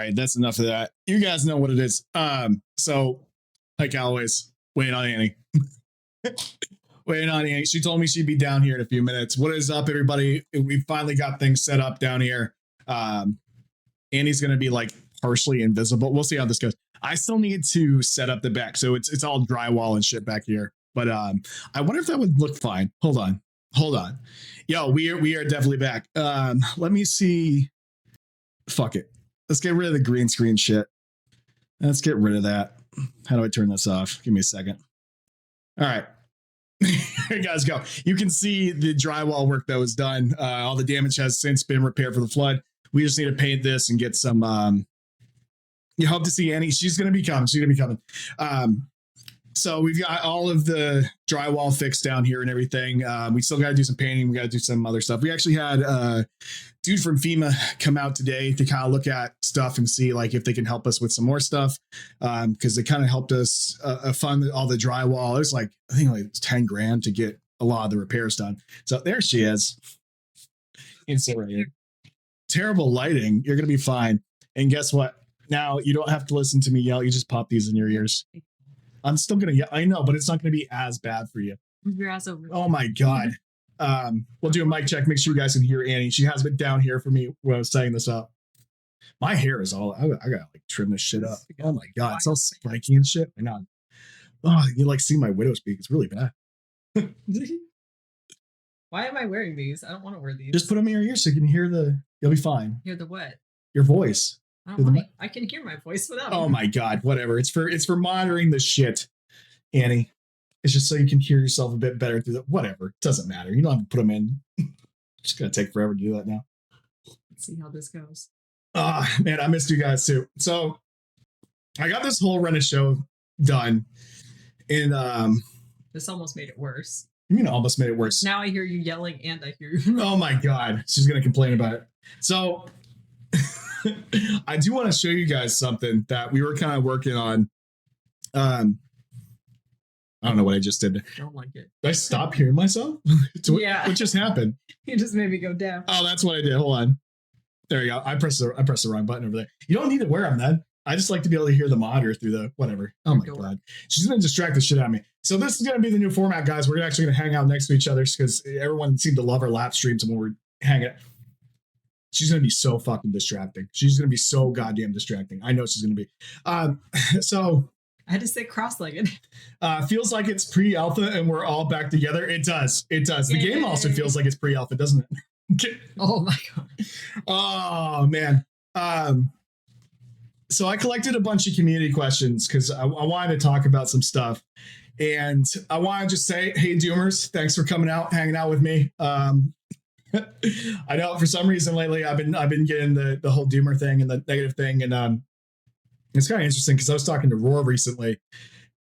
right, that's enough of that. You guys know what it is. So like always, waiting on Annie. Waiting on Annie. She told me she'd be down here in a few minutes. What is up, everybody? We finally got things set up down here. Annie's gonna be like partially invisible. We'll see how this goes. I still need to set up the back, so it's all drywall and shit back here. But I wonder if that would look fine. Hold on. Yo, we are definitely back. Let me see. Fuck it. Let's get rid of the green screen shit. Let's get rid of that. How do I turn this off? Give me a second. All right. Here you guys go. You can see the drywall work that was done. All the damage has since been repaired for the flood. We just need to paint this and get some. You hope to see Annie. She's going to be coming. So we've got all of the drywall fixed down here and everything. We still got to do some painting. We got to do some other stuff. We actually had a dude from FEMA come out today to kind of look at stuff and see like if they can help us with some more stuff. Because they kind of helped us fund all the drywall. It was like, I think like 10 grand to get a lot of the repairs done. So there she is. Right, terrible lighting. You're going to be fine. And guess what? Now you don't have to listen to me yell. You just pop these in your ears. I'm still going to yell. I know, but it's not going to be as bad for you. Your ass over. Oh my God. We'll do a mic check. Make sure you guys can hear Annie. She has been down here for me when I was setting this up. My hair is all, I got to like trim this shit up. Oh my God. It's all spiky and shit. I know. Oh, you like see my widow's peak. It's really bad. Why am I wearing these? I don't want to wear these. Just put them in your ears so you can hear you'll be fine. Hear the what? Your voice. I can hear my voice without. Oh my God, whatever. It's for monitoring the shit, Annie. It's just so you can hear yourself a bit better through the whatever. It doesn't matter. You don't have to put them in. It's gonna take forever to do that now. Let's see how this goes. Man, I missed you guys too. So I got this whole run of show done. And this almost made it worse. You mean almost made it worse? Now I hear you yelling and I hear you. Oh my God. She's gonna complain about it. So I do want to show you guys something that we were kind of working on. I don't know what I just did. I don't like it. Did I stop hearing myself? Yeah. What just happened? You just made me go down. Oh, that's what I did. Hold on. There you go. I pressed the wrong button over there. You don't need to wear them then. I just like to be able to hear the monitor through the whatever. Oh my God. She's going to distract the shit out of me. So this is going to be the new format, guys. We're actually going to hang out next to each other because everyone seemed to love our live streams when we're hanging out. She's going to be so fucking distracting. She's going to be so goddamn distracting. I know she's going to be. So I had to sit cross-legged. Feels like it's pre-alpha and we're all back together. It does. Yay. The game also feels like it's pre-alpha, doesn't it? Oh my God. Oh man. So I collected a bunch of community questions because I wanted to talk about some stuff. And I want to just say, hey, Doomers, thanks for coming out, hanging out with me. I know for some reason lately I've been getting the whole Doomer thing and the negative thing. And it's kind of interesting because I was talking to Roar recently.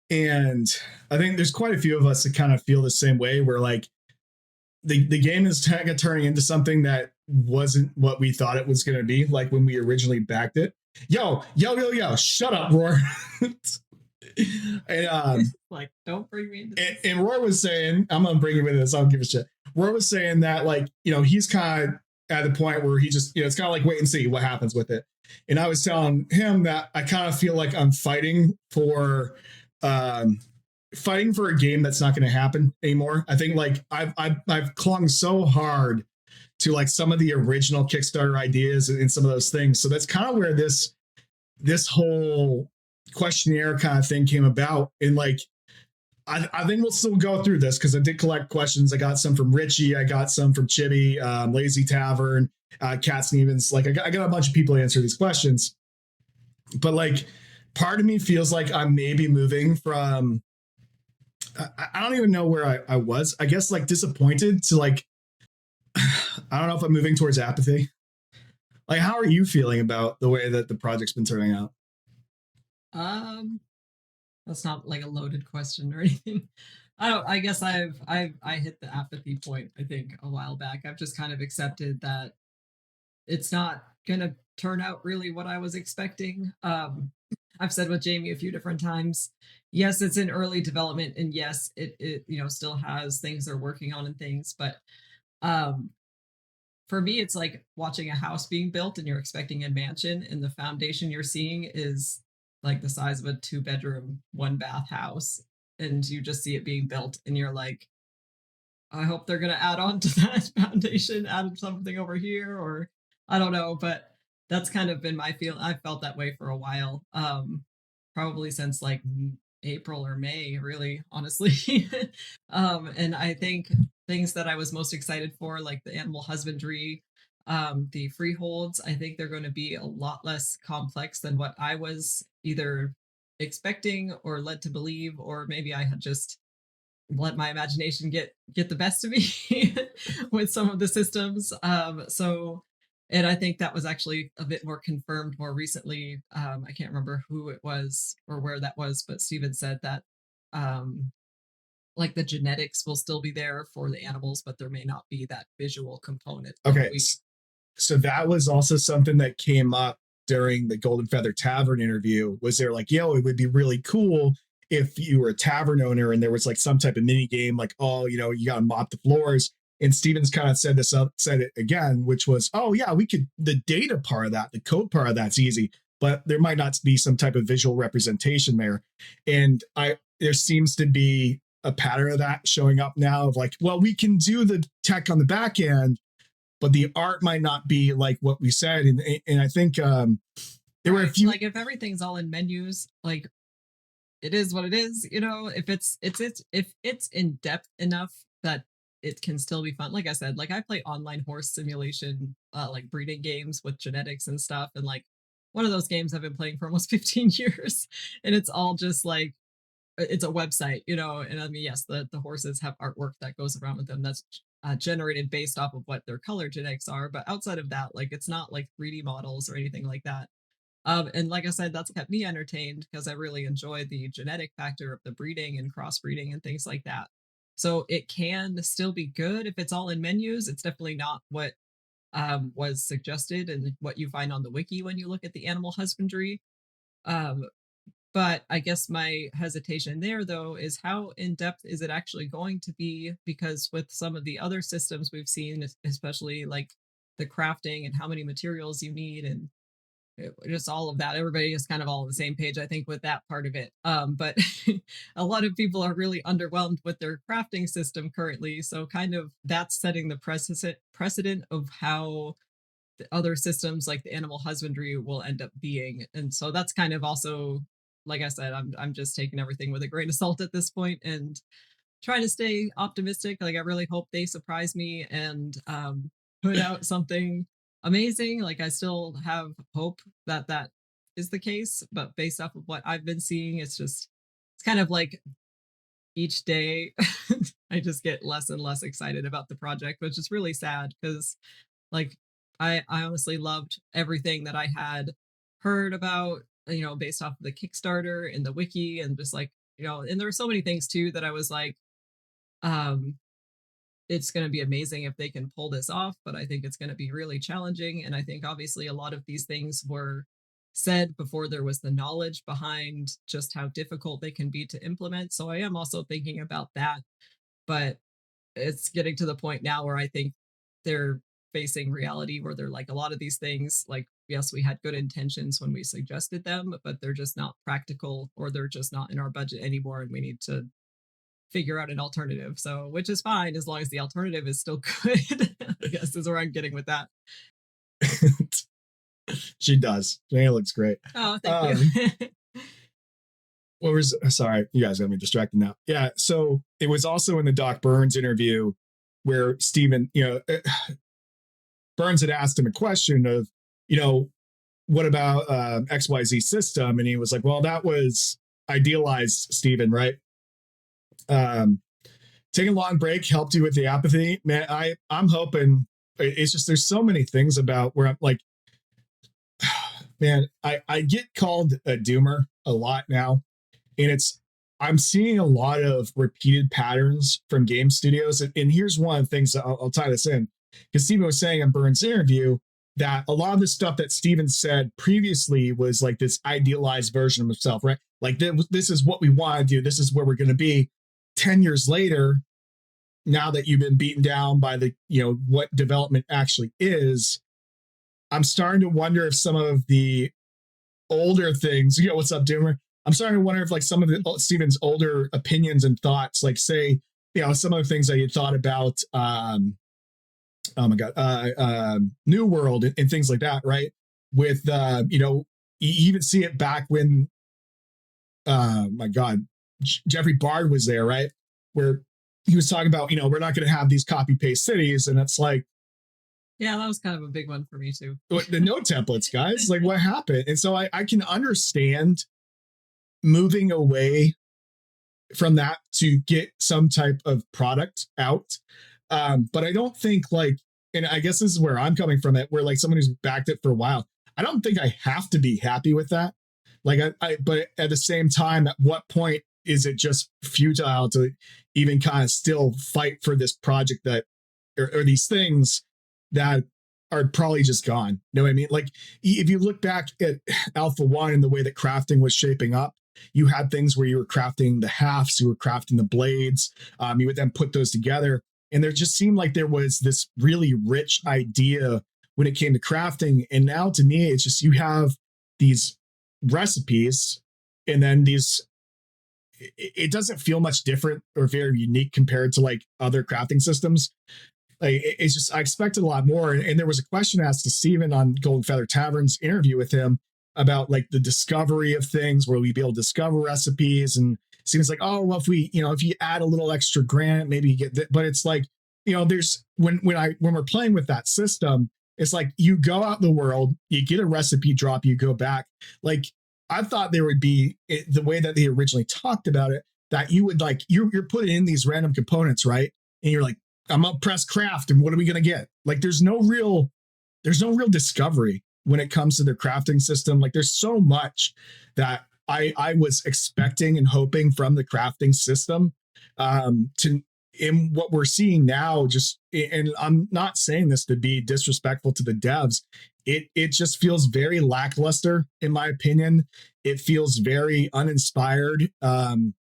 And I think there's quite a few of us that kind of feel the same way where like the game is kind of turning into something that wasn't what we thought it was going to be, like when we originally backed it. Yo, shut up, Roar. And like, don't bring me into this. And Roar was saying, I'm gonna bring you with this, I don't give a shit. Roar was saying that, like, he's kind of at the point where he just, it's kind of like wait and see what happens with it. And I was telling him that I kind of feel like I'm fighting for a game that's not going to happen anymore. I think like I've clung so hard to like some of the original Kickstarter ideas and some of those things. So that's kind of where this whole questionnaire kind of thing came about. And like, I think we'll still go through this because I did collect questions. I got some from Richie. I got some from Chibi, Lazy Tavern, Cat Stevens. Like I got a bunch of people to answer these questions. But like, part of me feels like I'm maybe moving from, I don't even know where I was. I guess like disappointed to like, I don't know if I'm moving towards apathy. Like, how are you feeling about the way that the project's been turning out? That's not like a loaded question or anything. I guess I hit the apathy point, I think, a while back. I've just kind of accepted that it's not gonna turn out really what I was expecting. I've said with Jamie a few different times, yes, it's in early development, and yes, it still has things they're working on and things, but for me, it's like watching a house being built and you're expecting a mansion, and the foundation you're seeing is like the size of a 2 bedroom, 1 bath house. And you just see it being built, and you're like, I hope they're going to add on to that foundation, add something over here, or I don't know. But that's kind of been my feel. I felt that way for a while, probably since like April or May, really, honestly. And I think things that I was most excited for, like the animal husbandry, the freeholds, I think they're going to be a lot less complex than what I was either expecting or led to believe, or maybe I had just let my imagination get the best of me with some of the systems. So, and I think that was actually a bit more confirmed more recently. I can't remember who it was or where that was, but Steven said that um, like the genetics will still be there for the animals, but there may not be that visual component. Okay, so that was also something that came up during the Golden Feather Tavern interview. Was there like, it would be really cool if you were a tavern owner and there was like some type of mini game, like, oh, you got to mop the floors. And Steven's kind of said it again, which was, oh yeah, we could, the data part of that, the code part of that's easy, but there might not be some type of visual representation there. And there seems to be a pattern of that showing up now of like, well, we can do the tech on the back end, but the art might not be like what we said. And I think there were a few, like if everything's all in menus, like it is what it is, if it's in depth enough that it can still be fun. Like I said, like I play online horse simulation, like breeding games with genetics and stuff. And like one of those games I've been playing for almost 15 years, and it's all just like, it's a website, and I mean, yes, the horses have artwork that goes around with them that's generated based off of what their color genetics are. But outside of that, like it's not like 3D models or anything like that. And like I said, that's kept me entertained because I really enjoy the genetic factor of the breeding and crossbreeding and things like that. So it can still be good if it's all in menus. It's definitely not what was suggested and what you find on the wiki when you look at the animal husbandry. Um, but I guess my hesitation there, though, is how in depth is it actually going to be? Because with some of the other systems we've seen, especially like the crafting and how many materials you need and just all of that, everybody is kind of all on the same page, I think, with that part of it. But a lot of people are really underwhelmed with their crafting system currently. So kind of that's setting the precedent of how the other systems like the animal husbandry will end up being. And so that's kind of also, like I said, I'm just taking everything with a grain of salt at this point and trying to stay optimistic. Like I really hope they surprise me and put out something amazing. Like I still have hope that that is the case, but based off of what I've been seeing, it's kind of like each day I just get less and less excited about the project, which is really sad because like I honestly loved everything that I had heard about, based off of the Kickstarter and the wiki and just like, and there were so many things too that I was like, um, it's going to be amazing if they can pull this off, but I think it's going to be really challenging. And I think obviously a lot of these things were said before there was the knowledge behind just how difficult they can be to implement. So I am also thinking about that, but it's getting to the point now where I think they're facing reality where they're like, a lot of these things, like, yes, we had good intentions when we suggested them, but they're just not practical or they're just not in our budget anymore. And we need to figure out an alternative. So, which is fine as long as the alternative is still good, I guess is where I'm getting with that. She does. Jane looks great. Oh, thank you. Sorry, you guys got me distracted now. Yeah. So it was also in the Doc Burns interview where Steven, Burns had asked him a question of, what about XYZ system? And he was like, well, that was idealized, Steven, right? Taking a long break helped you with the apathy, man. I'm hoping. It's just there's so many things about where I'm like, man, I get called a doomer a lot now, and I'm seeing a lot of repeated patterns from game studios. And here's one of the things that I'll tie this in, because Steven was saying in Burns' interview that a lot of the stuff that Steven said previously was like this idealized version of himself, right? Like this is what we want to do. This is where we're going to be. 10 years later, now that you've been beaten down by the, what development actually is, I'm starting to wonder if some of the older things, what's up, Dimmer? I'm starting to wonder if like some of Steven's older opinions and thoughts, like say, some of the things that you thought about, oh my God, New World and things like that, right? With, you even see it back when, my God, Jeffrey Bard was there, right? Where he was talking about, we're not going to have these copy paste cities. And it's like, yeah, that was kind of a big one for me too. The node templates, guys, like what happened? And so I can understand moving away from that to get some type of product out. But I don't think like, and I guess this is where I'm coming from it, where like someone who's backed it for a while, I don't think I have to be happy with that. Like, but at the same time, at what point is it just futile to even kind of still fight for this project that, or these things that are probably just gone? You know what I mean? Like, if you look back at Alpha 1 and the way that crafting was shaping up, you had things where you were crafting the halves, you were crafting the blades, you would then put those together. And there just seemed like there was this really rich idea when it came to crafting. And now to me, it's just you have these recipes and then it doesn't feel much different or very unique compared to like other crafting systems. Like it's just, I expected a lot more. And there was a question asked to Steven on Golden Feather Tavern's interview with him about like the discovery of things where we'd be able to discover recipes. And Steven's like, oh, well, if you add a little extra granite, maybe you get that. But it's like, there's when we're playing with that system, it's like you go out in the world, you get a recipe drop, you go back. Like I thought there would be the way that they originally talked about it, that you would like, you're putting in these random components, right? And you're like, I'm up press craft, and what are we going to get? Like, there's no real discovery when it comes to the crafting system. Like there's so much that I was expecting and hoping from the crafting system in what we're seeing now. Just, and I'm not saying this to be disrespectful to the devs. It just feels very lackluster, in my opinion. It feels very uninspired. And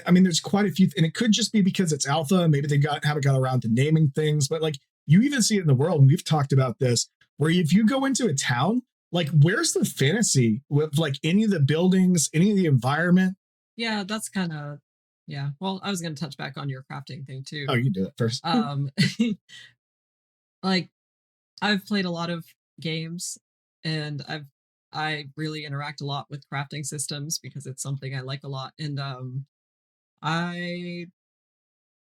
I mean, there's quite a few, and it could just be because it's alpha. Maybe they haven't got around to naming things, but like you even see it in the world, and we've talked about this, where if you go into a town, like where's the fantasy with like any of the buildings, any of the environment? Yeah, that's kind of, yeah. Well, I was going to touch back on your crafting thing too. Oh, you can do it first. Like I've played a lot of games, and I really interact a lot with crafting systems because it's something I like a lot. And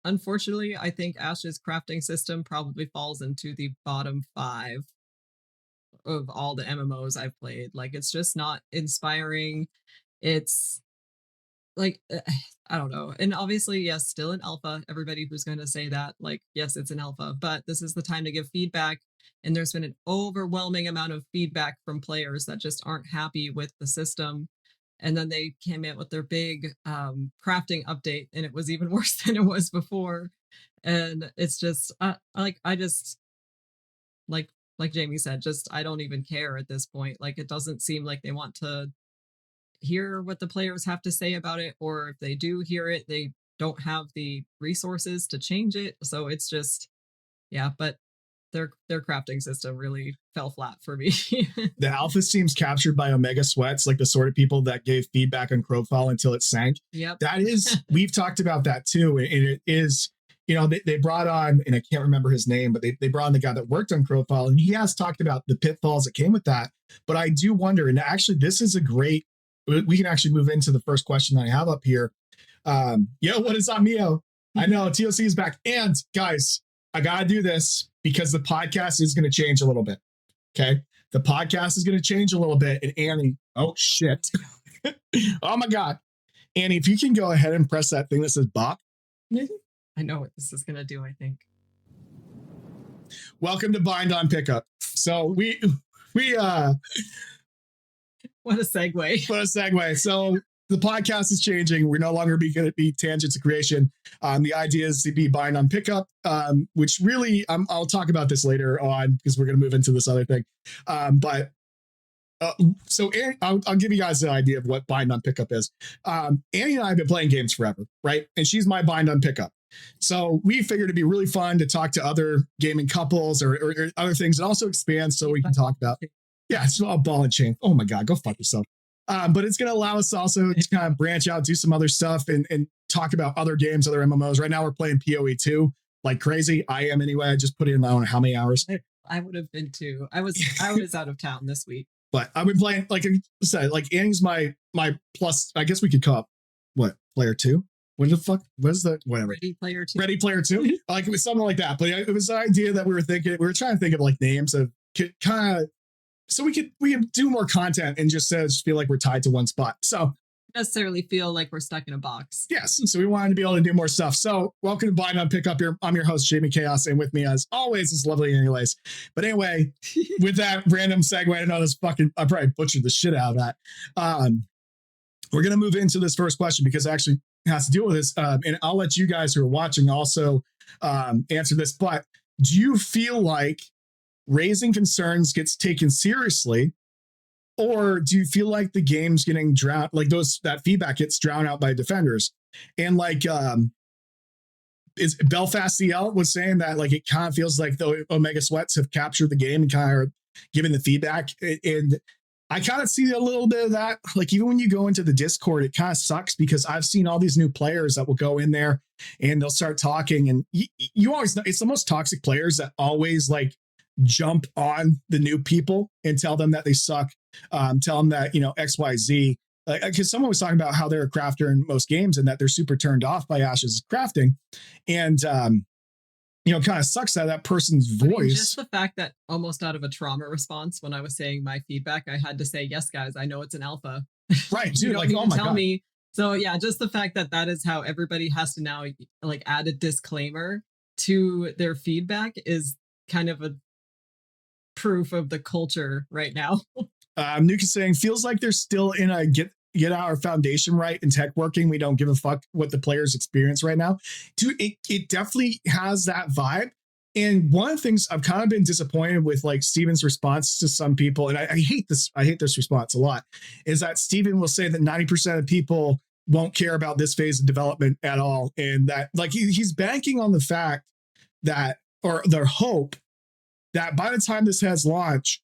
unfortunately, I think Ash's crafting system probably falls into the bottom 5 of all the MMOs I've played. Like, it's just not inspiring. It's like, I don't know. And obviously, yes, still an alpha. Everybody who's going to say that, like, yes, it's an alpha, but this is the time to give feedback. And there's been an overwhelming amount of feedback from players that just aren't happy with the system. And then they came out with their big crafting update, and it was even worse than it was before. And it's just I just like Jamie said, just I don't even care at this point. Like, it doesn't seem like they want to hear what the players have to say about it, or if they do hear it, they don't have the resources to change it. So it's just, yeah, but their crafting system really fell flat for me. The alpha seems captured by Omega Sweats, like the sort of people that gave feedback on Crowfall until it sank. Yep. That is, we've talked about that too. And it is, they brought on, and I can't remember his name, but they brought on the guy that worked on Crowfall, and he has talked about the pitfalls that came with that. But I do wonder, and actually this is a great, we can actually move into the first question that I have up here. Yo, what is up, Mio? I know TOC is back. And guys, I got to do this because the podcast is going to change a little bit. Okay. The podcast is going to change a little bit. And Annie, oh shit. Oh my God. Annie, if you can go ahead and press that thing that says Bop. I know what this is going to do, I think. Welcome to Bind on Pickup. So we what a segue. What a segue. So the podcast is changing. We're no longer going to be Tangents of Creation. The idea is to be Bind on Pickup, which really, I'll talk about this later on because we're going to move into this other thing. So Annie, I'll give you guys an idea of what Bind on Pickup is. Annie and I have been playing games forever, right? And she's my Bind on Pickup. So we figured it'd be really fun to talk to other gaming couples or other things, and also expand so we can talk about. Yeah, it's all ball and chain. Oh my God, go fuck yourself. But it's going to allow us also to kind of branch out, do some other stuff, and talk about other games, other MMOs. Right now, we're playing PoE 2 like crazy. I am anyway. I just put in, I don't know how many hours. I would have been too. I was out of town this week. But I've been playing, like I said, like Annie's my plus. I guess we could call it what, player 2. What the fuck? What is that? Whatever. Ready Player 2. Ready Player 2. Like it was something like that. But it was the idea that we were trying to think of like names of kind of, so we could do more content and just feel like we're tied to one spot. So necessarily feel like we're stuck in a box. Yes. So we wanted to be able to do more stuff. So welcome to Buy Not Pick Up. I'm your host, Jamie Kaos, and with me as always is lovely anyways. But anyway, with that random segue, I know I probably butchered the shit out of that. We're going to move into this first question because it actually has to deal with this. And I'll let you guys who are watching also answer this. But do you feel like raising concerns gets taken seriously, or do you feel like the game's getting drowned, like that feedback gets drowned out by defenders? And like is Belfast CL was saying that like it kind of feels like the Omega Sweats have captured the game and kind of given the feedback. And I kind of see a little bit of that. Like even when you go into the Discord, it kind of sucks because I've seen all these new players that will go in there and they'll start talking, and you always know it's the most toxic players that always like jump on the new people and tell them that they suck, tell them that, XYZ. Because someone was talking about how they're a crafter in most games and that they're super turned off by Ash's crafting. And, kind of sucks that person's voice. I mean, just the fact that almost out of a trauma response, when I was saying my feedback, I had to say, yes, guys, I know it's an alpha. Right, dude. Like, oh my tell God. me. So yeah, just the fact that is how everybody has to now like add a disclaimer to their feedback is kind of a proof of the culture right now. Nuke is saying, feels like they're still in a get our foundation right and tech working. We don't give a fuck what the players experience right now. Dude, it definitely has that vibe. And one of the things I've kind of been disappointed with, like Steven's response to some people, and I hate this response a lot, is that Steven will say that 90% of people won't care about this phase of development at all. And that like he's banking on the fact that, or their hope that by the time this has launched,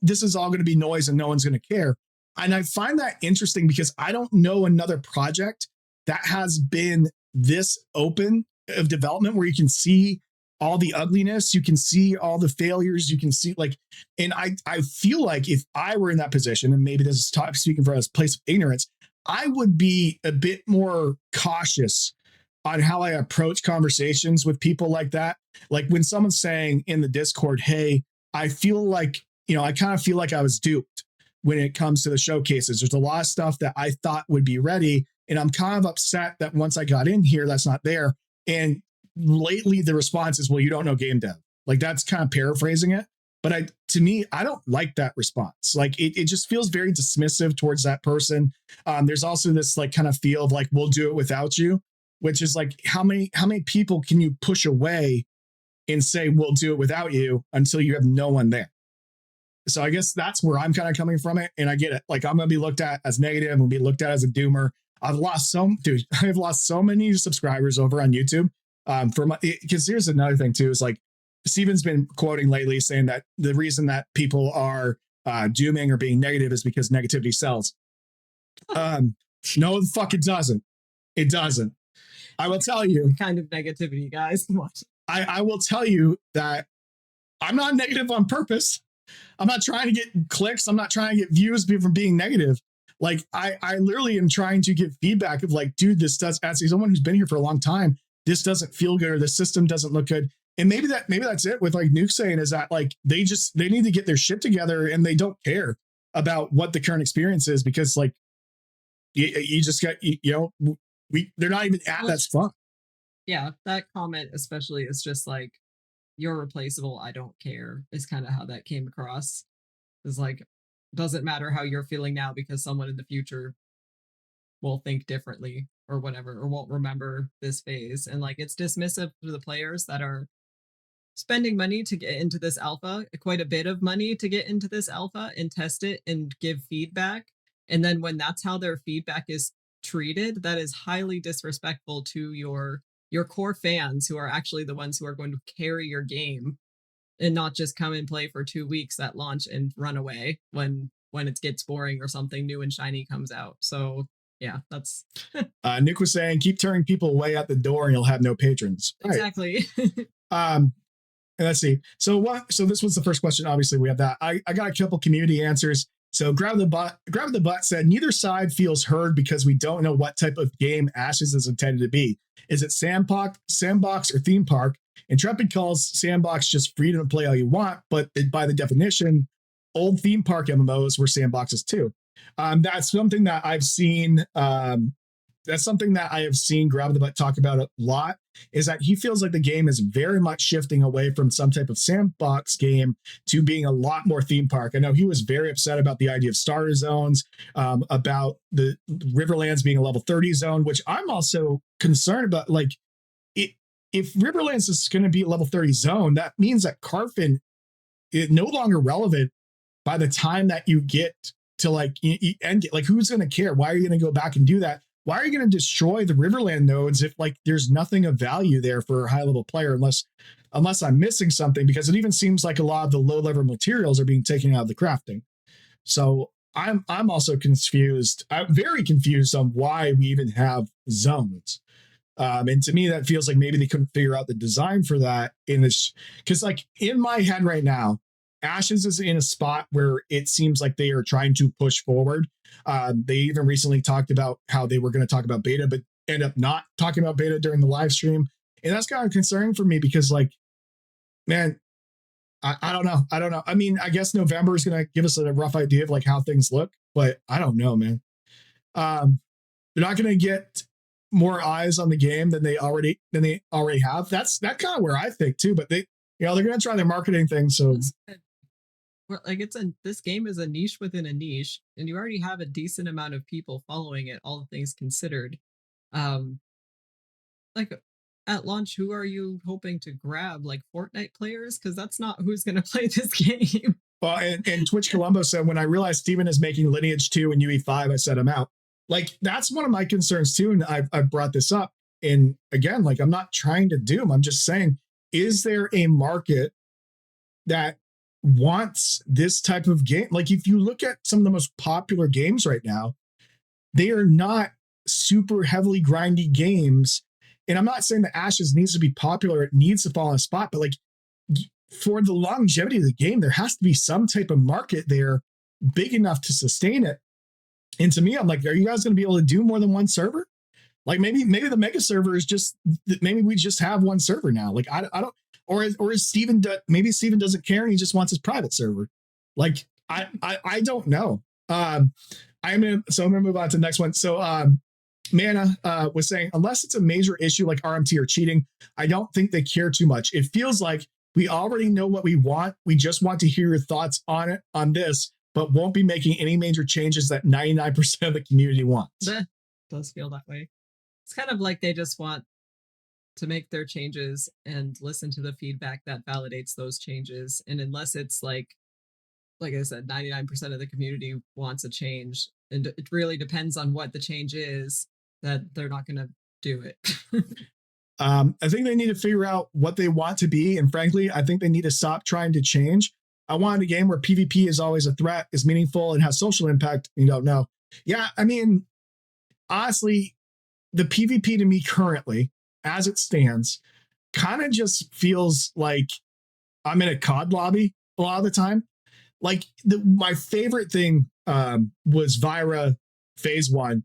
this is all going to be noise and no one's going to care. And I find that interesting because I don't know another project that has been this open of development where you can see all the ugliness, you can see all the failures, you can see like, and I feel like if I were in that position, and maybe this is speaking from a place of ignorance, I would be a bit more cautious on how I approach conversations with people like that. Like when someone's saying in the Discord, hey, I feel like, I kind of feel like I was duped when it comes to the showcases. There's a lot of stuff that I thought would be ready, and I'm kind of upset that once I got in here, that's not there. And lately the response is, well, you don't know game dev. Like that's kind of paraphrasing it. But to me, I don't like that response. Like it just feels very dismissive towards that person. There's also this like kind of feel of like, we'll do it without you, which is like, how many people can you push away and say, we'll do it without you until you have no one there? So I guess that's where I'm kind of coming from it. And I get it. Like I'm going to be looked at as negative. I'm going to be looked at as a doomer. I've lost so many subscribers over on YouTube. Because here's another thing too, is like Steven's been quoting lately saying that the reason that people are dooming or being negative is because negativity sells. No, the fuck it doesn't. It doesn't. I will tell you. What kind of negativity, guys? I will tell you that I'm not negative on purpose. I'm not trying to get clicks. I'm not trying to get views from being negative. Like I literally am trying to give feedback of like, dude, this does, as someone who's been here for a long time, this doesn't feel good, or the system doesn't look good. And maybe that's it with like Nuke saying, is that like they need to get their shit together and they don't care about what the current experience is, because like you just got, they're not even at that spot. Yeah, that comment especially is just like, you're replaceable, I don't care, is kind of how that came across. It's like, doesn't matter how you're feeling now because someone in the future will think differently or whatever, or won't remember this phase. And like, it's dismissive to the players that are spending money to get into this alpha, quite a bit of money to get into this alpha and test it and give feedback. And then when that's how their feedback is treated, that is highly disrespectful to your your core fans who are actually the ones who are going to carry your game and not just come and play for 2 weeks at launch and run away when it gets boring or something new and shiny comes out. So yeah, that's Nick was saying, keep turning people away at the door and you'll have no patrons. exactly. Right. And let's see. So this was the first question. Obviously, we have that. I got a couple community answers. So grab the butt said, neither side feels heard because we don't know what type of game Ashes is intended to be. Is it sandbox or theme park? Intrepid calls sandbox just freedom to play all you want, but by the definition, old theme park MMOs were sandboxes too. That's something that I've seen. That's something that I have seen Grab the Butt talk about a lot, is that he feels like the game is very much shifting away from some type of sandbox game to being a lot more theme park. I know he was very upset about the idea of starter zones, about the Riverlands being a level 30 zone, which I'm also concerned about. Like, if Riverlands is going to be a level 30 zone, that means that Carfin is no longer relevant by the time that you get to like end it. Like, who's going to care? Why are you going to go back and do that? Why are you going to destroy the Riverland nodes if like there's nothing of value there for a high level player, unless I'm missing something? Because it even seems like a lot of the low level materials are being taken out of the crafting. So I'm also confused. I'm very confused on why we even have zones. And to me, that feels like maybe they couldn't figure out the design for that in this, because like in my head right now, Ashes is in a spot where it seems like they are trying to push forward. They even recently talked about how they were going to talk about beta, but end up not talking about beta during the live stream. And that's kind of concerning for me because, like, man, I don't know. I don't know. I mean, I guess November is going to give us a rough idea of like how things look, but I don't know, man. They're not going to get more eyes on the game than they already have. That's kind of where I think too. But they're going to try their marketing thing. So. Like this game is a niche within a niche, and you already have a decent amount of people following it, all things considered. Like at launch, who are you hoping to grab? Like Fortnite players? Because that's not who's going to play this game. Well, and Twitch Colombo said, when I realized Steven is making Lineage 2 and UE5, I said I'm out. Like, that's one of my concerns too, and I've brought this up. And again, like, I'm not trying to doom. I'm just saying, is there a market that wants this type of game? Like, if you look at some of the most popular games right now, they are not super heavily grindy games. And I'm not saying that Ashes needs to be popular, it needs to fall on a spot, but like, for the longevity of the game, there has to be some type of market there big enough to sustain it. And to me, I'm like, are you guys going to be able to do more than one server? Like, maybe the mega server is just, maybe we just have one server now. Like, I don't, or is Steven, maybe Steven doesn't care and he just wants his private server. Like, I don't know. I'm going to move on to the next one. So Mana was saying, unless it's a major issue like RMT or cheating, I don't think they care too much. It feels like we already know what we want. We just want to hear your thoughts on this, but won't be making any major changes that 99% of the community wants. It does feel that way. It's kind of like they just want to make their changes and listen to the feedback that validates those changes. And unless it's like I said, 99% of the community wants a change, and it really depends on what the change is, that they're not going to do it. I think they need to figure out what they want to be. And frankly, I think they need to stop trying to change. I wanted a game where PvP is always a threat, is meaningful, and has social impact. You don't know. Yeah, I mean, honestly, the PvP to me currently, as it stands, kind of just feels like I'm in a COD lobby a lot of the time. Like, my favorite thing was Vira Phase 1.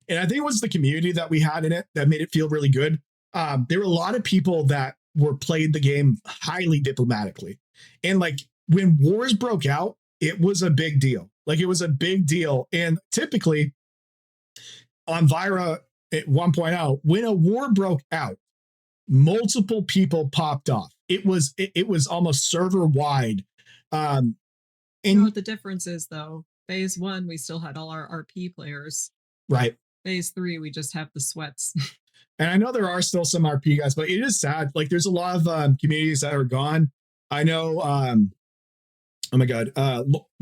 And I think it was the community that we had in it that made it feel really good. There were a lot of people that played the game highly diplomatically. And like, when wars broke out, it was a big deal. Like, it was a big deal. And typically on Vira at 1.0, when a war broke out, multiple people popped off. It was almost server wide. And you know what the difference is, though? Phase 1, we still had all our RP players. Right. Phase 3, we just have the sweats. And I know there are still some RP guys, but it is sad. Like, there's a lot of communities that are gone. I know, oh my God,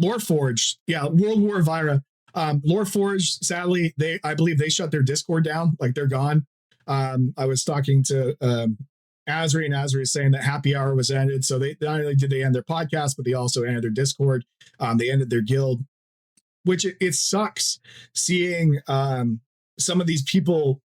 Loreforge. Yeah, World War Vira. Loreforge, sadly, I believe they shut their Discord down. Like, they're gone. I was talking to Azri, and Azri is saying that happy hour was ended. So they not only did they end their podcast, but they also ended their Discord. They ended their guild, which it sucks seeing some of these people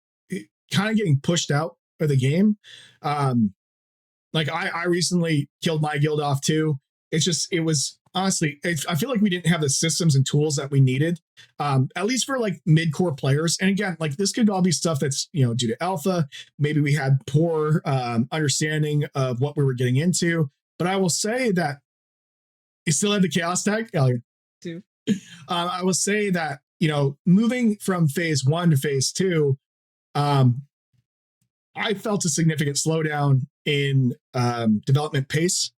kind of getting pushed out of the game. Like I recently killed my guild off too. It was honestly, I feel like we didn't have the systems and tools that we needed, at least for like mid-core players. And again, like this could all be stuff that's, due to alpha. Maybe we had poor understanding of what we were getting into. But I will say that you still have the chaos tag. Too. I will say that, moving from phase 1 to phase 2, I felt a significant slowdown in development pace.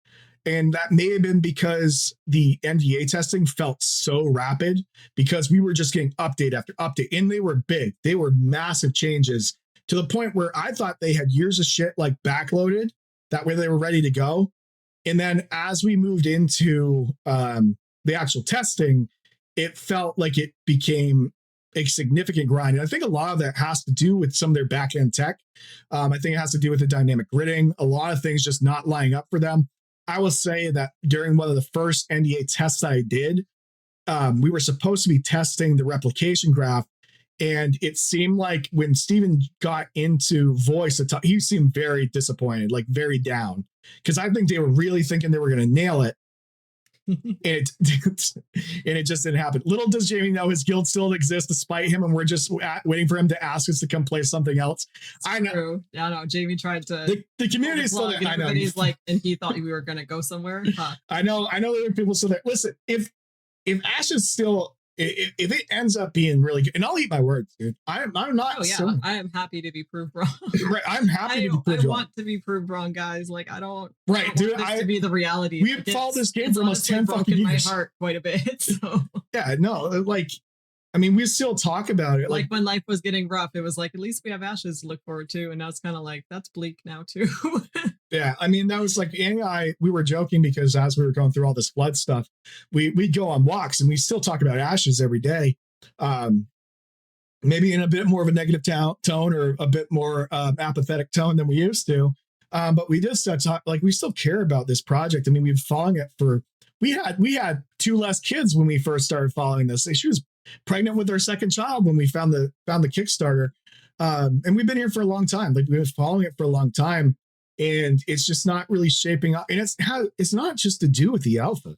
And that may have been because the NDA testing felt so rapid because we were just getting update after update. And they were big. They were massive changes to the point where I thought they had years of shit like backloaded. That way they were ready to go. And then as we moved into the actual testing, it felt like it became a significant grind. And I think a lot of that has to do with some of their back-end tech. I think it has to do with the dynamic gridding, a lot of things just not lining up for them. I will say that during one of the first NDA tests I did, we were supposed to be testing the replication graph. And it seemed like when Steven got into voice, he seemed very disappointed, like very down. Because I think they were really thinking they were going to nail it. and it just didn't happen. Little does Jamie know his guild still exists despite him, and we're just waiting for him to ask us to come play something else. I know. True. Yeah, no. Jamie tried to. The community is still there. I know. He's like, and he thought we were going to go somewhere. Huh. I know. There are people still there. Listen, if Ash is still, if it ends up being really good, and I'll eat my words, dude. I'm not. Oh yeah, I am happy to be proved wrong. Right, I'm happy to be proved wrong. I want to be proved wrong, guys. Like I don't. Right, I don't dude. want this to be the reality. We've followed this game for almost 10 fucking years. My heart quite a bit. So. Yeah, no, like. I mean, we still talk about it. Like when life was getting rough, it was like, at least we have Ashes to look forward to. And now it's kind of like, that's bleak now too. Yeah. I mean, that was like, Annie and I, we were joking because as we were going through all this flood stuff, we'd go on walks and we still talk about Ashes every day. Maybe in a bit more of a negative tone or a bit more apathetic tone than we used to. But we just talk, like, we still care about this project. I mean, we've been following it for, we had 2 less kids when we first started following this. She was pregnant with our second child when we found the Kickstarter. And we've been here for a long time. Like we've been following it for a long time, and it's just not really shaping up. And it's not just to do with the alpha.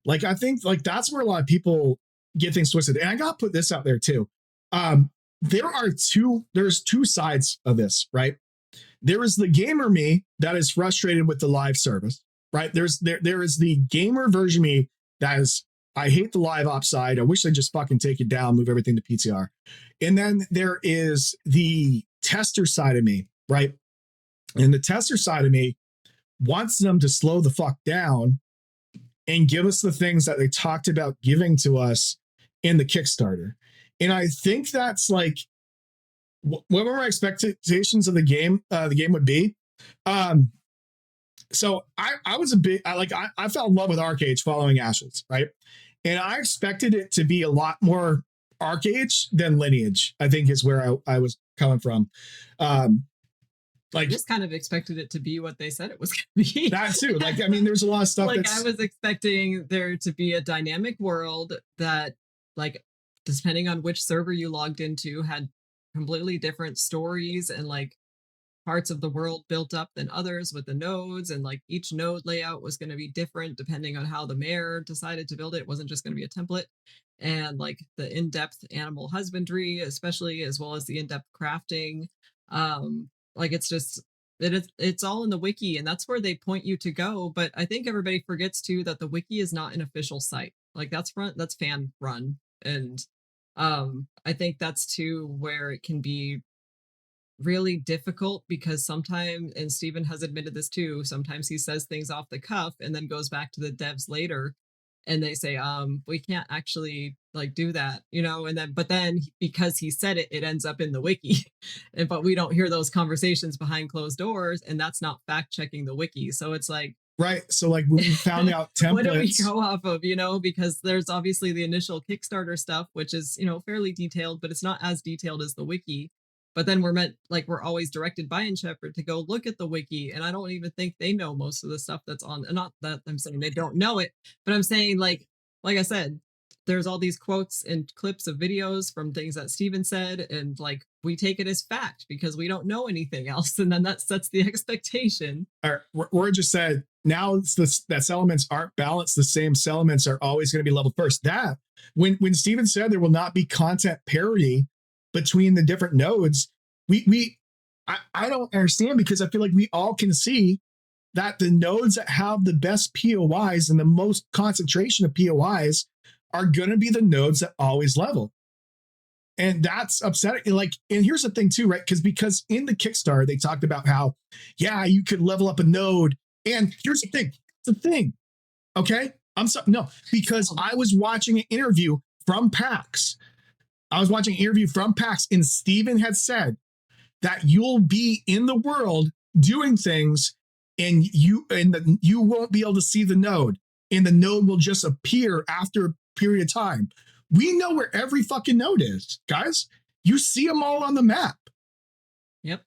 Like, I think like that's where a lot of people get things twisted. And I got to put this out there too. There's 2 sides of this, right? There is the gamer me that is frustrated with the live service, right? There is the gamer version me that is, I hate the live ops side. I wish they'd just fucking take it down, move everything to PTR. And then there is the tester side of me, right? And the tester side of me wants them to slow the fuck down and give us the things that they talked about giving to us in the Kickstarter. And I think that's like, what were my expectations of the game would be? So I was I fell in love with Arcade following Ashes, right? And I expected it to be a lot more Arcade than Lineage, I think is where I was coming from. I just kind of expected it to be what they said it was going to be. That too. Like, I mean, there's a lot of stuff I was expecting there to be a dynamic world that, like, depending on which server you logged into, had completely different stories and like parts of the world built up than others with the nodes, and like each node layout was going to be different depending on how the mayor decided to build it. It wasn't just going to be a template. And like the in-depth animal husbandry, especially, as well as the in-depth crafting. Like it's all in the wiki, and that's where they point you to go. But I think everybody forgets too that the wiki is not an official site. Like that's fan run. And I think that's too where it can be really difficult, because sometimes, and Steven has admitted this too, sometimes he says things off the cuff and then goes back to the devs later and they say, we can't actually like do that, and then because he said it, it ends up in the wiki. But we don't hear those conversations behind closed doors, and that's not fact checking the wiki. So it's like, right. So like when we found out templates, what do we go off of, because there's obviously the initial Kickstarter stuff, which is, fairly detailed, but it's not as detailed as the wiki. But then we're always directed by Intrepid to go look at the wiki, and I don't even think they know most of the stuff that's on. And not that I'm saying they don't know it, but I'm saying like I said, there's all these quotes and clips of videos from things that Steven said, and like we take it as fact because we don't know anything else, and then that sets the expectation. We're just said now that settlements aren't balanced. The same settlements are always going to be leveled first. That when Steven said there will not be content parity between the different nodes, I don't understand, because I feel like we all can see that the nodes that have the best POIs and the most concentration of POIs are going to be the nodes that always level. And that's upsetting. Like, and here's the thing too, right? Because in the Kickstarter, they talked about how, yeah, you could level up a node. And here's the thing. Okay. Because I was watching an interview from PAX. And Steven had said that you'll be in the world doing things, and you won't be able to see the node, and the node will just appear after a period of time. We know where every fucking node is, guys. You see them all on the map. Yep.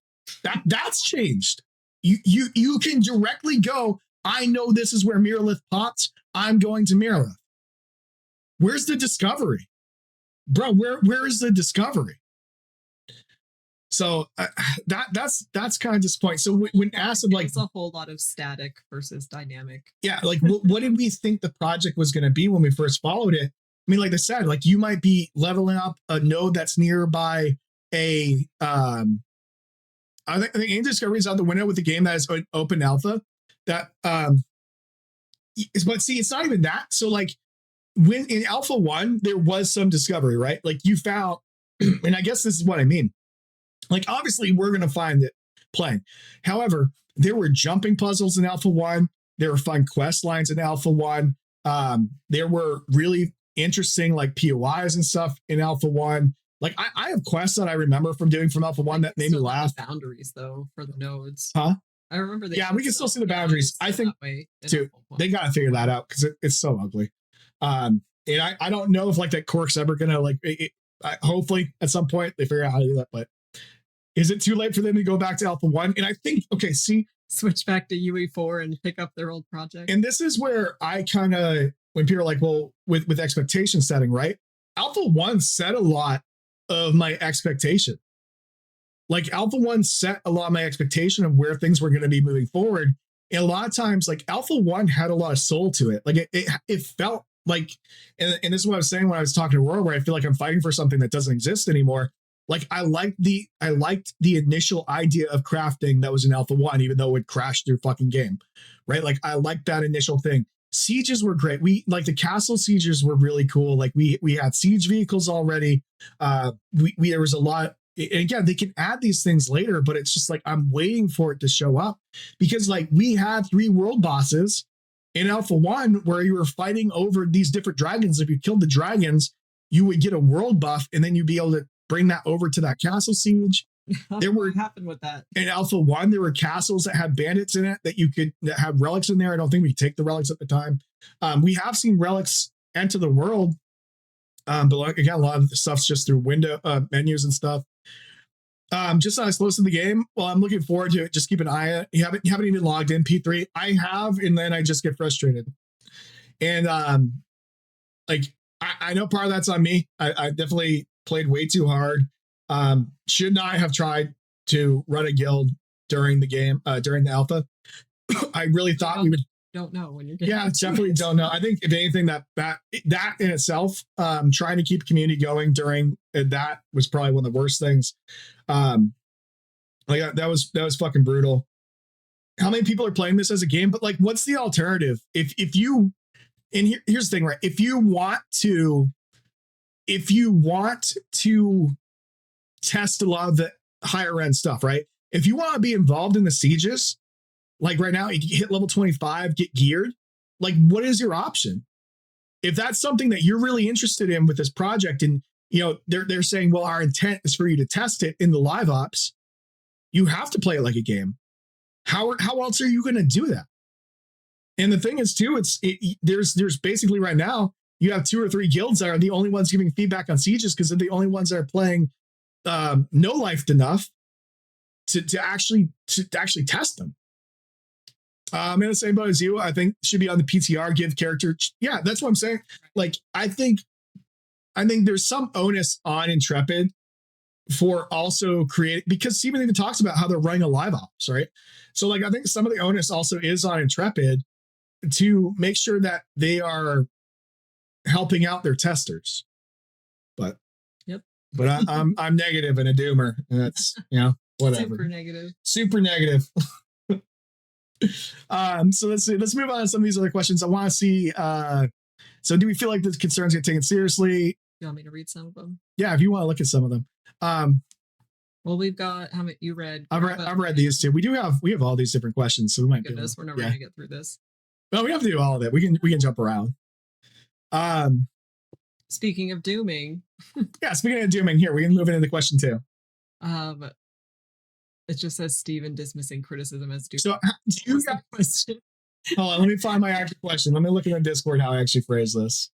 That's changed. You can directly go, I know this is where Miralith pops. I'm going to Miralith. Where's the discovery? Bro, where is the discovery? So that's kind of disappointing. So when asked, like, it's a whole lot of static versus dynamic. Yeah, like what did we think the project was going to be when we first followed it? I mean, like I said, like you might be leveling up a node that's nearby a I think Angel Discovery is out the window with the game that is open alpha. But see, it's not even that. So like when in Alpha 1, there was some discovery, right? Like you found, and I guess this is what I mean. Like, obviously, we're going to find it playing. However, there were jumping puzzles in Alpha 1. There were fun quest lines in Alpha 1. There were really interesting, like, POIs and stuff in Alpha 1. Like, I have quests that I remember from doing from Alpha 1 that made me laugh. Boundaries, though, for the nodes. Huh? I remember. Yeah, we can still see the boundaries. I think, too, they got to figure that out because it's so ugly. And I don't know if, like, that Cork's ever going to, like, hopefully, at some point, they figure out how to do that, but is it too late for them to go back to Alpha 1? And I think, okay, see. Switch back to UE4 and pick up their old project. And this is where I kind of, when people are like, well, with expectation setting, right? Alpha 1 set a lot of my expectation. Like Alpha 1 set a lot of my expectation of where things were going to be moving forward. And a lot of times, like Alpha 1 had a lot of soul to it. Like it felt like, and this is what I was saying when I was talking to Roar, where I feel like I'm fighting for something that doesn't exist anymore. Like I liked the initial idea of crafting that was in Alpha 1, even though it crashed your fucking game, right? Like I liked that initial thing. Sieges were great. We like the castle sieges were really cool. Like we had siege vehicles already. There was a lot. And again, they can add these things later, but it's just like I'm waiting for it to show up, because like we had 3 world bosses in Alpha 1 where you were fighting over these different dragons. If you killed the dragons, you would get a world buff, and then you'd be able to bring that over to that castle siege. There were, what happened with that? In Alpha 1, there were castles that had bandits in it that have relics in there. I don't think we could take the relics at the time. We have seen relics enter the world. But like, again, a lot of the stuff's just through window menus and stuff. Just as close to the game. Well, I'm looking forward to it. Just keep an eye on it. You haven't even logged in P3. I have, and then I just get frustrated. And like I know part of that's on me. I definitely played way too hard. Should not have tried to run a guild during the game, during the alpha. I really thought we would. Don't know when you're getting. Yeah, definitely don't know. I think if anything, that in itself, trying to keep community going during that was probably one of the worst things. Like that was fucking brutal. How many people are playing this as a game? But like, what's the alternative? If you, and here's the thing, right? If you want to test a lot of the higher end stuff, right? If you want to be involved in the sieges, like right now, you hit level 25, get geared. Like, what is your option? If that's something that you're really interested in with this project, and you know they're saying, well, our intent is for you to test it in the live ops, you have to play it like a game. How else are you going to do that? And the thing is, too, there's basically right now you have 2 or 3 guilds that are the only ones giving feedback on sieges because they're the only ones that are playing no life enough to actually test them. I'm in the same boat as you. I think should be on the PTR, give character. Yeah, that's what I'm saying. Like, I think there's some onus on Intrepid for also creating, because Steven even talks about how they're running a live ops, right? So like, I think some of the onus also is on Intrepid to make sure that they are helping out their testers. But I'm negative and a doomer, and that's, whatever. Super negative. So let's move on to some of these other questions. I want to see, so do we feel like the concerns get taken seriously? You want me to read some of them? Yeah, if you want to look at some of them. Well, we've got how many you read. I've read these too. We have all these different questions, so we might. Goodness, we're never gonna get through this. Well, we have to do all of it. We can jump around. Speaking of dooming. Yeah, speaking of dooming, here we can move into the question too. It just says Steven dismissing criticism as dooming. So do you guys? Hold on, let me find my actual question. Let me look in the Discord how I actually phrase this.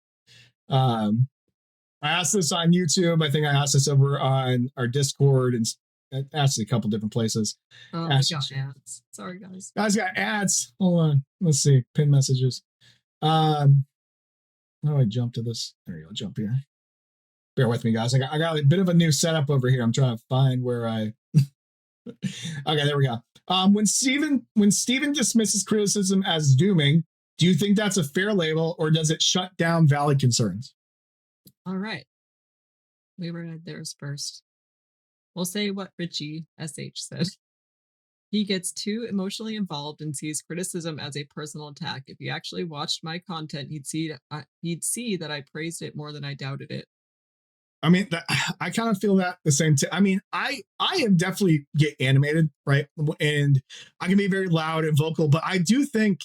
I asked this on YouTube. I think I asked this over on our Discord, and I asked it a couple different places. Oh, we got ads. Sorry, guys. Guys got ads. Hold on. Let's see. Pin messages. How do I jump to this? There you go. Jump here. Bear with me, guys. I got a bit of a new setup over here. I'm trying to find where I. Okay, there we go. When Steven dismisses criticism as dooming, do you think that's a fair label, or does it shut down valid concerns? All right. We read theirs first. We'll say what Richie SH said. He gets too emotionally involved and sees criticism as a personal attack. If he actually watched my content, he'd see that I praised it more than I doubted it. I mean, I kind of feel that the same. I mean, I am definitely get animated, right? And I can be very loud and vocal, but I do think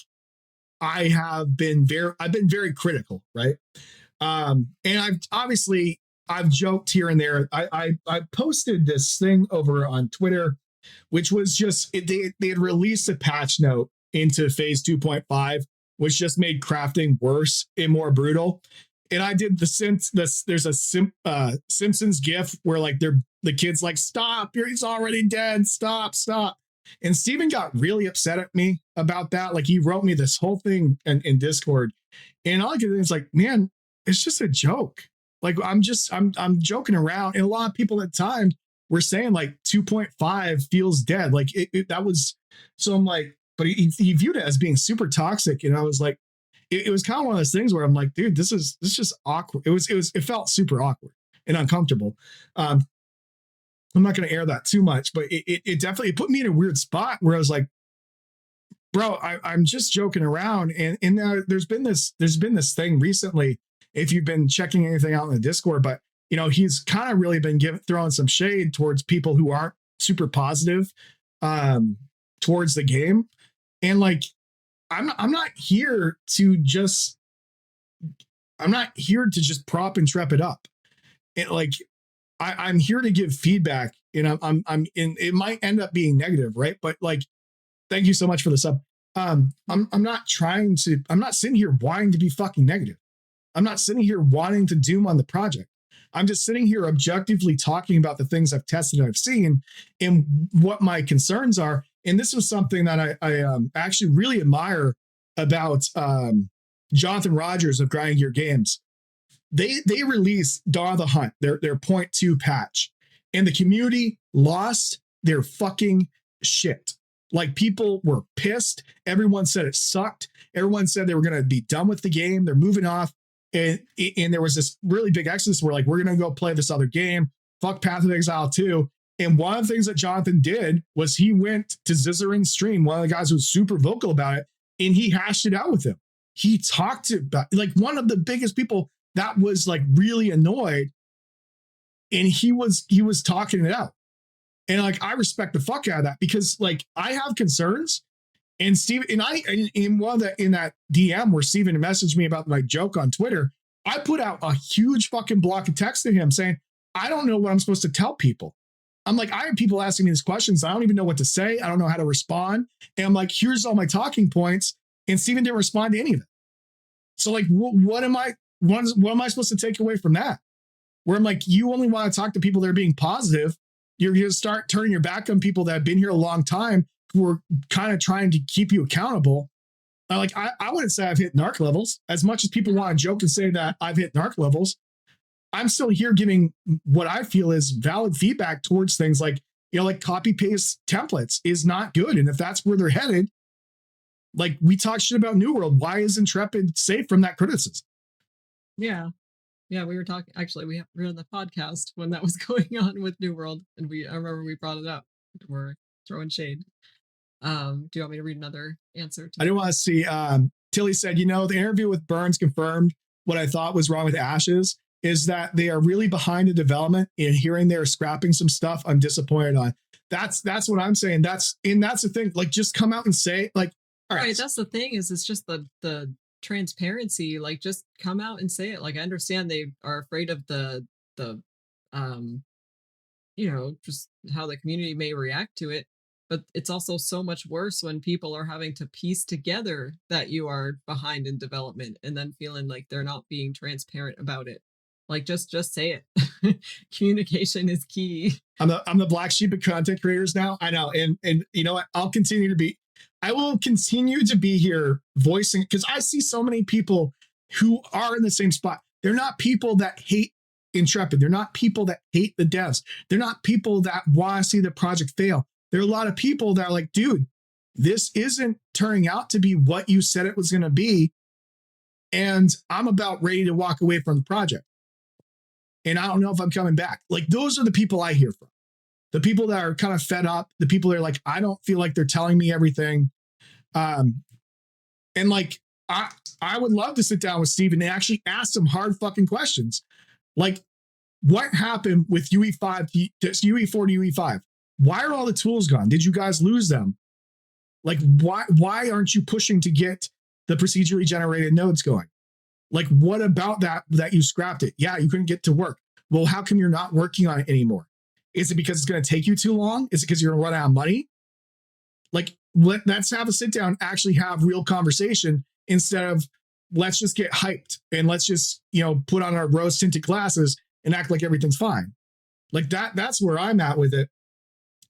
I've been very critical, right? And I've joked here and there. I posted this thing over on Twitter, which was just, they had released a patch note into phase 2.5, which just made crafting worse and more brutal. And I did there's a Simpsons gif where like the kid's like, stop, he's already dead, stop. And Steven got really upset at me about that. Like, he wrote me this whole thing in Discord, and all I could think is like, man, it's just a joke. Like, I'm joking around. And a lot of people at the time were saying like 2.5 feels dead. Like that was, so I'm like, but he viewed it as being super toxic. And I was like, it was kind of one of those things where I'm like, dude, this is just awkward. It felt super awkward and uncomfortable. I'm not going to air that too much, but it definitely put me in a weird spot where I was like, bro, I'm just joking around. And now there's been this thing recently, if you've been checking anything out in the Discord, but he's kind of really been throwing some shade towards people who aren't super positive towards the game. And like, I'm not here to just prop Intrepid up. I'm here to give feedback, and it might end up being negative, right? But like, thank you so much for the sub. I'm not sitting here wanting to be fucking negative. I'm not sitting here wanting to doom on the project. I'm just sitting here objectively talking about the things I've tested and I've seen and what my concerns are. And this was something that I actually really admire about Jonathan Rogers of Grinding Gear Games. They released Dawn of the Hunt, their 0.2 patch, and the community lost their fucking shit. Like, people were pissed. Everyone said it sucked. Everyone said they were going to be done with the game. They're moving off. And there was this really big exodus where like, we're going to go play this other game. Fuck Path of Exile 2. And one of the things that Jonathan did was he went to Zizzaring's stream, one of the guys who was super vocal about it, and he hashed it out with him. He talked about, like, one of the biggest people that was like really annoyed, and he was talking it out. And like, I respect the fuck out of that, because like, I have concerns. And Steve, and in that DM where Steven messaged me about my joke on Twitter, I put out a huge fucking block of text to him saying, I don't know what I'm supposed to tell people. I'm like, I have people asking me these questions. I don't even know what to say. I don't know how to respond. And I'm like, here's all my talking points. And Steven didn't respond to any of it. So like, what am I supposed to take away from that? where I'm like, you only want to talk to people that are being positive. You're going to start turning your back on people that have been here a long time who are kind of trying to keep you accountable. Like, I wouldn't say I've hit narc levels. As much as people want to joke and say that I've hit narc levels, I'm still here giving what I feel is valid feedback towards things like, like copy paste templates is not good. And if that's where they're headed, like we talk shit about New World, why is Intrepid safe from that criticism? Yeah. Yeah, we were talking, actually, we were on the podcast when that was going on with New World, and I remember we brought it up. We're throwing shade. Do you want me to read another answer? I do want to see, Tilly said, the interview with Burns confirmed what I thought was wrong with Ashes is that they are really behind the development, and hearing they're scrapping some stuff I'm disappointed on. That's what I'm saying. That's the thing. Like, just come out and say, like, all right. That's the thing, is it's just the transparency. Like, just come out and say it. Like, I understand they are afraid of the just how the community may react to it, but it's also so much worse when people are having to piece together that you are behind in development and then feeling like they're not being transparent about it. Like, just say it. Communication is key. I'm the black sheep of content creators now. I know. And you know what? I will continue to be here voicing, because I see so many people who are in the same spot. They're not people that hate Intrepid. They're not people that hate the devs. They're not people that want to see the project fail. There are a lot of people that are like, dude, this isn't turning out to be what you said it was going to be. And I'm about ready to walk away from the project. And I don't know if I'm coming back. Like, those are the people I hear from. The people that are kind of fed up, the people that are like, I don't feel like they're telling me everything. And like, I would love to sit down with Steven and actually ask some hard fucking questions. Like, what happened with UE4 to UE5? Why are all the tools gone? Did you guys lose them? Like, why aren't you pushing to get the procedurally generated nodes going? Like, what about that you scrapped it? Yeah, you couldn't get to work. Well, how come you're not working on it anymore? Is it because it's going to take you too long? Is it because you're going to run out of money? Like, let's have a sit down, actually have real conversation, instead of let's just get hyped and let's just, put on our rose tinted glasses and act like everything's fine. Like that's where I'm at with it.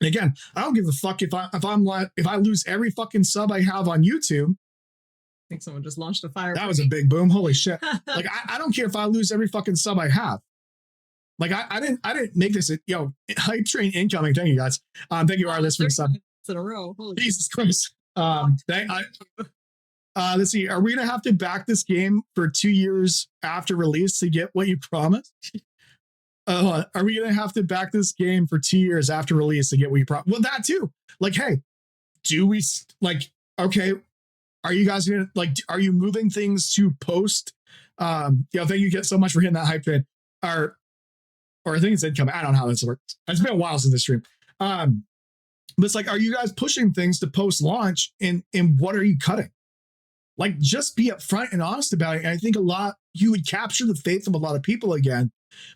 And again, I don't give a fuck if I lose every fucking sub I have on YouTube. I think someone just launched a fire. That was a big boom. Holy shit. Like, I don't care if I lose every fucking sub I have. Like, I didn't make this, hype train incoming. Thank you guys. Thank you, Arliss, for the sub. In a row. Holy Jesus Christ. Let's see. Are we going to have to back this game for 2 years after release to get what you promised? Are we going to have to back this game for 2 years after release to get what you promised? Well, that too. Like, hey, do we, like, okay, are you guys going to, like, are you moving things to post? Thank you so much for hitting that hype train. Or I think it's incoming. I don't know how this works. It's been a while since the stream. But it's like, are you guys pushing things to post launch, and what are you cutting? Like, just be upfront and honest about it. And I think you would capture the faith of a lot of people again,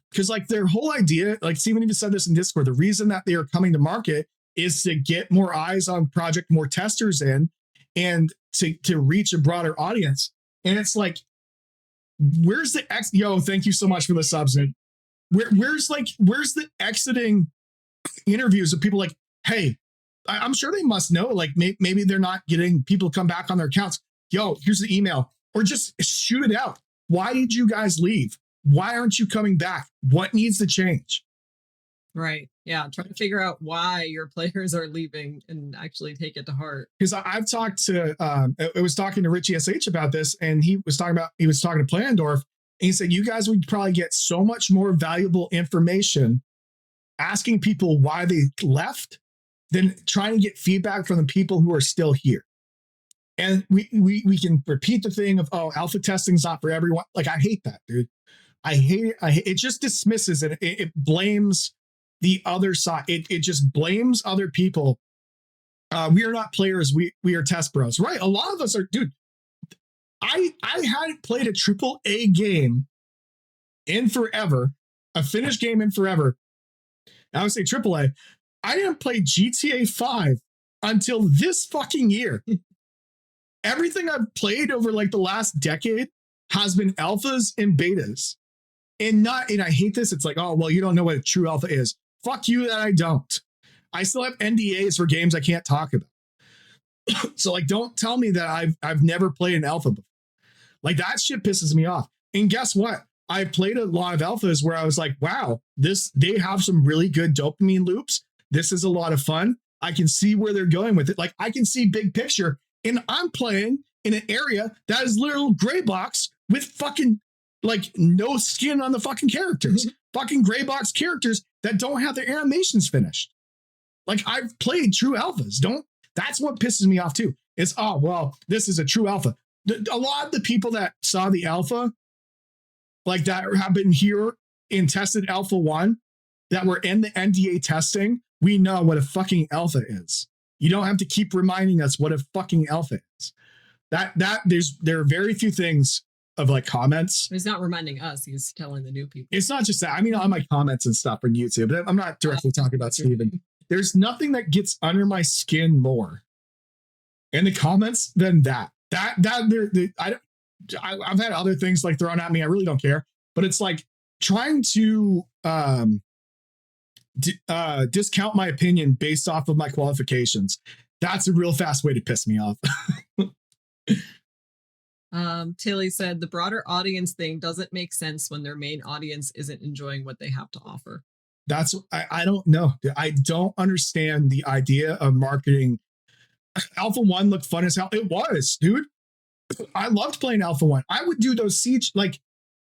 because like their whole idea, like Steven even said this in Discord, the reason that they are coming to market is to get more eyes on project, more testers in, and to reach a broader audience. And it's like, where's the thank you so much for the subs. Where's the exiting interviews of people like, hey, I'm sure they must know, like maybe they're not getting people to come back on their accounts. Here's the email, or just shoot it out. Why did you guys leave? Why aren't you coming back? What needs to change? Right. Yeah. Try to figure out why your players are leaving and actually take it to heart. Because I've talked to, I was talking to Richie SH about this, and he was talking to Plandorf, and he said, you guys would probably get so much more valuable information asking people why they left than trying to get feedback from the people who are still here. And we can repeat the thing of, alpha testing is not for everyone. Like, I hate that, dude. I hate it. It just dismisses it. It blames the other side. It just blames other people. We are not players. We are test bros, right? A lot of us are, dude. I hadn't played a AAA game in forever, a finished game in forever. I would say AAA. I didn't play GTA 5 until this fucking year. Everything I've played over like the last decade has been alphas and betas. and I hate this. It's like, oh, well, you don't know what a true alpha is. Fuck you that I don't. I still have NDAs for games I can't talk about. So like, don't tell me that I've never played an alpha before. Like that shit pisses me off. And guess what? I played a lot of alphas where I was like, wow, they have some really good dopamine loops. This is a lot of fun. I can see where they're going with it. Like I can see big picture, and I'm playing in an area that is literal gray box with fucking like no skin on the fucking characters. Fucking gray box characters that don't have their animations finished. Like I've played true alphas. That's what pisses me off too. It's, oh, well, this is a true alpha. A lot of the people that saw the alpha, like that have been here and tested Alpha 1, that were in the NDA testing, we know what a fucking alpha is. You don't have to keep reminding us what a fucking alpha is. There are very few things of like comments. He's not reminding us, he's telling the new people. It's not just that. I mean, on my comments and stuff on YouTube, but I'm not directly talking about Steven. There's nothing that gets under my skin more in the comments than that. I've had other things like thrown at me. I really don't care, but it's like trying to discount my opinion based off of my qualifications. That's a real fast way to piss me off. Tilly said the broader audience thing doesn't make sense when their main audience isn't enjoying what they have to offer. I don't know. I don't understand the idea of marketing. Alpha 1 looked fun as hell. It was, dude. I loved playing Alpha 1. I would do those siege, like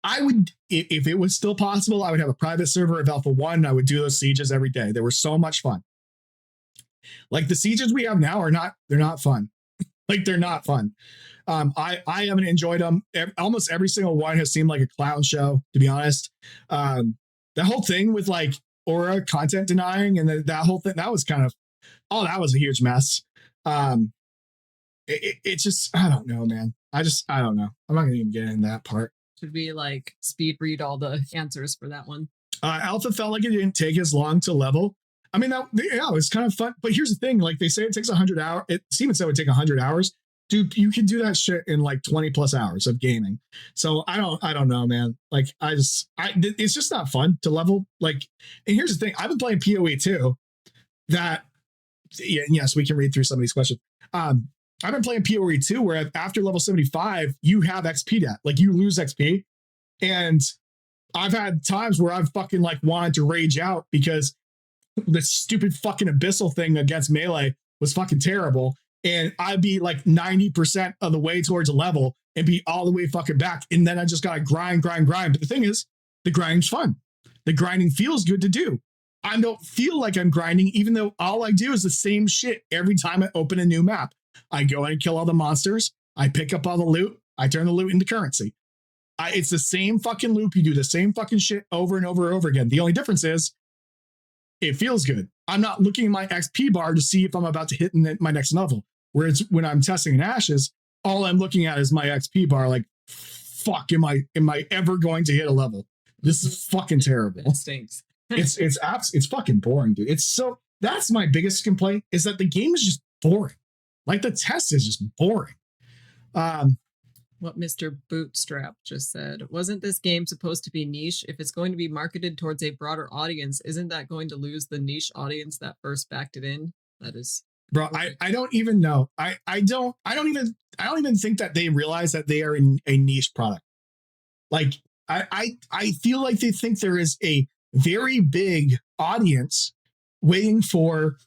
I would, if it was still possible, I would have a private server of Alpha 1 and I would do those sieges every day. They were so much fun. Like the sieges we have now they're not fun. Like they're not fun. I haven't enjoyed them. Almost every single one has seemed like a clown show, to be honest. The whole thing with like Aura content denying and that whole thing, that was kind of, that was a huge mess. It just, I don't know, man. I don't know. I'm not going to even get into that part. Should we like speed read all the answers for that one? Alpha felt like it didn't take as long to level. I mean, it was kind of fun. But here's the thing. Like they say it takes 100 hours. Steven said it would take 100 hours. Dude, you can do that shit in like 20 plus hours of gaming. So I don't know, man. Like it's just not fun to level. Like, and here's the thing. I've been playing PoE too. Yes, we can read through some of these questions. I've been playing PoE 2 where after level 75, you have XP debt. Like you lose XP. And I've had times where I've fucking like wanted to rage out because the stupid fucking abyssal thing against melee was fucking terrible. And I'd be like 90% of the way towards a level and be all the way fucking back. And then I just got to grind. But the thing is, the grinding's fun. The grinding feels good to do. I don't feel like I'm grinding, even though all I do is the same shit every time I open a new map. I go in and kill all the monsters. I pick up all the loot. I turn the loot into currency. It's the same fucking loop. You do the same fucking shit over and over and over again. The only difference is it feels good. I'm not looking at my XP bar to see if I'm about to hit my next level. Whereas when I'm testing in Ashes, all I'm looking at is my XP bar. Like, fuck, am I ever going to hit a level? This is fucking terrible. It stinks. It's fucking boring, dude. That's my biggest complaint is that the game is just boring. Like the test is just boring. What Mr. Bootstrap just said, wasn't this game supposed to be niche? If it's going to be marketed towards a broader audience, isn't that going to lose the niche audience that first backed it in? That is, bro. I don't even know. I don't even think that they realize that they are in a niche product. Like I feel like they think there is a very big audience waiting for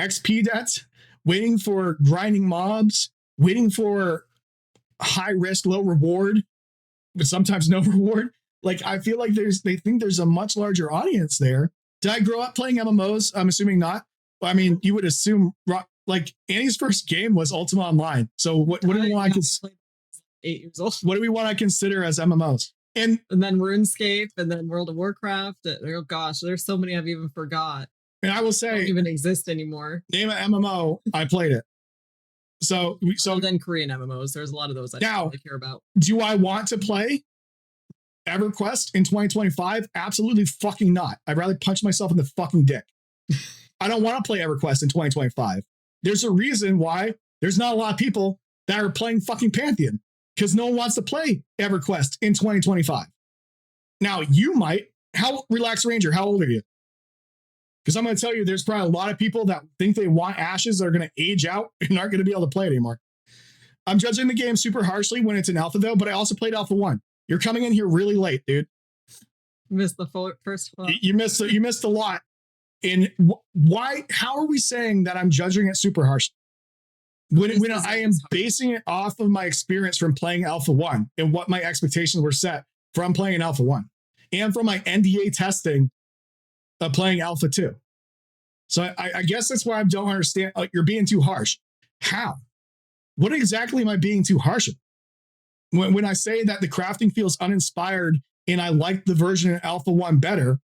XP debts, waiting for grinding mobs, waiting for high risk, low reward, but sometimes no reward. Like I feel like they think there's a much larger audience there. Did I grow up playing MMOs? I'm assuming not. I mean, you would assume like Annie's first game was Ultima Online. So what do we want to 8 years old? What do we want to consider as MMOs? And then RuneScape, and then World of Warcraft. Oh gosh, there's so many I've even forgot. And I will say, don't even exist anymore. Name an MMO. I played it. So then Korean MMOs. There's a lot of those I don't really care about. Do I want to play EverQuest in 2025? Absolutely fucking not. I'd rather punch myself in the fucking dick. I don't want to play EverQuest in 2025. There's a reason why there's not a lot of people that are playing fucking Pantheon, because no one wants to play EverQuest in 2025. Now you might. How Relaxed Ranger? How old are you? Because I'm going to tell you, there's probably a lot of people that think they want ashes that are going to age out and aren't going to be able to play it anymore. I'm judging the game super harshly when it's an alpha though, but I also played alpha 1. You're coming in here really late, dude. Missed the first one. You missed a lot. And why? How are we saying that I'm judging it super harsh? When I am basing it off of my experience from playing alpha 1 and what my expectations were set from playing alpha 1 and from my NDA testing of playing alpha 2. So I guess that's why I don't understand. You're being too harsh. How? What exactly am I being too harsh of? When I say that the crafting feels uninspired and I like the version in alpha 1 better,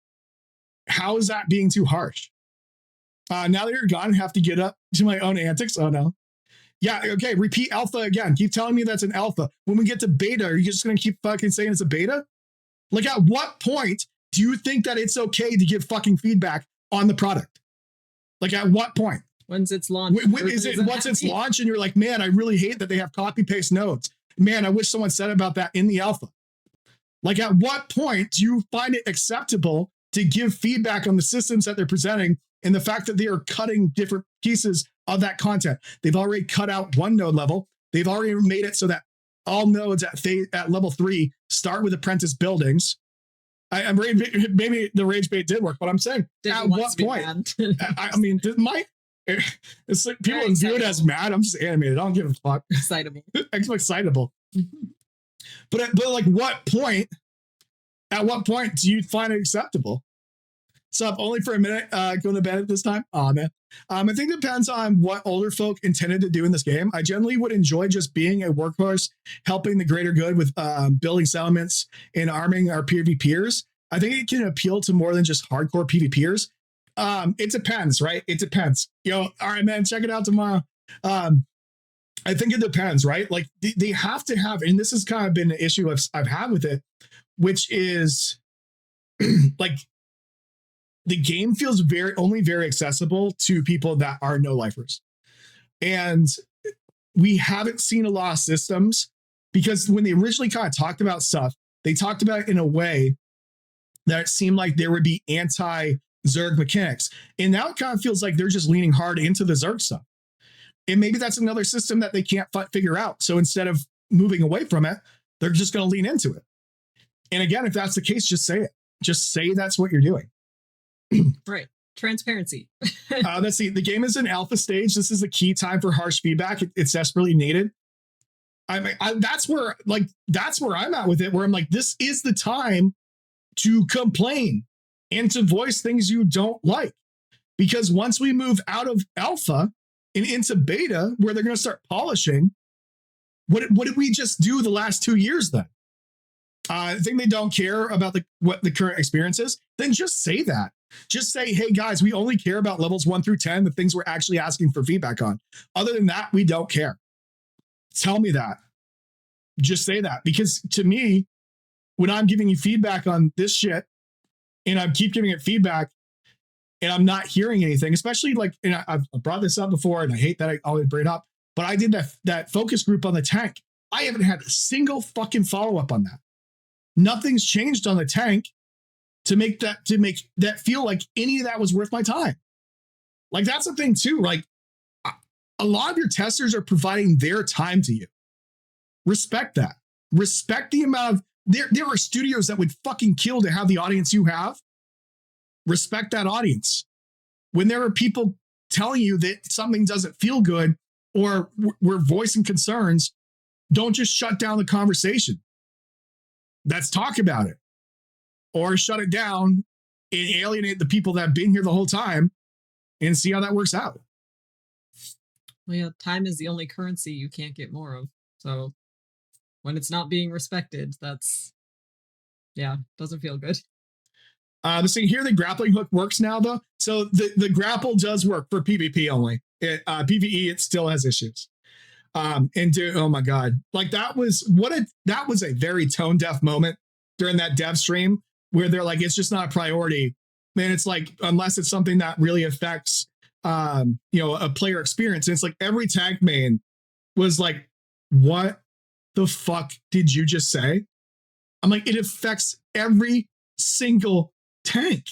how is that being too harsh? Now that you're gone, I have to get up to my own antics. Oh no. Yeah, okay, repeat alpha again. Keep telling me that's an alpha. When we get to beta, are you just going to keep fucking saying it's a beta? Like, at what point do you think that it's okay to give fucking feedback on the product? Like, at what point? Once it's launched. Is it once it's launched and you're like, man, I really hate that they have copy-paste nodes. Man, I wish someone said about that in the alpha. Like, at what point do you find it acceptable to give feedback on the systems that they're presenting and the fact that they are cutting different pieces of that content? They've already cut out one node level. They've already made it so that all nodes at level 3 start with apprentice buildings. Maybe the rage bait did work, but I'm saying at what point? I mean, it's like people view it as mad. I'm just animated. I don't give a fuck. Excitable. Excitable. But like, what point? At what point do you find it acceptable? So only for a minute, going to bed at this time. Oh man. I think it depends on what older folk intended to do in this game. I generally would enjoy just being a workhorse, helping the greater good with building settlements and arming our PvPers. I think it can appeal to more than just hardcore PvPers. It depends, right? It depends. All right, man, check it out tomorrow. I think it depends, right? Like they have to have, and this has kind of been an issue I've had with it, which is like, the game feels only very accessible to people that are no lifers. And we haven't seen a lot of systems because when they originally kind of talked about stuff, they talked about it in a way that it seemed like there would be anti-Zerg mechanics. And now it kind of feels like they're just leaning hard into the Zerg stuff. And maybe that's another system that they can't figure out. So instead of moving away from it, they're just going to lean into it. And again, if that's the case, just say it. Just say that's what you're doing. Right. Transparency. Let's see. The game is in alpha stage. This is a key time for harsh feedback. It's desperately needed. I mean, that's where I'm at with it, where I'm like, this is the time to complain and to voice things you don't like. Because once we move out of alpha and into beta, where they're going to start polishing, what did we just do the last 2 years then? I think they don't care about what the current experience is. Then just say that. Just say, hey guys, we only care about levels 1 through 10, the things we're actually asking for feedback on. Other than that, we don't care. Tell me that. Just say that. Because to me, when I'm giving you feedback on this shit and I keep giving it feedback and I'm not hearing anything, especially like, and I've brought this up before and I hate that I always bring it up, but I did that focus group on the tank. I haven't had a single fucking follow-up on that. Nothing's changed on the tank to make that feel like any of that was worth my time. Like, that's the thing too. Like, a lot of your testers are providing their time to you. Respect that. Respect the amount of, there are studios that would fucking kill to have the audience you have. Respect that audience. When there are people telling you that something doesn't feel good or we're voicing concerns, don't just shut down the conversation. Let's talk about it. Or shut it down and alienate the people that have been here the whole time and see how that works out. Well, yeah, time is the only currency you can't get more of. So when it's not being respected, doesn't feel good. So here the grappling hook works now though. So the grapple does work for PvP only. PvE, it still has issues. Oh my God. Like that was a very tone deaf moment during that dev stream where they're like, it's just not a priority. Man, it's like, unless it's something that really affects, a player experience. And it's like every tank main was like, what the fuck did you just say? I'm like, it affects every single tank.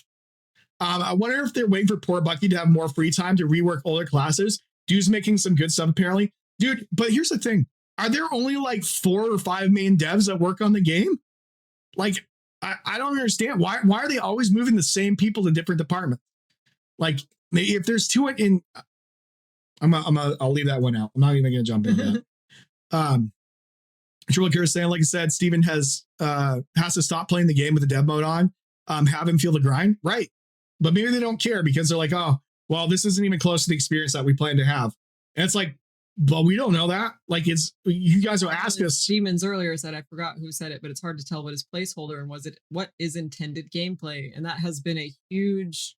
I wonder if they're waiting for poor Bucky to have more free time to rework older classes. Dude's making some good stuff, apparently. Dude, but here's the thing. Are there only like 4 or 5 main devs that work on the game? Like, I don't understand. Why are they always moving the same people to different departments? Like, if there's 2 in... I'll leave that one out. I'm not even going to jump into that. Triple Cure saying, like I said, Steven has to stop playing the game with the dev mode on, have him feel the grind. Right. But maybe they don't care because they're like, oh, well, this isn't even close to the experience that we plan to have. And it's like, well, we don't know that. Like, it's, you guys will ask us. Demons earlier said, I forgot who said it, but it's hard to tell what is placeholder and what is intended gameplay. And that has been a huge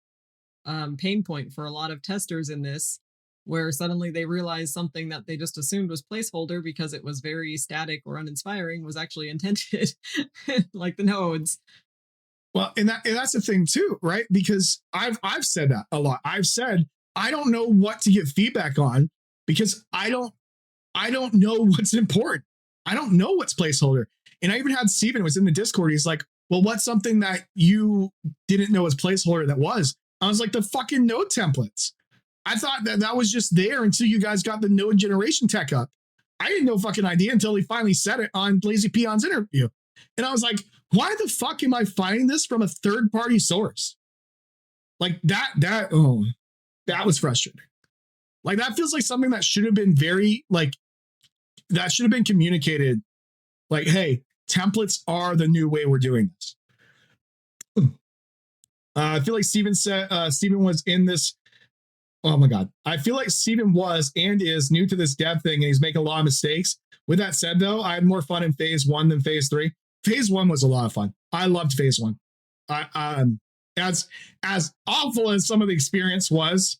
pain point for a lot of testers in this, where suddenly they realize something that they just assumed was placeholder because it was very static or uninspiring was actually intended, like the nodes. Well, and that's the thing too, right? Because I've said that a lot. I've said I don't know what to give feedback on because I don't know what's important. I don't know what's placeholder. And I even had Steven was in the Discord. He's like, well, what's something that you didn't know was placeholder that was? I was like, the fucking node templates. I thought that was just there until you guys got the node generation tech up. I didn't know fucking idea until he finally said it on Lazy Peon's interview. And I was like, why the fuck am I finding this from a third-party source? Like that was frustrating. Like, that feels like something that should have been that should have been communicated. Like, hey, templates are the new way we're doing this. I feel like Steven was in this. Oh my God. I feel like Steven was and is new to this dev thing and he's making a lot of mistakes. With that said, though, I had more fun in phase 1 than phase 3. Phase 1 was a lot of fun. I loved phase 1. As awful as some of the experience was,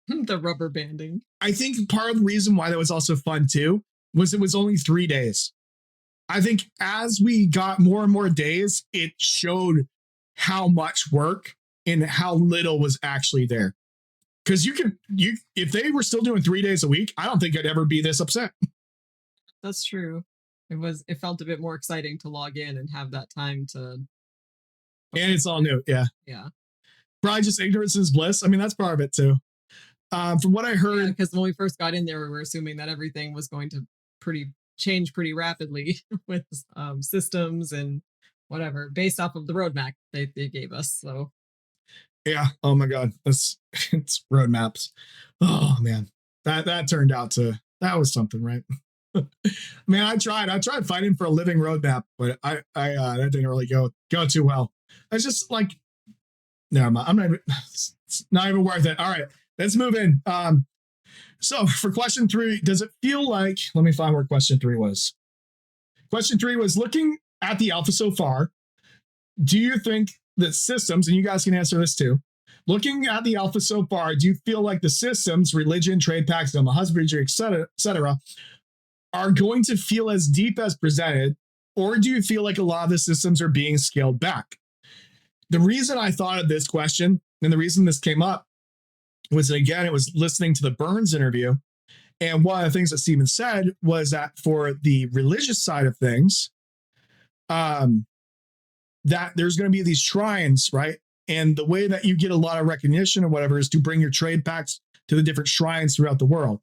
the rubber banding. I think part of the reason why that was also fun too was it was only 3 days. I think as we got more and more days, it showed how much work and how little was actually there. Because if they were still doing 3 days a week, I don't think I'd ever be this upset. That's true. It felt a bit more exciting to log in and have that time to. And it's all new. Yeah. Yeah. Probably just ignorance is bliss. I mean, that's part of it too. From what I heard. Because when we first got in there, we were assuming that everything was going to change pretty rapidly with systems and whatever based off of the roadmap they gave us. So. Yeah. Oh my God. It's roadmaps. Oh man. That turned out that was something, right? Man, I tried fighting for a living roadmap, but I that didn't really go too well. It's just like, never mind. It's not even worth it. All right, let's move in. So for question 3, does it feel like, let me find where question 3 was. Question 3 was, looking at the alpha so far, do you think that systems, and you guys can answer this too, looking at the alpha so far, do you feel like the systems, religion, trade packs, husbandry, etc., are going to feel as deep as presented, or do you feel like a lot of the systems are being scaled back? The reason I thought of this question, and the reason this came up, was, again, it was listening to the Burns interview, and one of the things that Steven said was that for the religious side of things, that there's going to be these shrines, right? And the way that you get a lot of recognition or whatever is to bring your trade packs to the different shrines throughout the world.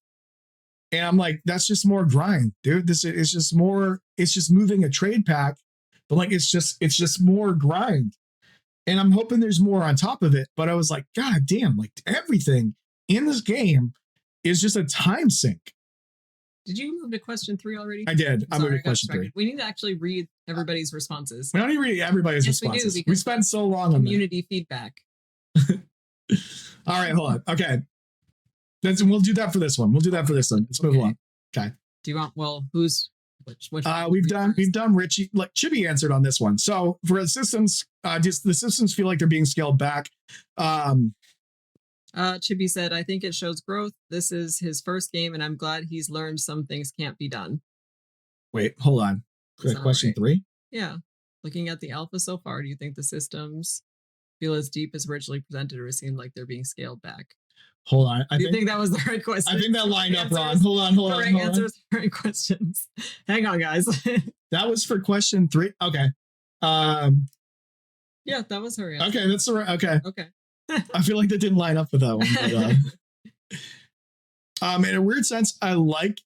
And I'm like, that's just more grind, dude. This is just more, it's just moving a trade pack, but like, it's just more grind. And I'm hoping there's more on top of it. But I was like, God damn, like everything in this game is just a time sink. Did you move to question 3 already? I did. I moved to question 3. We need to actually read everybody's responses. We don't even read everybody's responses. We spent so long on community feedback. All right, hold on. Okay. We'll do that for this one. Let's move along. Okay. Do you want, which we've done Richie, like Chibi answered on this one. So for the systems, just the systems feel like they're being scaled back. Chibi said, I think it shows growth. This is his first game and I'm glad he's learned some things can't be done. Wait, hold on. Question right? 3? Yeah. Looking at the alpha so far, do you think the systems feel as deep as originally presented, or it seemed like they're being scaled back? Hold on. Do you think that was the right question? I think that lined up wrong. Hold on. Right answers, right questions. Hang on, guys. That was for question 3. Okay. Yeah, that was her answer. Okay, that's the right. Okay. Okay. I feel like that didn't line up with that one. But, in a weird sense, I like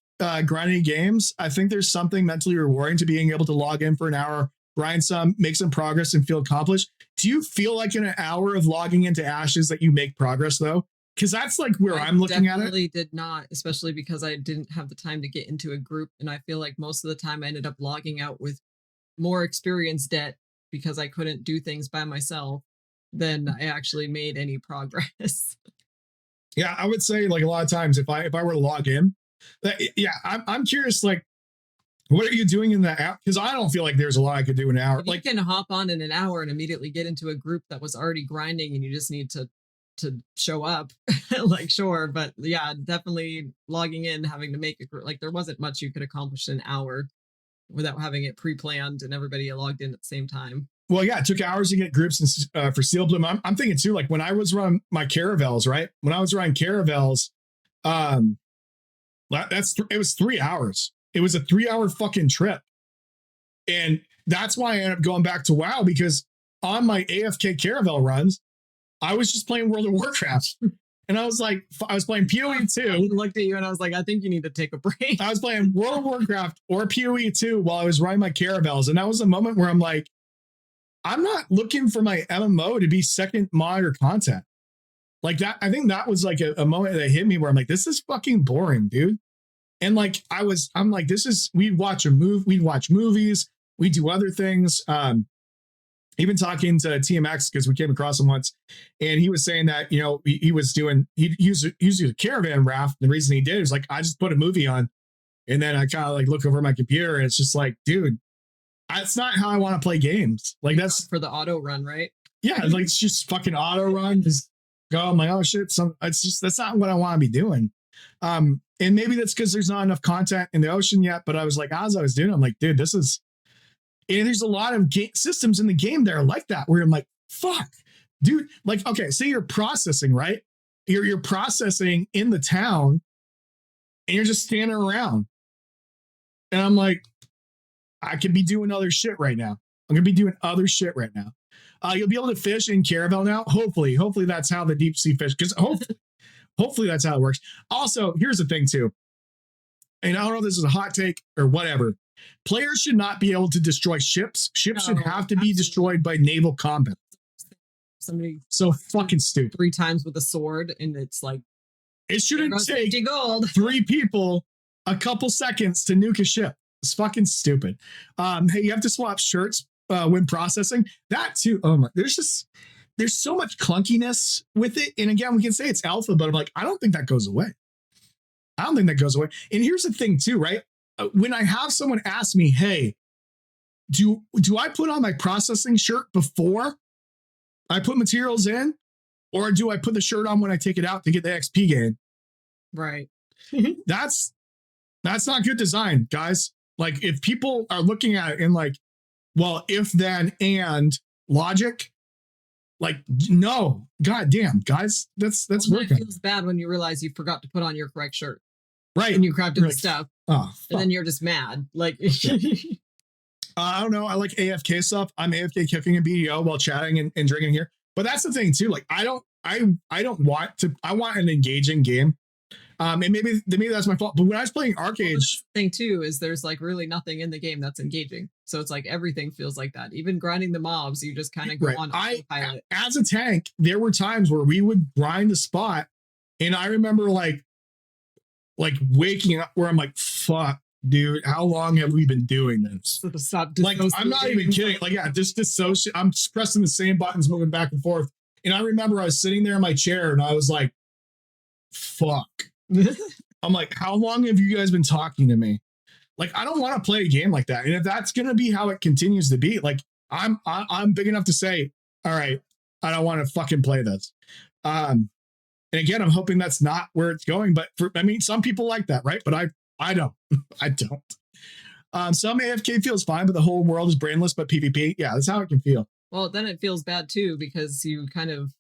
grinding games. I think there's something mentally rewarding to being able to log in for an hour, grind some, make some progress, and feel accomplished. Do you feel like in an hour of logging into Ashes that you make progress though? Because that's like where I'm looking at it. I definitely did not, especially because I didn't have the time to get into a group. And I feel like most of the time I ended up logging out with more experience debt because I couldn't do things by myself than I actually made any progress. Yeah, I would say like a lot of times if I were to log in, I'm curious, like, what are you doing in that app? Because I don't feel like there's a lot I could do in an hour. If you can hop on in an hour and immediately get into a group that was already grinding and you just need to show up, like, sure. But yeah, definitely logging in, having to make it, like, there wasn't much you could accomplish in an hour without having it pre-planned and everybody logged in at the same time. Well, yeah, it took hours to get groups for Steel Bloom. I'm thinking too, like when I was running my caravels, right? When I was running caravels, it was 3 hours. It was a 3-hour fucking trip. And that's why I ended up going back to WoW, because on my AFK caravel runs, I was just playing World of Warcraft. And I was like, I was playing PoE 2. I looked at you and I was like, I think you need to take a break. I was playing World of Warcraft or PoE 2 while I was running my caravels. And that was a moment where I'm like, I'm not looking for my MMO to be second monitor content. Like that, I think that was like a moment that hit me where I'm like, this is fucking boring, dude. And like, I'm like, we'd watch movies, we do other things. Even talking to TMX, because we came across him once, and he was saying that, you know, he used a caravan raft. The reason he did is like, I just put a movie on and then I kind of like look over my computer and it's just like, dude, that's not how I want to play games. Like that's for the auto run, right? Yeah. Like it's just fucking auto run. Just go. I'm like, oh shit. That's not what I want to be doing. And maybe that's because there's not enough content in the ocean yet. But I was like, as I was doing, I'm like, dude, and there's a lot of systems in the game that are like that, where I'm like, fuck, dude. Like, okay, say you're processing, right? You're processing in the town and you're just standing around. And I'm like, I could be doing other shit right now. I'm going to be doing other shit right now. You'll be able to fish in Caravel now. Hopefully that's how the deep sea fish, because hopefully that's how it works. Also, here's the thing too. And I don't know if this is a hot take or whatever. Players should not be able to destroy ships. Ships should have to be destroyed by naval combat. Somebody so fucking stupid. 3 times with a sword, and it's like, it shouldn't take 50 gold. 3 people a couple seconds to nuke a ship. It's fucking stupid. Hey, you have to swap shirts when processing. That too. Oh my, there's so much clunkiness with it. And again, we can say it's alpha, but I'm like, I don't think that goes away. And here's the thing too, right? When I have someone ask me, hey, do I put on my processing shirt before I put materials in, or do I put the shirt on when I take it out to get the XP gain? Right. That's not good design, guys. Like, if people are looking at it in like, well, if then and logic, like, no, goddamn, guys, that's working. It feels bad when you realize you forgot to put on your correct shirt. Right. And you crafted the stuff. Oh, and then you're just mad. Like, I don't know. I like AFK stuff. I'm AFK cooking a BDO while chatting and drinking here. But that's the thing too. Like, I want an engaging game. And maybe that's my fault. But when I was playing Arcade, the thing too is there's like really nothing in the game that's engaging. So it's like everything feels like that. Even grinding the mobs, you just kind of go on autopilot. As a tank, there were times where we would grind the spot, and I remember like waking up where I'm like, fuck, dude, how long have we been doing this? Like, I'm not even kidding. Like, yeah, just dissociate. I'm just pressing the same buttons, moving back and forth. And I remember I was sitting there in my chair and I was like, fuck. I'm like, how long have you guys been talking to me? Like, I don't want to play a game like that. And if that's going to be how it continues to be, like, I'm big enough to say, all right, I don't want to fucking play this. And again, I'm hoping that's not where it's going. But some people like that, right? But I don't. I don't. Some AFK feels fine, but the whole world is brainless, but PvP. Yeah, that's how it can feel. Well, then it feels bad too, because you kind of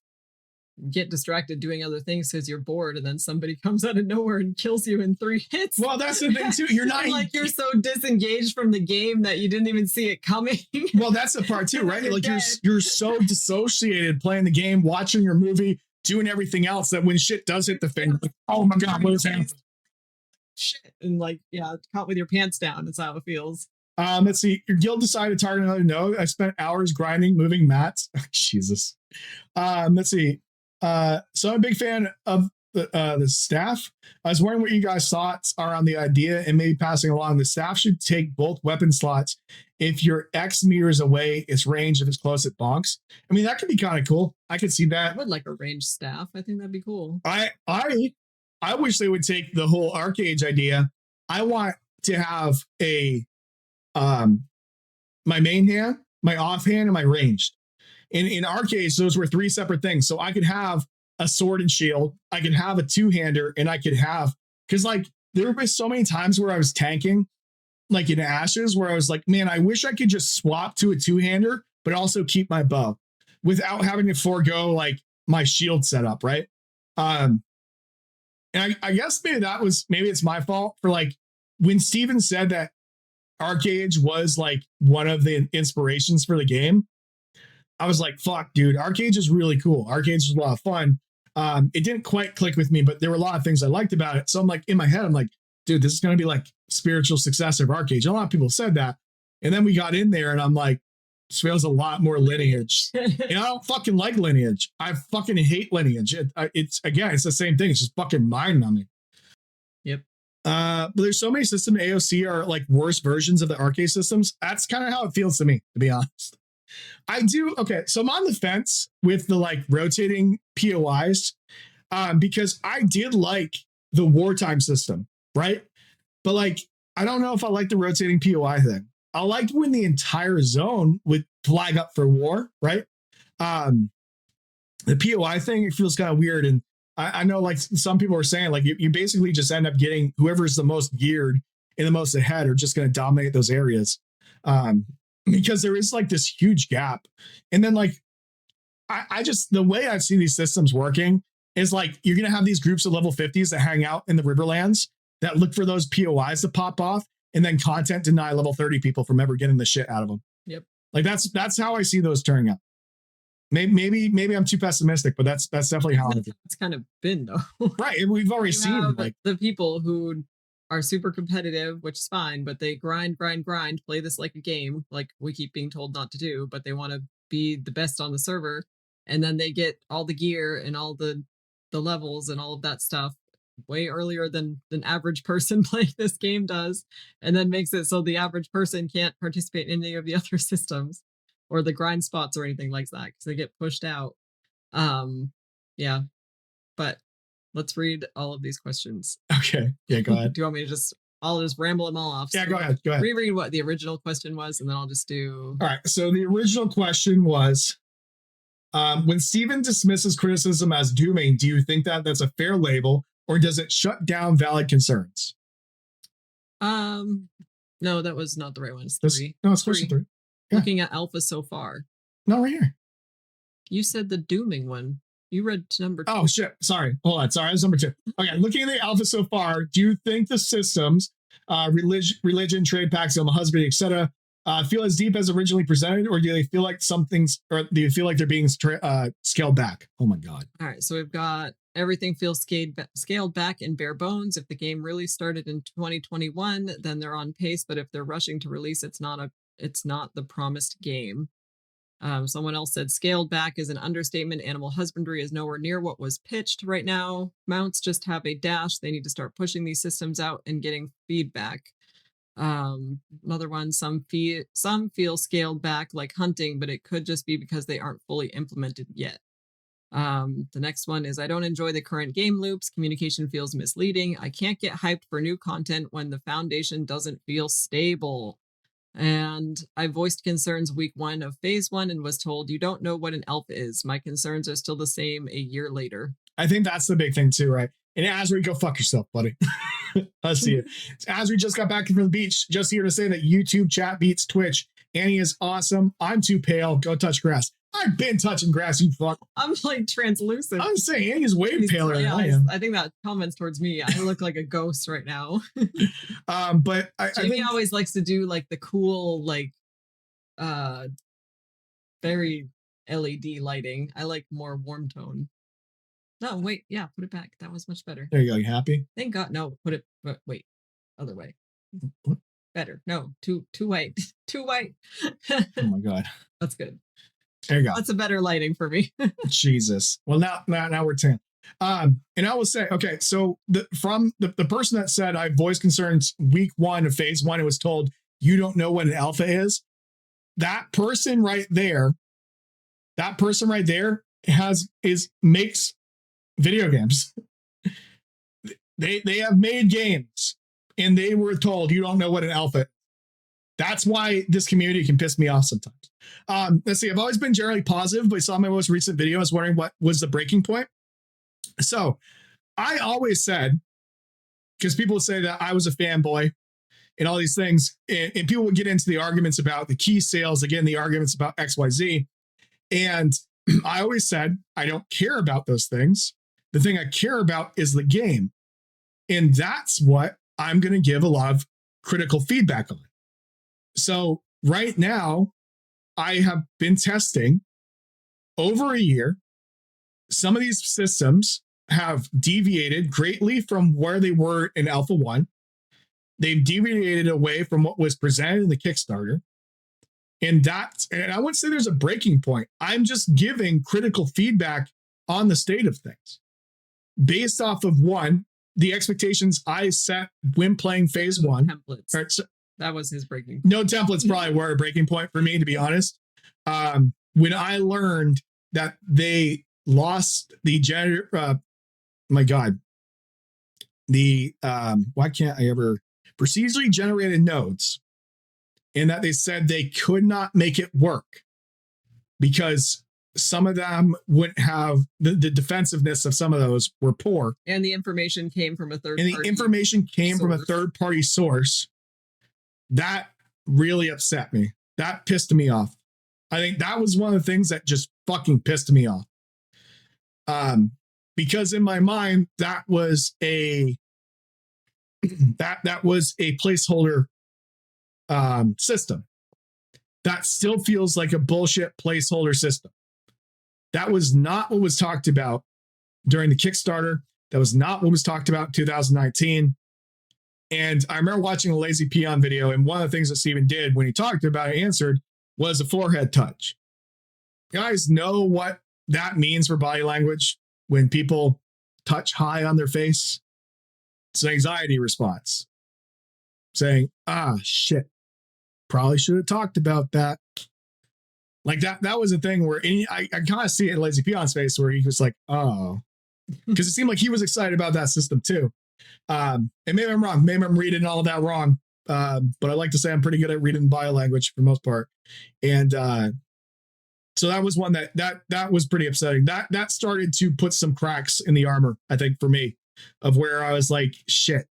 get distracted doing other things because you're bored, and then somebody comes out of nowhere and kills you in 3 hits. Well, that's the thing too. You're not like you're so disengaged from the game that you didn't even see it coming. Well, that's the part too, right? Like you're so dissociated playing the game, watching your movie, doing everything else, that when shit does hit the fan, like, oh my god, what is happening? Shit, and like, yeah, caught with your pants down. That's how it feels. Let's see. Your guild decided to target another node. I spent hours grinding, moving mats. Jesus. Let's see. So I'm a big fan of the staff. I was wondering what you guys' thoughts are on the idea and maybe passing along. The staff should take both weapon slots. If you're X meters away, it's range. If it's close, it bonks. I mean, that could be kind of cool. I could see that. I would like a ranged staff. I think that'd be cool. I wish they would take the whole arcade idea. I want to have a my main hand, my offhand, and my ranged. In our case, those were 3 separate things. So I could have a sword and shield, I could have a 2-hander, and I could have, because like there were so many times where I was tanking, like in Ashes, where I was like, man, I wish I could just swap to a 2-hander, but also keep my bow without having to forego like my shield setup, right? And I guess maybe it's my fault for like when Steven said that Arcade was like one of the inspirations for the game. I was like, fuck, dude, Arcade is really cool. Arcade was a lot of fun. It didn't quite click with me, but there were a lot of things I liked about it. So I'm like, in my head, I'm like, dude, this is going to be like spiritual successor of Arcade. A lot of people said that. And then we got in there and I'm like, this feels a lot more lineage. And I don't fucking like lineage. I fucking hate lineage. It's the same thing. It's just fucking mind numbing. Yep. But there's so many systems AOC are like worse versions of the arcade systems. That's kind of how it feels to me, to be honest. I do. Okay. So I'm on the fence with the like rotating POIs because I did like the wartime system, right? But like, I don't know if I like the rotating POI thing. I liked when the entire zone would flag up for war, right? The POI thing, it feels kind of weird. And I know like some people are saying like you basically just end up getting whoever's the most geared and the most ahead are just going to dominate those areas. Because there is like this huge gap. And then like, I just, the way I've seen these systems working is like, you're going to have these groups of level 50s that hang out in the Riverlands that look for those POIs to pop off and then content deny level 30 people from ever getting the shit out of them. Yep. Like that's how I see those turning out. Maybe I'm too pessimistic, but that's definitely how it's kind of been though. Right. And we've already seen like the people who are super competitive, which is fine, but they grind, play this like a game, like we keep being told not to do, but they want to be the best on the server. And then they get all the gear and all the levels and all of that stuff way earlier than an average person playing this game does, and then makes it so the average person can't participate in any of the other systems or the grind spots or anything like that because they get pushed out. Yeah, but let's read all of these questions. Okay. Yeah, go ahead. Do you want me to I'll just ramble them all off. Yeah, go ahead. Reread what the original question was, and then I'll just do... All right. So the original question was, when Steven dismisses criticism as dooming, do you think that that's a fair label, or does it shut down valid concerns? No, that was not the right one. It's 3. No, it's question 3. Yeah. Looking at alpha so far. No, right here. You said the dooming one. You read number 2. Oh, shit. Sorry. Hold on. Sorry, that's number 2. Okay. Looking at the alpha so far, do you think the systems, religion, trade packs, husbandry, etc., feel as deep as originally presented, or do they feel like or do you feel like they're being scaled back? Oh my God. All right. So we've got everything feels scaled back in bare bones. If the game really started in 2021, then they're on pace. But if they're rushing to release, it's not the promised game. Someone else said scaled back is an understatement. Animal husbandry is nowhere near what was pitched right now. Mounts just have a dash. They need to start pushing these systems out and getting feedback. Another one, some feel scaled back like hunting, but it could just be because they aren't fully implemented yet. The next one is, I don't enjoy the current game loops. Communication feels misleading. I can't get hyped for new content when the foundation doesn't feel stable. And I voiced concerns week 1 of phase 1 and was told, you don't know what an elf is. My concerns are still the same a year later. I think that's the big thing too, right? And Azri, go fuck yourself, buddy. I see it. Azri just got back from the beach, just here to say that YouTube chat beats Twitch Anie is awesome. I'm too pale. Go touch grass. I've been touching grass, you fuck. I'm like translucent. I'm saying Annie's way paler than I am. I think that comments towards me. I look like a ghost right now. But I Jamie think always likes to do like the cool, like very LED lighting. I like more warm tone. No, wait, yeah, put it back. That was much better. There you go. You happy? Thank God. No, put it. But wait, other way. What? Better. No, too white. Too white. Oh my God. That's good. There you go. That's a better lighting for me. Jesus. Well, now we're 10. And I will say, okay, so the person that said I voiced concerns week 1 of phase 1, it was told you don't know what an alpha is. That person right there makes video games. They have made games and they were told you don't know what an alpha is. That's why this community can piss me off sometimes. Let's see. I've always been generally positive, but I saw my most recent video. I was wondering what was the breaking point. So I always said, because people would say that I was a fanboy and all these things, and people would get into the arguments about the key sales, again, the arguments about XYZ. And I always said, I don't care about those things. The thing I care about is the game. And that's what I'm going to give a lot of critical feedback on. So right now, I have been testing over a year. Some of these systems have deviated greatly from where they were in Alpha 1. They've deviated away from what was presented in the Kickstarter. And I wouldn't say there's a breaking point. I'm just giving critical feedback on the state of things based off of, one, the expectations I set when playing phase 1. Templates. That was his breaking point. No templates probably were a breaking point for me, to be honest. When I learned that they lost the why can't I ever procedurally generated nodes, and that they said they could not make it work because some of them wouldn't have the defensiveness of some of those were poor. And the information came from a third party source. That really upset me. That pissed me off. I think that was one of the things that just fucking pissed me off. Because in my mind, that was a placeholder system. That still feels like a bullshit placeholder system. That was not what was talked about during the Kickstarter. That was not what was talked about in 2019. And I remember watching a Lazy Peon video, and one of the things that Steven did when he talked about it, answered, was a forehead touch. You guys know what that means for body language when people touch high on their face? It's an anxiety response. Saying, shit, probably should have talked about that. Like that was a thing where I kind of see it in Lazy Peon's face where he was like, oh, because it seemed like he was excited about that system too. And maybe I'm wrong. Maybe I'm reading all of that wrong. But I like to say I'm pretty good at reading body language for the most part. And so that was one that was pretty upsetting. That started to put some cracks in the armor, I think, for me, of where I was like, shit.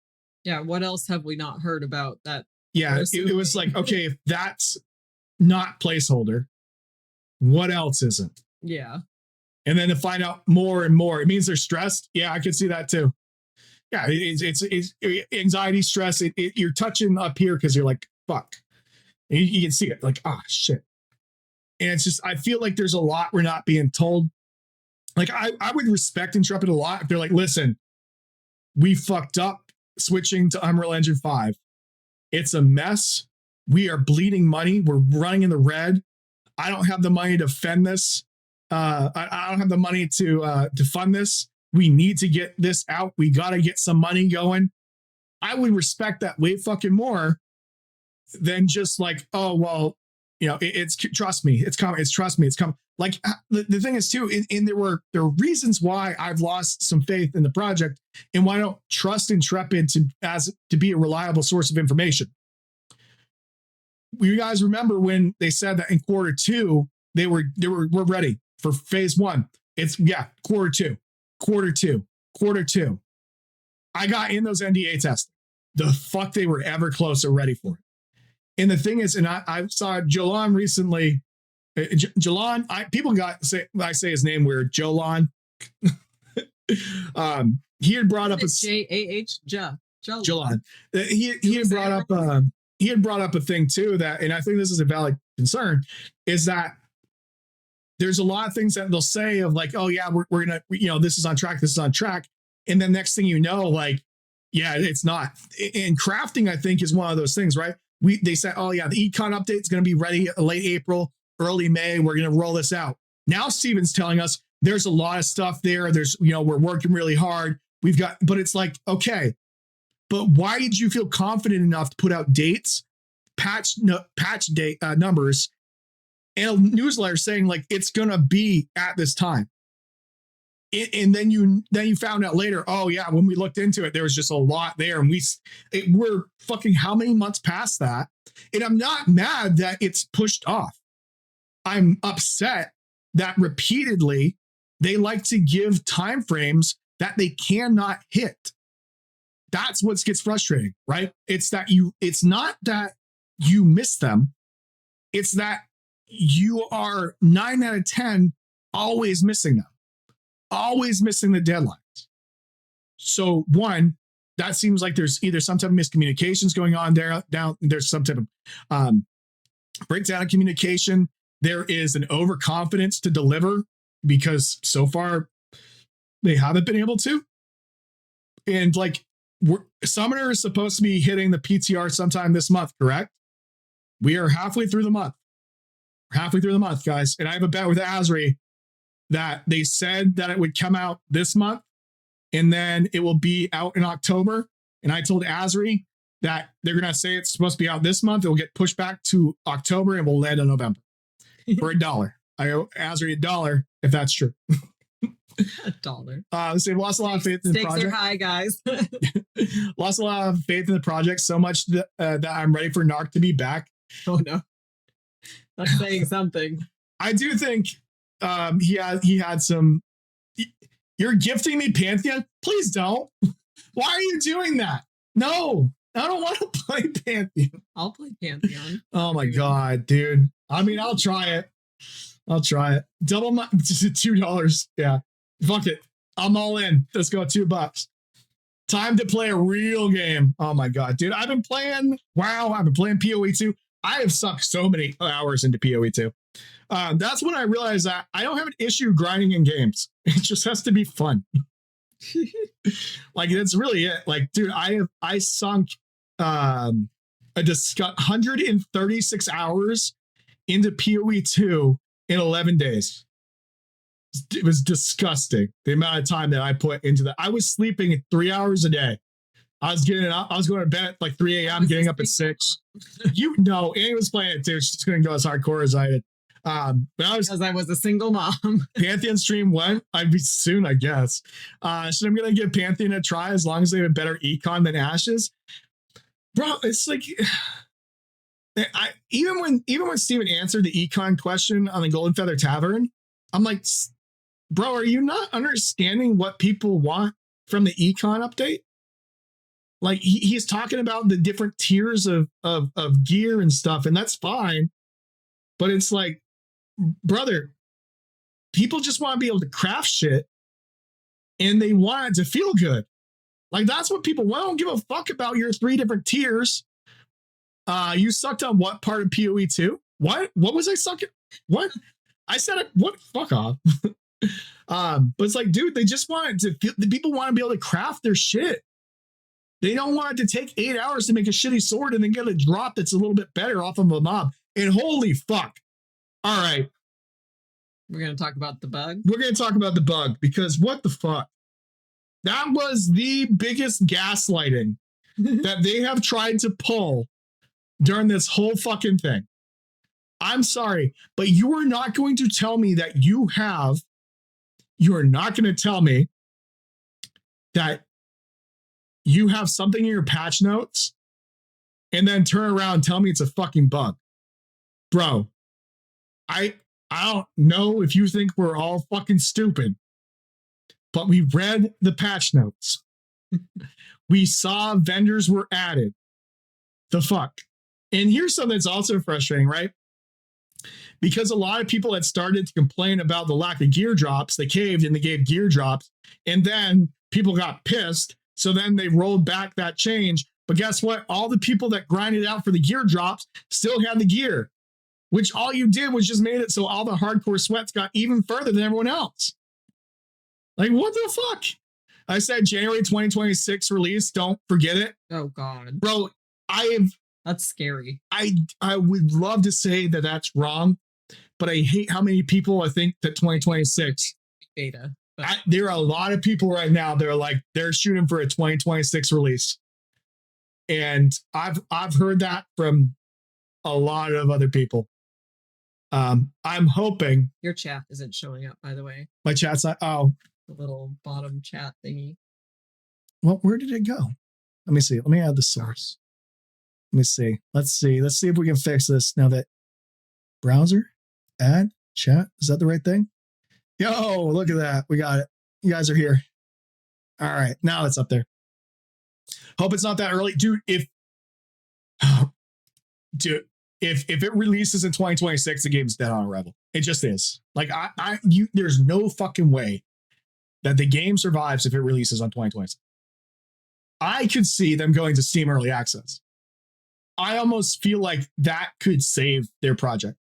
Yeah, what else have we not heard about that? Yeah, it was like, okay, if that's not placeholder, what else isn't? Yeah. And then to find out more and more, it means they're stressed. Yeah, I could see that too. Yeah, it's anxiety, stress. You're touching up here because you're like, fuck. And you can see it, like, shit. And it's just, I feel like there's a lot we're not being told. Like, I would respect Intrepid a lot if they're like, listen, we fucked up switching to Unreal Engine 5. It's a mess. We are bleeding money. We're running in the red. I don't have the money to fund this. I don't have the money to fund this. We need to get this out. We got to get some money going. I would respect that way fucking more than just like, oh, well, it's trust me, it's coming. It's trust me, it's coming. Like the thing is too, and there were reasons why I've lost some faith in the project and why I don't trust Intrepid to be a reliable source of information. You guys remember when they said that in quarter 2, we're ready for phase 1. It's quarter two. I got in those NDA tests. The fuck they were ever close or ready for it. And the thing is, and I saw Jolan recently. Jolan, people I say his name weird. Jolan. He had brought up a J-A-H Jolan. He had brought up a thing too that, and I think this is a valid concern, is that there's a lot of things that they'll say of like, oh yeah, we're gonna, this is on track, and then next thing you know, like, yeah, it's not. And crafting, I think, is one of those things, right? They said, oh yeah, the econ update is going to be ready late April, early May. We're going to roll this out. Now Steven's telling us there's a lot of stuff there. There's, we're working really hard. But it's like, okay, but why did you feel confident enough to put out dates, patch date numbers, and a newsletter saying like it's going to be at this time? And then you found out later, oh yeah, when we looked into it, there was just a lot there, and we're fucking how many months past that? And I'm not mad that it's pushed off. I'm upset that repeatedly they like to give timeframes that they cannot hit. That's what gets frustrating, right? It's not that you miss them. It's that you are 9 out of 10 always missing them. Always missing the deadlines. So one, that seems like there's either some type of miscommunications going on there. There's some type of breakdown of communication. There is an overconfidence to deliver because so far they haven't been able to. And like, Summoner is supposed to be hitting the PTR sometime this month, correct? We are halfway through the month. Guys. And I have a bet with Azri that they said that it would come out this month and then it will be out in October. And I told Azri that they're going to say it's supposed to be out this month. It will get pushed back to October and will land in November for $1. I owe Azri $1 if that's true. $1. So lost a lot of faith in the project. Stakes are high, guys. Lost a lot of faith in the project so much that I'm ready for Narc to be back. Oh no. That's saying something. I do think he had some. You're gifting me Pantheon? Please don't. Why are you doing that? No, I don't want to play Pantheon. I'll play Pantheon. Oh my god, dude. I mean, I'll try it. Double my $2. Yeah, fuck it. I'm all in. Let's go $2. Time to play a real game. Oh my god, dude. I've been playing WoW. I've been playing PoE 2. I have sucked so many hours into PoE 2. That's when I realized that I don't have an issue grinding in games. It just has to be fun. Like, that's really it. Like, dude, I sunk a 136 hours into PoE 2 in 11 days. It was disgusting, the amount of time that I put into that. I was sleeping 3 hours a day. I was going to bed at like 3 a.m., getting up at 6. Annie was playing it too. She's going to go as hardcore as I did. But because I was a single mom. Pantheon stream went. I'd be soon, I guess. So I'm going to give Pantheon a try as long as they have a better econ than Ashes. Bro, it's like, even when Steven answered the econ question on the Golden Feather Tavern, I'm like, bro, are you not understanding what people want from the econ update? Like, he's talking about the different tiers of gear and stuff, and that's fine. But it's like, brother, people just want to be able to craft shit, and they want it to feel good. Like, that's what people want. I don't give a fuck about your 3 different tiers. You sucked on what part of PoE 2? What was I sucking? What? I said it. What? Fuck off. But it's like, dude, they just want it to feel, the people want to be able to craft their shit. They don't want it to take 8 hours to make a shitty sword and then get a drop that's a little bit better off of a mob. And holy fuck. All right. We're going to talk about the bug? We're going to talk about the bug, because what the fuck? That was the biggest gaslighting that they have tried to pull during this whole fucking thing. I'm sorry, but you are not going to tell me that you are not going to tell me that you have something in your patch notes and then turn around and tell me it's a fucking bug. Bro, I don't know if you think we're all fucking stupid, but we read the patch notes. We saw vendors were added. The fuck? And here's something that's also frustrating, right? Because a lot of people had started to complain about the lack of gear drops, they caved and they gave gear drops. And then people got pissed. So then they rolled back that change. But guess what? All the people that grinded out for the gear drops still had the gear, which all you did was just made it so all the hardcore sweats got even further than everyone else. Like, what the fuck? I said January 2026 release. Don't forget it. Oh, God. Bro, That's scary. I would love to say that that's wrong, but I hate how many people I think that 2026 beta. There are a lot of people right now that are like, they're shooting for a 2026 release. And I've heard that from a lot of other people. I'm hoping your chat isn't showing up, by the way. My chat's not. The little bottom chat thingy. Well, where did it go? Let me see. Let me add the source. Let me see. Let's see if we can fix this now that browser add chat. Is that the right thing? Yo, look at that. We got it. You guys are here. All right. Now it's up there. Hope it's not that early. Dude, if it releases in 2026, the game's dead on arrival. It just is. Like there's no fucking way that the game survives if it releases on 2026. I could see them going to Steam Early Access. I almost feel like that could save their project.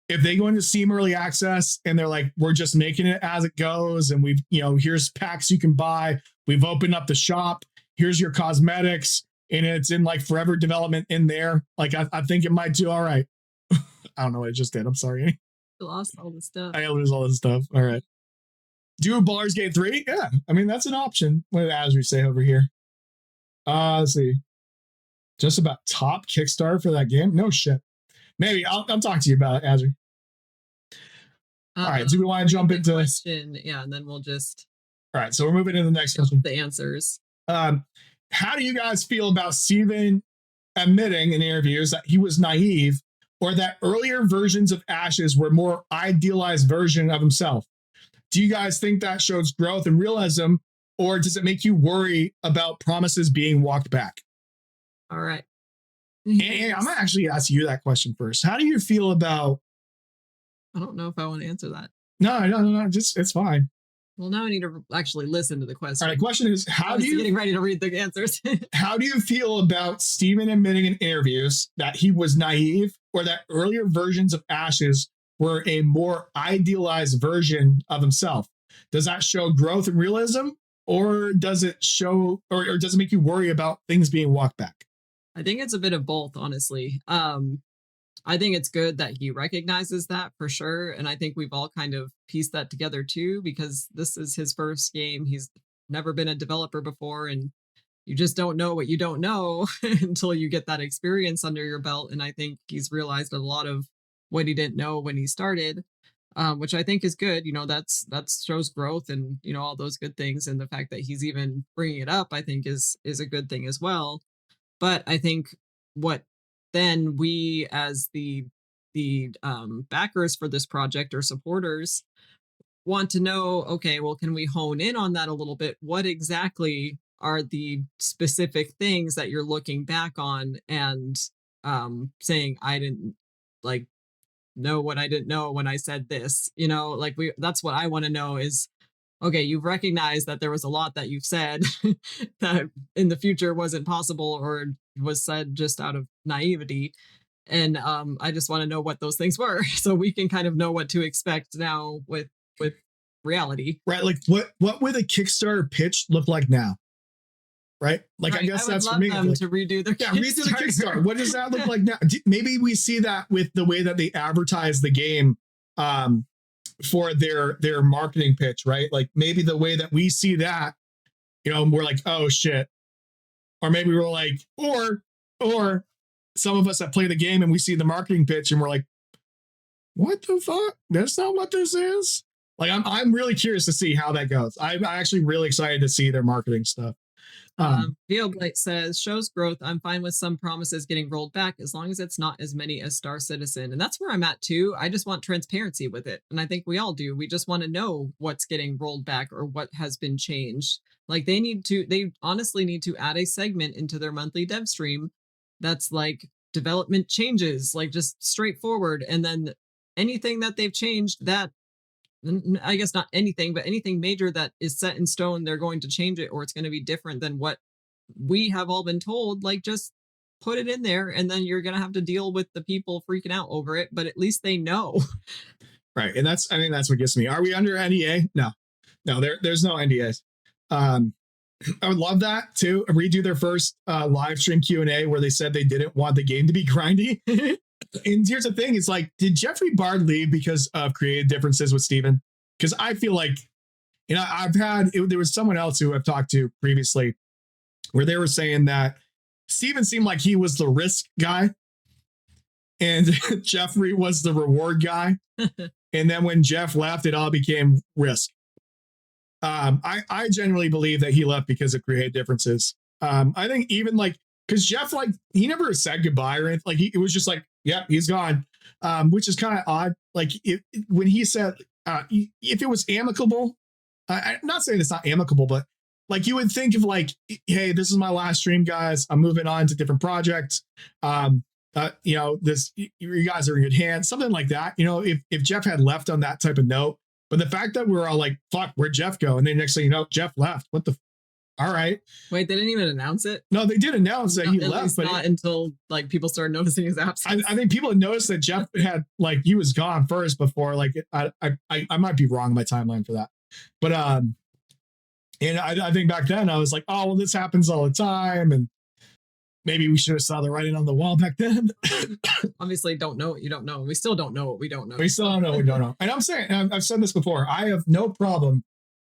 If they go into Steam Early Access and they're like, we're just making it as it goes, and here's packs you can buy. We've opened up the shop. Here's your cosmetics, and it's in like forever development in there. Like I think it might do all right. I don't know what I just did. I'm sorry. You lost all the stuff. I lose all this stuff. All right. Do Baldur's Gate 3? Yeah. I mean, that's an option. What did Azri say over here? Let's see. Just about top Kickstarter for that game? No shit. Maybe I'll talk to you about it, Azri. All right. Do we want to jump into question? Yeah, and then we'll just. All right. So we're moving to the next question. The answers. How do you guys feel about Steven admitting in interviews that he was naive, or that earlier versions of Ashes were more idealized version of himself? Do you guys think that shows growth and realism, or does it make you worry about promises being walked back? All right. And I'm going to actually ask you that question first. How do you feel about... I don't know if I want to answer that. No. Just, it's fine. Well, now I need to actually listen to the question. All right, the question is, getting ready to read the answers. How do you feel about Steven admitting in interviews that he was naive, or that earlier versions of Ashes were a more idealized version of himself? Does that show growth and realism, or does it show, or does it make you worry about things being walked back? I think it's a bit of both, honestly. I think it's good that he recognizes that for sure. And I think we've all kind of pieced that together too, because this is his first game. He's never been a developer before, and you just don't know what you don't know until you get that experience under your belt. And I think he's realized a lot of what he didn't know when he started, which I think is good. That shows growth and, all those good things. And the fact that he's even bringing it up, I think is a good thing as well. But I think what then we as the backers for this project or supporters want to know, okay, well, can we hone in on that a little bit? What exactly are the specific things that you're looking back on and saying, I didn't know what I didn't know when I said this, that's what I want to know is, okay, you've recognized that there was a lot that you've said that in the future wasn't possible or was said just out of naivety. And I just want to know what those things were so we can kind of know what to expect now with reality. Right. Like what would a Kickstarter pitch look like now? Right. Like, right. I guess that's for me. Them to redo their redo the Kickstarter. What does that look like now? Maybe we see that with the way that they advertise the game for their marketing pitch, right? Like maybe the way that we see that, we're like, oh shit. Or maybe we're like, or some of us that play the game and we see the marketing pitch and we're like, what the fuck? That's not what this is. Like, I'm really curious to see how that goes. I'm actually really excited to see their marketing stuff. Veilblight says, shows growth. I'm fine with some promises getting rolled back as long as it's not as many as Star Citizen. And that's where I'm at too. I just want transparency with it. And I think we all do. We just want to know what's getting rolled back or what has been changed. Like they honestly need to add a segment into their monthly dev stream that's like development changes, like just straightforward. And then anything that they've changed that, I guess not anything, but anything major that is set in stone, they're going to change it, or it's going to be different than what we have all been told. Like, just put it in there, and then you're going to have to deal with the people freaking out over it, but at least they know. Right. And I think that's what gets me. Are we under NDA? No, there's no NDAs. I would love that too. Redo their first live stream Q&A where they said they didn't want the game to be grindy. And here's the thing. It's like, did Jeffrey Bard leave because of creative differences with Steven? Because I feel like, there was someone else who I've talked to previously where they were saying that Steven seemed like he was the risk guy and Jeffrey was the reward guy. And then when Jeff left, it all became risk. I genuinely believe that he left because of creative differences. I think even like, because Jeff, like, he never said goodbye or anything. Like, it was just like, yeah, he's gone, which is kind of odd. Like, when he said, if it was amicable, I'm not saying it's not amicable, but like, you would think of like, hey, this is my last stream, guys. I'm moving on to different projects. You guys are in good hands, something like that. If Jeff had left on that type of note, but the fact that we're all like, fuck, where'd Jeff go? And then next thing you know, Jeff left. What the? All right. Wait, they didn't even announce it? No, they did announce that he left, but not until like people started noticing his absence. I think people had noticed that Jeff had, like, he was gone first before, like, I might be wrong on my timeline for that. But, and I think back then I was like, oh, well, this happens all the time. And maybe we should have saw the writing on the wall back then. Obviously, don't know what you don't know. We still don't know what we don't know. We still don't know what we don't know. And I'm saying, I've said this before, I have no problem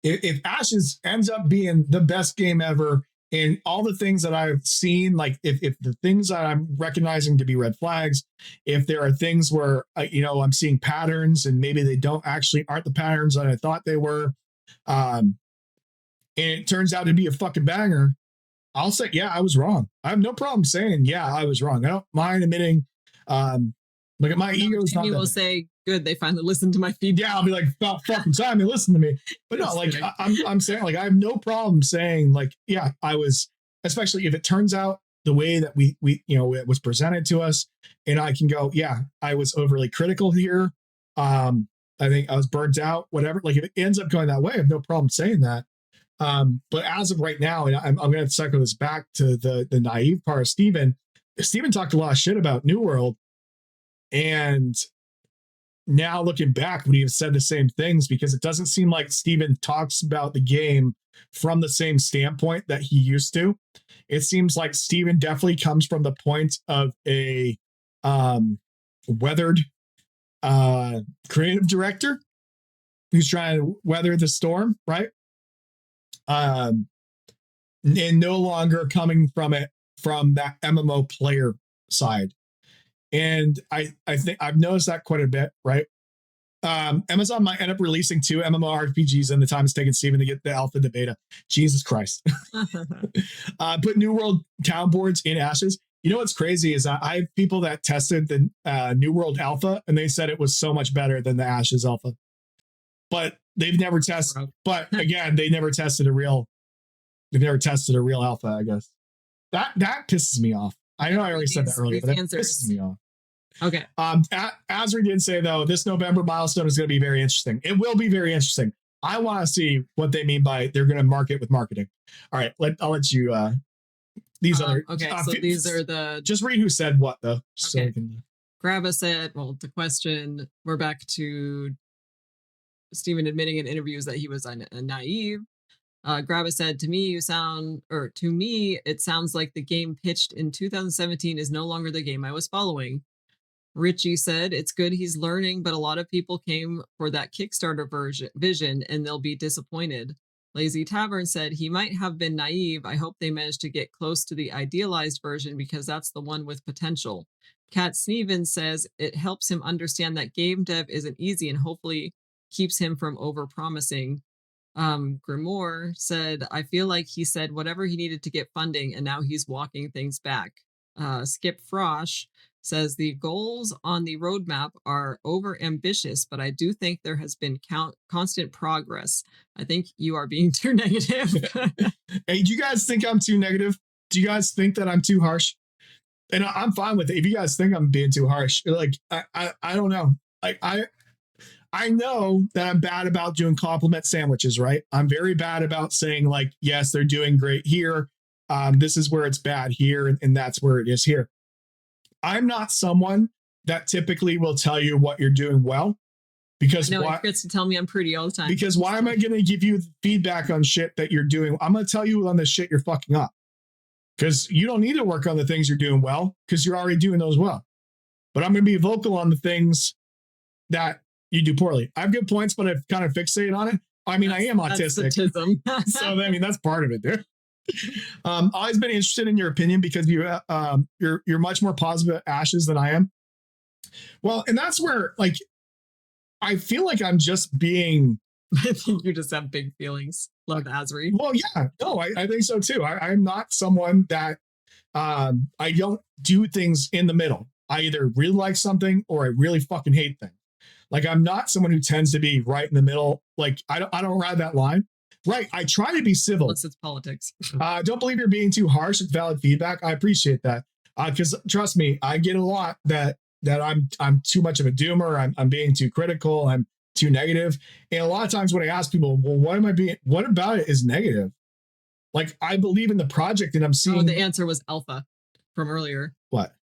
if Ashes ends up being the best game ever, and all the things that I've seen, like if the things that I'm recognizing to be red flags, if there are things where, I'm seeing patterns and maybe they aren't the patterns that I thought they were, and it turns out to be a fucking banger, I'll say, yeah, I was wrong. I have no problem saying, yeah, I was wrong. I don't mind admitting, look at my ego. Amy will say, good, they finally listened to my feedback. Yeah, I'll be like, about fucking time they listen to me. But no, like, I'm saying, like, I have no problem saying, like, yeah, I was, especially if it turns out the way that we it was presented to us, and I can go, yeah, I was overly critical here. I think I was burnt out, whatever. Like, if it ends up going that way, I have no problem saying that. But as of right now, and I'm going to cycle this back to the naive part of Steven. Steven talked a lot of shit about New World, and now looking back, would he have said the same things? Because it doesn't seem like Steven talks about the game from the same standpoint that he used to. It seems like Steven definitely comes from the point of a weathered creative director who's trying to weather the storm, right? And no longer coming from that MMO player side. And I think I've noticed that quite a bit, right? Amazon might end up releasing 2 MMORPGs in the time it's taken Steven to get the alpha to beta. Jesus Christ. Put New World town boards in Ashes. You know what's crazy is I have people that tested the New World alpha, and they said it was so much better than the Ashes alpha. But they've never tested. But again, they never tested a real alpha, I guess. That pisses me off. I know I already said that earlier, but that pisses me off. Okay. As we did say, though, this November milestone is going to be very interesting. It will be very interesting. I want to see what they mean by they're going to market with marketing. All right, I'll let you. These other. Okay, so these are the. Just read who said what, though. Okay. So Grabba said, well, the question, we're back to Steven admitting in interviews that he was naive. Grabba said, to me, it sounds like the game pitched in 2017 is no longer the game I was following. Richie said, it's good he's learning, but a lot of people came for that Kickstarter vision and they'll be disappointed. Lazy Tavern said, he might have been naive. I hope they managed to get close to the idealized version because that's the one with potential. Kat Sneven says, it helps him understand that game dev isn't easy and hopefully keeps him from over-promising. Grimoire said, I feel like he said whatever he needed to get funding and now he's walking things back. Skip Frosh says the goals on the roadmap are over ambitious, but I do think there has been constant progress. I think you are being too negative. Hey, do you guys think I'm too negative? Do you guys think that I'm too harsh? And I'm fine with it. If you guys think I'm being too harsh, like I don't know. Like I know that I'm bad about doing compliment sandwiches, right? I'm very bad about saying like, yes, they're doing great here. This is where it's bad here, and that's where it is here. I'm not someone that typically will tell you what you're doing well, because no, it gets to tell me I'm pretty all the time. Because why am I going to give you feedback on shit that you're doing? I'm going to tell you on the shit you're fucking up, because you don't need to work on the things you're doing well, because you're already doing those well. But I'm going to be vocal on the things that you do poorly. I have good points, but I've kind of fixated on it. I mean, I am autistic. So I mean, that's part of it, dude. Always been interested in your opinion, because you're much more positive at Ashes than I am. Well, and that's where, like, I feel like I'm just being. I think you just have big feelings. Love Asri. Well, yeah, no, I think so too. I'm not someone that I don't do things in the middle. I either really like something or I really fucking hate things. Like, I'm not someone who tends to be right in the middle. Like, I don't ride that line. Right. I try to be civil. Unless it's politics. Don't believe you're being too harsh. It's valid feedback. I appreciate that. Because trust me, I get a lot that I'm too much of a doomer. I'm being too critical. I'm too negative. And a lot of times when I ask people, well, what about it is negative? Like, I believe in the project, and I'm seeing. Oh, the answer was alpha from earlier. What?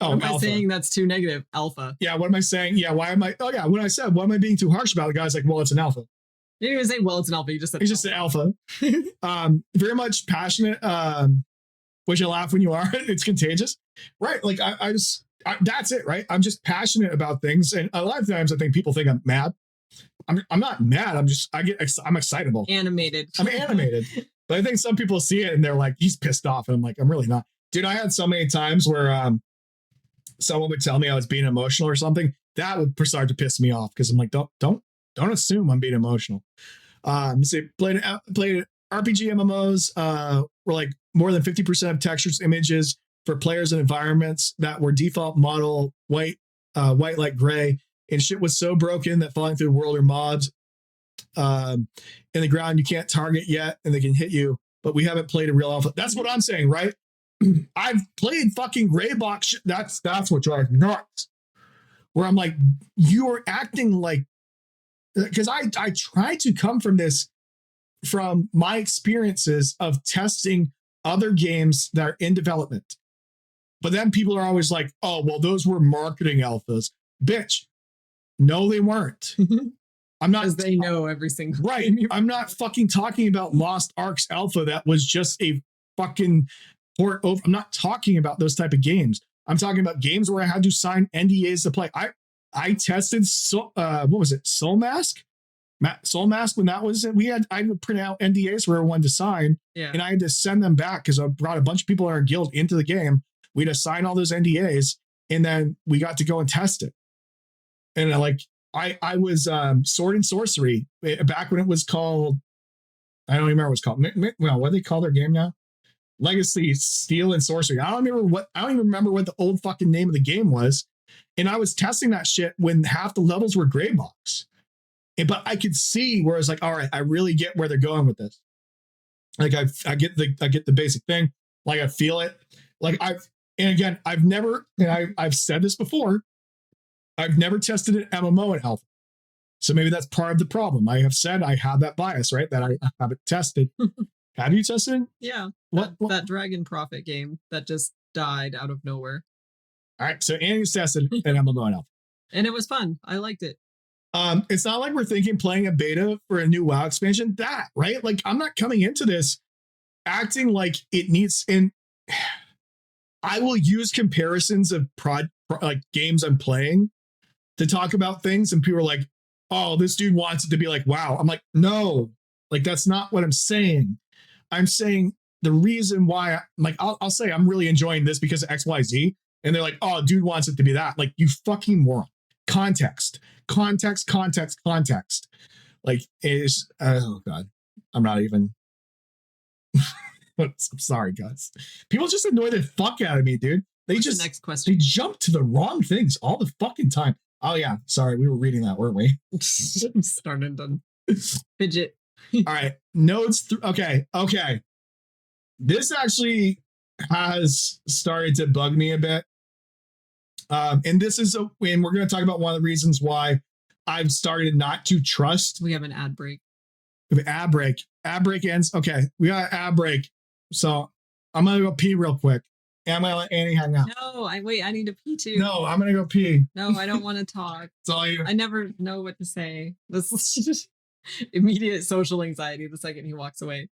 Oh, what am I saying that's too negative? Alpha. Yeah. What am I saying? Yeah. Why am I? Oh, yeah. When I said, what am I being too harsh about? The guy's like, well, it's an alpha. You didn't even say, well, it's an alpha. You just said. He's just an alpha. Very much passionate. Which you laugh when you are. It's contagious, right? Like I that's it, right? I'm just passionate about things, and a lot of times I think people think I'm mad. I'm not mad. I'm excitable. Animated. I'm animated. But I think some people see it and they're like, he's pissed off, and I'm like, I'm really not. Dude, I had so many times where someone would tell me I was being emotional or something. That would start to piss me off, because I'm like, don't assume I'm being emotional. So played RPG MMOs. Were like more than 50% of textures, images for players and environments that were default model white like gray, and shit was so broken that falling through the world or mobs in the ground you can't target yet, and they can hit you. But we haven't played a real alpha. That's what I'm saying, right? I've played fucking gray box shit. That's what drives me nuts. Where I'm like, you're acting like, because I try to come from my experiences of testing other games that are in development. But then people are always like, oh, well, those were marketing alphas. Bitch. No, they weren't. I'm not. Because they know every single. Right. I'm not fucking talking about Lost Arks Alpha that was just a fucking port over. I'm not talking about those type of games. I'm talking about games where I had to sign NDAs to play. I tested, what was it? Soul Mask, when that was it. I would print out NDAs for everyone to sign, and I had to send them back because I brought a bunch of people in our guild into the game. We'd assign all those NDAs, and then we got to go and test it. And I was Sword and Sorcery back when it was called, I don't even remember what it's called. Well, what do they call their game now? Legacy Steel and Sorcery. I don't even remember what the old fucking name of the game was. And I was testing that shit when half the levels were gray box. But I could see where I was like, all right, I really get where they're going with this. Like I get the basic thing. Like I feel it. Like I've never, and I've said this before, I've never tested an MMO in alpha. So maybe that's part of the problem. I have said I have that bias, right? That I haven't tested. Have you tested? Yeah. That Dragon Prophet game that just died out of nowhere. All right. So Annie's tested an MMO in alpha. And it was fun. I liked it. It's not like we're thinking playing a beta for a new WoW expansion. That, right? Like, I'm not coming into this acting like it needs, and I will use comparisons of like games I'm playing to talk about things, and people are like, oh, this dude wants it to be like WoW. I'm like, no, like that's not what I'm saying. I'm saying the reason why I'll say I'm really enjoying this because of XYZ. And they're like, oh, dude wants it to be that. Like, you fucking moron. Context. Like, is, oh God, I'm not even, I'm sorry, guys. People just annoy the fuck out of me, dude. What's the next question? They jump to the wrong things all the fucking time. Oh yeah, sorry, we were reading that, weren't we? Starting to fidget. All right, nodes. Okay. This actually has started to bug me a bit. And this is and we're going to talk about one of the reasons why I've started not to trust. We have an ad break. Ad break. Ad break ends. Okay, we got an ad break. So I'm going to go pee real quick. And I'm going to let Anie hang out. No, I need to pee too. No, I'm going to go pee. No, I don't want to talk. It's all you. I never know what to say. This is just immediate social anxiety the second he walks away.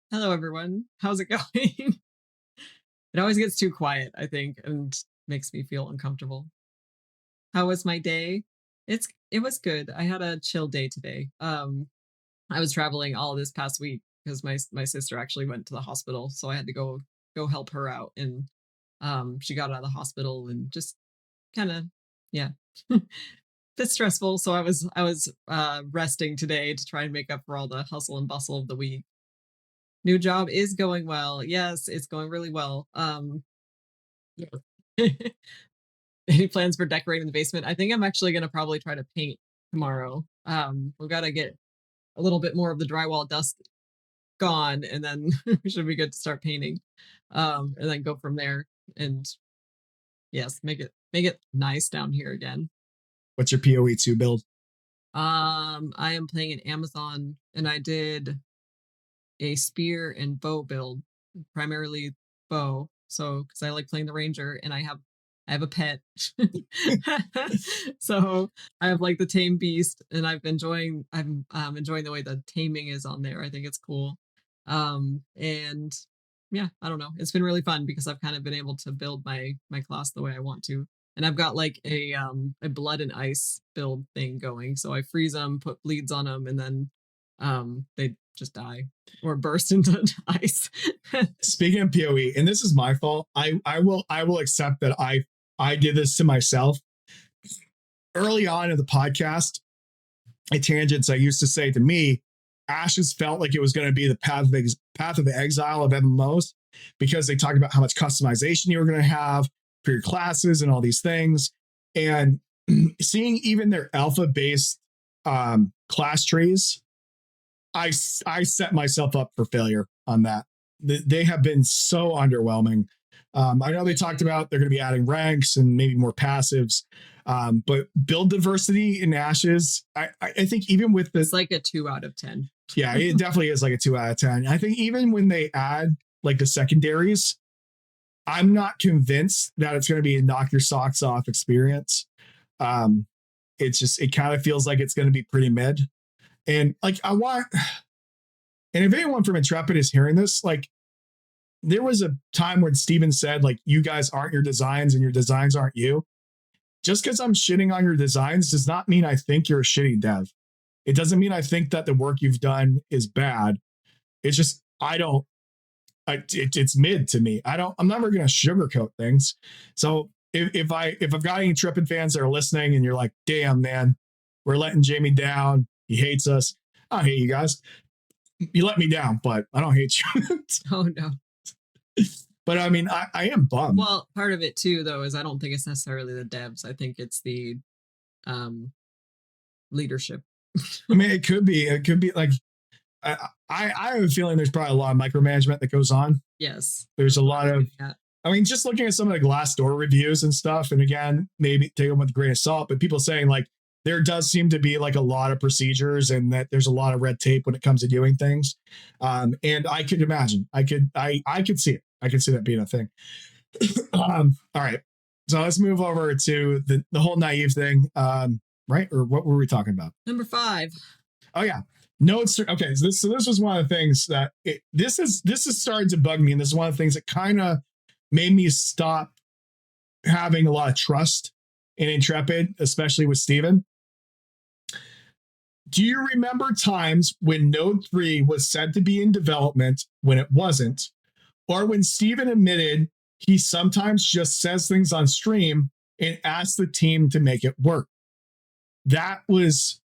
Hello, everyone. How's it going? It always gets too quiet, I think, and makes me feel uncomfortable. How was my day? It was good. I had a chill day today. I was traveling all this past week because my sister actually went to the hospital, so I had to go help her out, and she got out of the hospital and just kind of bit stressful. So I was resting today to try and make up for all the hustle and bustle of the week. New job is going well. Yes, it's going really well. Yeah. Any plans for decorating the basement? I think I'm actually going to probably try to paint tomorrow. We've got to get a little bit more of the drywall dust gone, and then we should be good to start painting. And then go from there. And yes, make it nice down here again. What's your PoE2 build? I am playing in Amazon, and I did a spear and bow build, primarily bow. So because I like playing the ranger, and I have a pet. So I have like the tame beast, and I'm enjoying the way the taming is on there. I think it's cool. And yeah, I don't know. It's been really fun because I've kind of been able to build my class the way I want to. And I've got like a blood and ice build thing going. So I freeze them, put bleeds on them, and then they just die or burst into ice. Speaking of PoE, and this is my fault, I will accept that I did this to myself. Early on in the podcast, at Tangents, I used to say to me, Ashes felt like it was going to be the path of exile of MMOs because they talked about how much customization you were going to have for your classes and all these things. And seeing even their alpha-based class trees, I set myself up for failure on that. They have been so underwhelming. I know they talked about they're going to be adding ranks and maybe more passives, but build diversity in Ashes, I think even with this, it's like a 2 out of 10. Yeah, it definitely is like a 2 out of 10. I think even when they add like the secondaries, I'm not convinced that it's going to be a knock your socks off experience. It kind of feels like it's going to be pretty mid. And like and if anyone from Intrepid is hearing this, like there was a time when Steven said like, you guys aren't your designs and your designs aren't you. Just because I'm shitting on your designs does not mean I think you're a shitty dev. It doesn't mean I think that the work you've done is bad. It's just, it's mid to me. I'm never going to sugarcoat things. So if I've got any Intrepid fans that are listening and you're like, damn, man, we're letting Jamie down. He hates us. I don't hate you guys. You let me down, but I don't hate you. Oh, no. But I mean, I am bummed. Well, part of it too, though, is I don't think it's necessarily the devs. I think it's the leadership. I mean, it could be like, I have a feeling there's probably a lot of micromanagement that goes on. Yes. There's a lot of, I mean, just looking at some of the Glassdoor reviews and stuff, and again, maybe take them with a grain of salt, but people saying like, there does seem to be like a lot of procedures and that there's a lot of red tape when it comes to doing things. And I could imagine, I could see it. I could see that being a thing. All right. So let's move over to the whole naive thing. Right? Or what were we talking about? Number 5. Oh yeah. Notes. Okay. So this was one of the things that this is starting to bug me. And this is one of the things that kind of made me stop having a lot of trust in Intrepid, especially with Steven. Do you remember times when Node 3 was said to be in development when it wasn't, or when Steven admitted he sometimes just says things on stream and asks the team to make it work? That was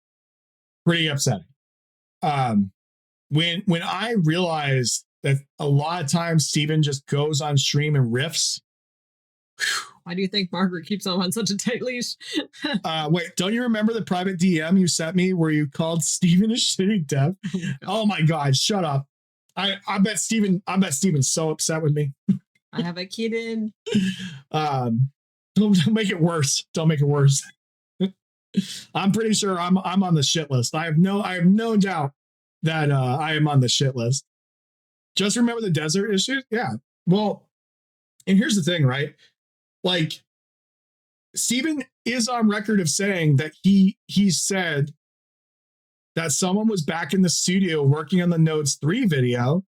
pretty upsetting. When I realized that a lot of times Steven just goes on stream and riffs. Why do you think Margaret keeps on such a tight leash? Wait, don't you remember the private DM you sent me where you called Steven a shitty dev? Oh my God, shut up. I bet Steven's so upset with me. I have a kitten. Don't make it worse. Don't make it worse. I'm pretty sure I'm on the shit list. I have no doubt that I am on the shit list. Just remember the desert issue. Yeah. Well, and here's the thing, right? Like, Steven is on record of saying that he said that someone was back in the studio working on the Nodes 3 video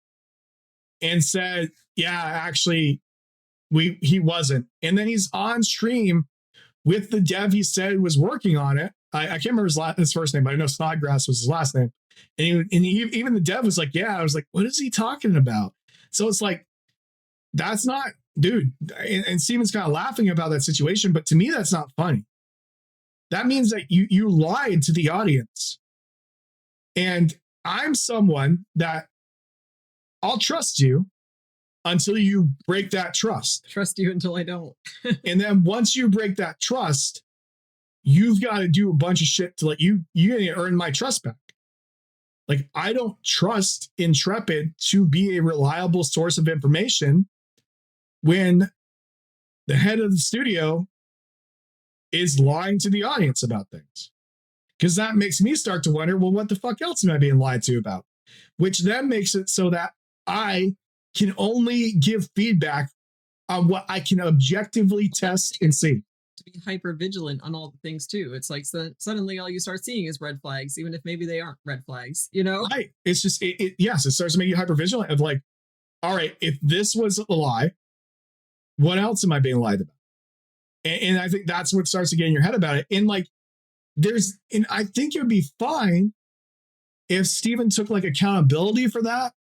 and said, yeah, actually, he wasn't. And then he's on stream with the dev he said was working on it. I can't remember his first name, but I know Snodgrass was his last name. And even the dev was like, yeah, I was like, what is he talking about? So it's like, that's not, dude. And Steven's kind of laughing about that situation, but to me, that's not funny. That means that you lied to the audience. And I'm someone that I'll trust you until you break that trust. Trust you until I don't. And then once you break that trust, you've got to do a bunch of shit to you earn my trust back. Like, I don't trust Intrepid to be a reliable source of information when the head of the studio is lying to the audience about things. Because that makes me start to wonder, well, what the fuck else am I being lied to about? Which then makes it so that I can only give feedback on what I can objectively test and see. To be hyper vigilant on all the things too. It's like suddenly all you start seeing is red flags, even if maybe they aren't red flags, you know? Right. It's just, yes, it starts to make you hyper vigilant of like, all right, if this was a lie, what else am I being lied about? And I think that's what starts to get in your head about it. And like, and I think it would be fine if Steven took like accountability for that,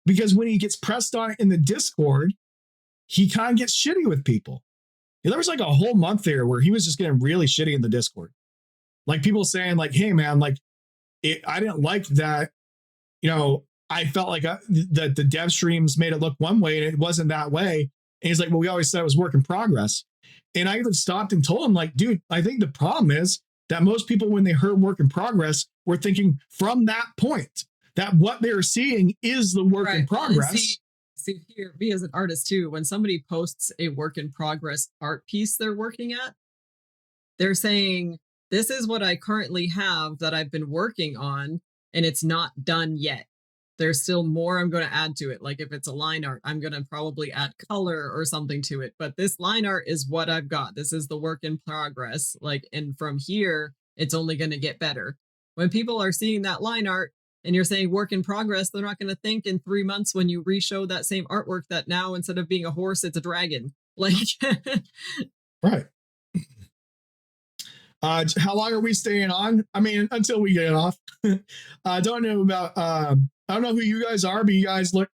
because when he gets pressed on it in the Discord, he kind of gets shitty with people. There was like a whole month there where he was just getting really shitty in the Discord. Like, people saying like, hey man, like I didn't like that. I felt like that the dev streams made it look one way and it wasn't that way. And he's like, well, we always said it was work in progress. And I even stopped and told him like, dude, I think the problem is that most people, when they heard work in progress, were thinking from that point that what they're seeing is the work in progress. See here, me as an artist too, when somebody posts a work in progress art piece they're working at, they're saying, this is what I currently have that I've been working on, and it's not done yet. There's still more I'm going to add to it. Like if it's a line art, I'm going to probably add color or something to it. But this line art is what I've got. This is the work in progress. Like, and from here, it's only going to get better. When people are seeing that line art and you're saying work in progress, they're not going to think in 3 months when you re-show that same artwork that now instead of being a horse, it's a dragon. Like, right. How long are we staying on? I mean, until we get off. I don't know about, I don't know who you guys are, but you guys look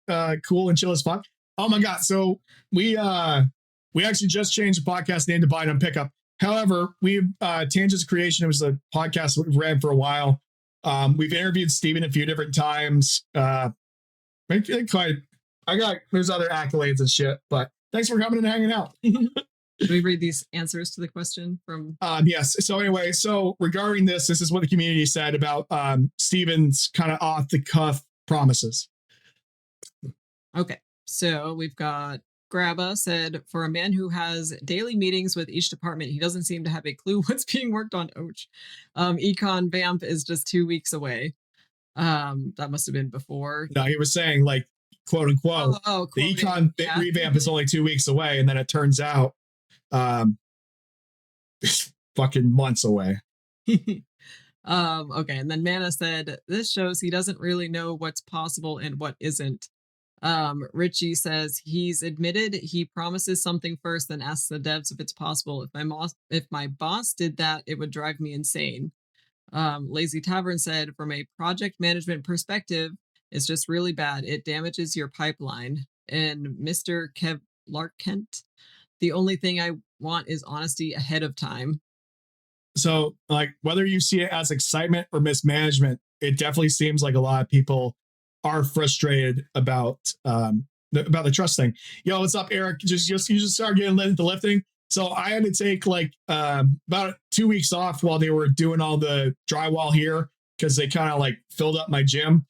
cool and chill as fuck. Oh my God. So we actually just changed the podcast name to Buy and Pickup. However, Tangents Creation, it was a podcast we've ran for a while. We've interviewed Steven a few different times. There's other accolades and shit, but thanks for coming and hanging out. Should we read these answers to the question from? Yes. So anyway, regarding this is what the community said about Steven's kind of off the cuff promises. Okay. So we've got Grabba said, for a man who has daily meetings with each department, he doesn't seem to have a clue what's being worked on. Ouch. Econ Vamp is just 2 weeks away. That must have been before. No, he was saying like, quote unquote, the Econ revamp is only 2 weeks away. And then it turns out fucking months away. Okay. And then Mana said, this shows he doesn't really know what's possible and what isn't. Richie says he's admitted he promises something first, then asks the devs if it's possible. If my boss did that, it would drive me insane. Lazy Tavern said, from a project management perspective, it's just really bad. It damages your pipeline. And Mr. Kev Larkent, the only thing I want is honesty ahead of time. So, like, whether you see it as excitement or mismanagement, it definitely seems like a lot of people are frustrated about the trust thing. Yo, what's up, Eric? You just started getting into lifting. So I had to take like about 2 weeks off while they were doing all the drywall here because they kind of like filled up my gym.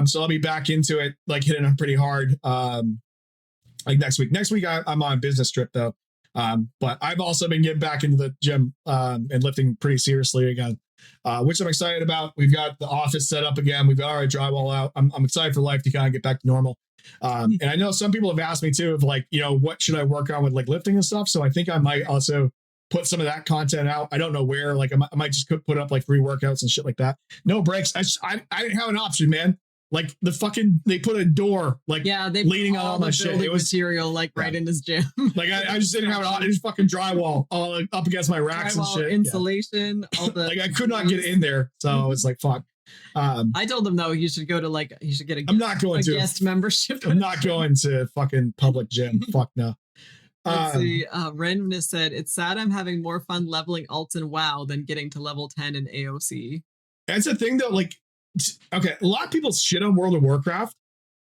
So I'll be back into it, like hitting them pretty hard. Like next week. Next week I'm on a business trip though. But I've also been getting back into the gym and lifting pretty seriously again, which I'm excited about. We've got the office set up again. We've got our drywall out. I'm excited for life to kind of get back to normal. And I know some people have asked me too, of like, you know, what should I work on with like lifting and stuff? So I think I might also put some of that content out. I don't know where, like I might just put up like free workouts and shit like that. No breaks. I didn't have an option, man. Like they put a door like they leading on all my shit. It was material like right in his gym. Like I just didn't have it. It was fucking drywall all like, up against my racks and shit. Insulation, all the like I could not get in there, so it's like fuck. I told him though, you should get a I'm not going to guest membership. I'm not going to fucking public gym. Fuck no. Let's see. Randomness said, it's sad I'm having more fun leveling alts in WoW than getting to level 10 in AOC. That's the thing though, like, okay, a lot of people shit on World of Warcraft.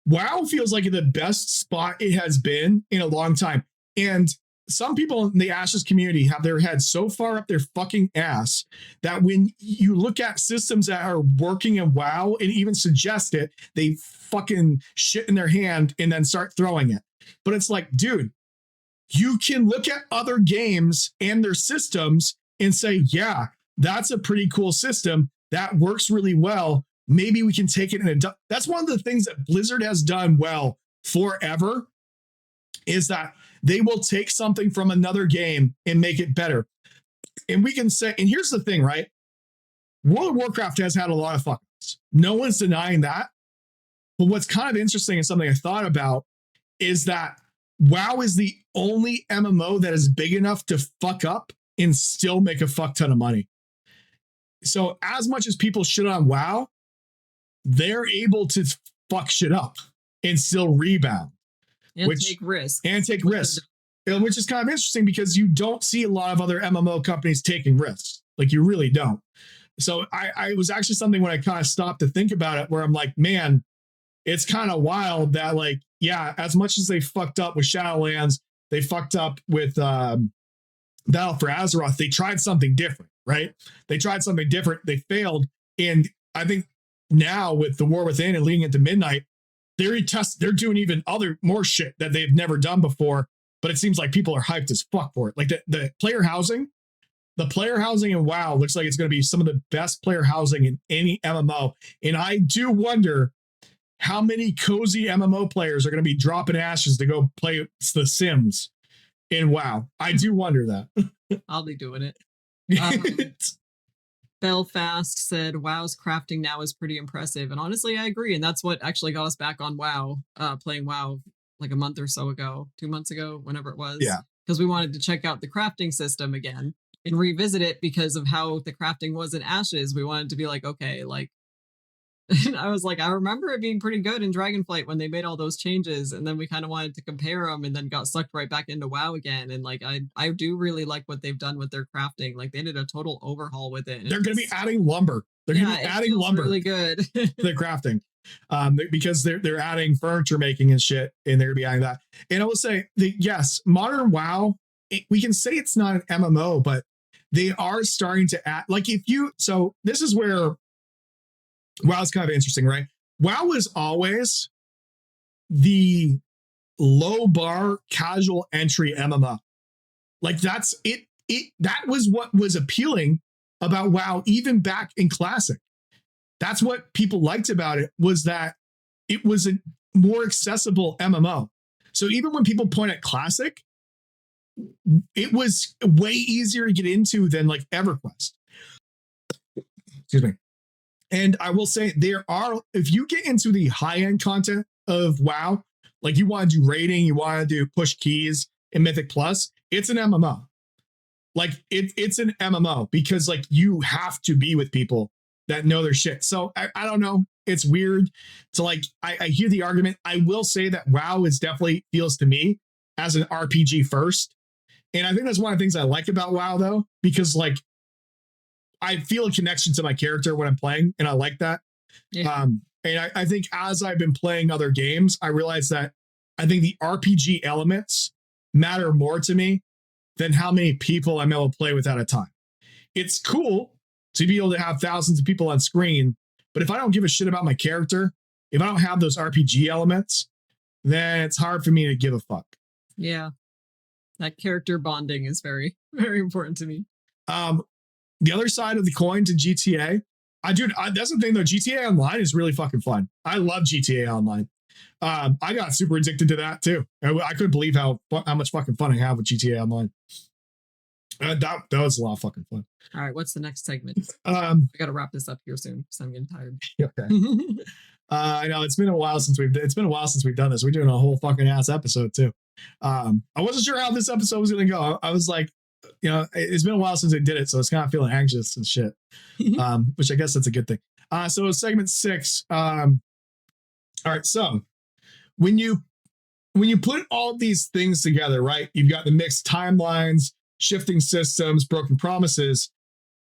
WoW feels like the best spot it has been in a long time. And some people in the Ashes community have their heads so far up their fucking ass that when you look at systems that are working in WoW and even suggest it, they fucking shit in their hand and then start throwing it. But it's like, dude, you can look at other games and their systems and say, yeah, that's a pretty cool system. That works really well. Maybe we can take it in that's one of the things that Blizzard has done well forever, is that they will take something from another game and make it better. And we can say, and here's the thing, right? World of Warcraft has had a lot of fuck-ups. No one's denying that. But what's kind of interesting and something I thought about is that WoW is the only MMO that is big enough to fuck up and still make a fuck ton of money. So as much as people shit on WoW, they're able to fuck shit up and still rebound. And take risks. Which is kind of interesting because you don't see a lot of other MMO companies taking risks. Like you really don't. So I was actually something when I kind of stopped to think about it where I'm like, man, it's kind of wild that like, yeah, as much as they fucked up with Shadowlands, they fucked up with Battle for Azeroth, they tried something different, right? They tried something different. They failed. And I think now with the War Within and leading into Midnight, they're doing even more shit that they've never done before, but it seems like people are hyped as fuck for it. Like the player housing in WoW looks like it's going to be some of the best player housing in any MMO. And I do wonder how many cozy MMO players are going to be dropping ashes to go play The Sims in WoW. I do wonder that. I'll be doing it. Belfast said WoW's crafting now is pretty impressive, and honestly I agree, and that's what actually got us back on WoW, playing WoW like a month or so ago, 2 months ago, whenever it was. Yeah, because we wanted to check out the crafting system again and revisit it because of how the crafting was in Ashes. We wanted to be like, okay, like and I was like, I remember it being pretty good in Dragonflight when they made all those changes, and then we kind of wanted to compare them and then got sucked right back into WoW again. And like I do really like what they've done with their crafting. Like they did a total overhaul with it. They're going to be adding lumber. They're going to be adding lumber. Really good. To the crafting. Because they're adding furniture making and shit, and they're going to be adding that. And I will say that yes, modern WoW, we can say it's not an MMO, but they are starting to add, like so this is where WoW is kind of interesting, right? WoW was always the low bar casual entry MMO. Like that's it. That was what was appealing about WoW, even back in Classic. That's what people liked about it, was that it was a more accessible MMO. So even when people point at Classic, it was way easier to get into than like EverQuest. Excuse me. And I will say if you get into the high-end content of WoW, like you want to do raiding, you want to do push keys in Mythic Plus, it's an MMO. Like it's an MMO because like you have to be with people that know their shit. So I don't know. It's weird to like, I hear the argument. I will say that WoW definitely feels to me as an RPG first. And I think that's one of the things I like about WoW though, because like, I feel a connection to my character when I'm playing, and I like that. Yeah. And I think as I've been playing other games, I realize that I think the RPG elements matter more to me than how many people I'm able to play with at a time. It's cool So you'd be able to have thousands of people on screen. But if I don't give a shit about my character, if I don't have those RPG elements, then it's hard for me to give a fuck. Yeah. That character bonding is very, very important to me. The other side of the coin to GTA, that's the thing though. GTA Online is really fucking fun. I love GTA Online. I got super addicted to that too. I couldn't believe how much fucking fun I have with GTA Online. That was a lot of fucking fun. All right, what's the next segment? I got to wrap this up here soon because I'm getting tired. Okay. I know it's been a while since we've done this. We're doing a whole fucking ass episode too. I wasn't sure how this episode was going to go. I was like, it's been a while since I did it, so it's kind of feeling anxious and shit. Which I guess that's a good thing. So segment 6. All right, so when you put all these things together, right? You've got the mixed timelines, shifting systems, broken promises.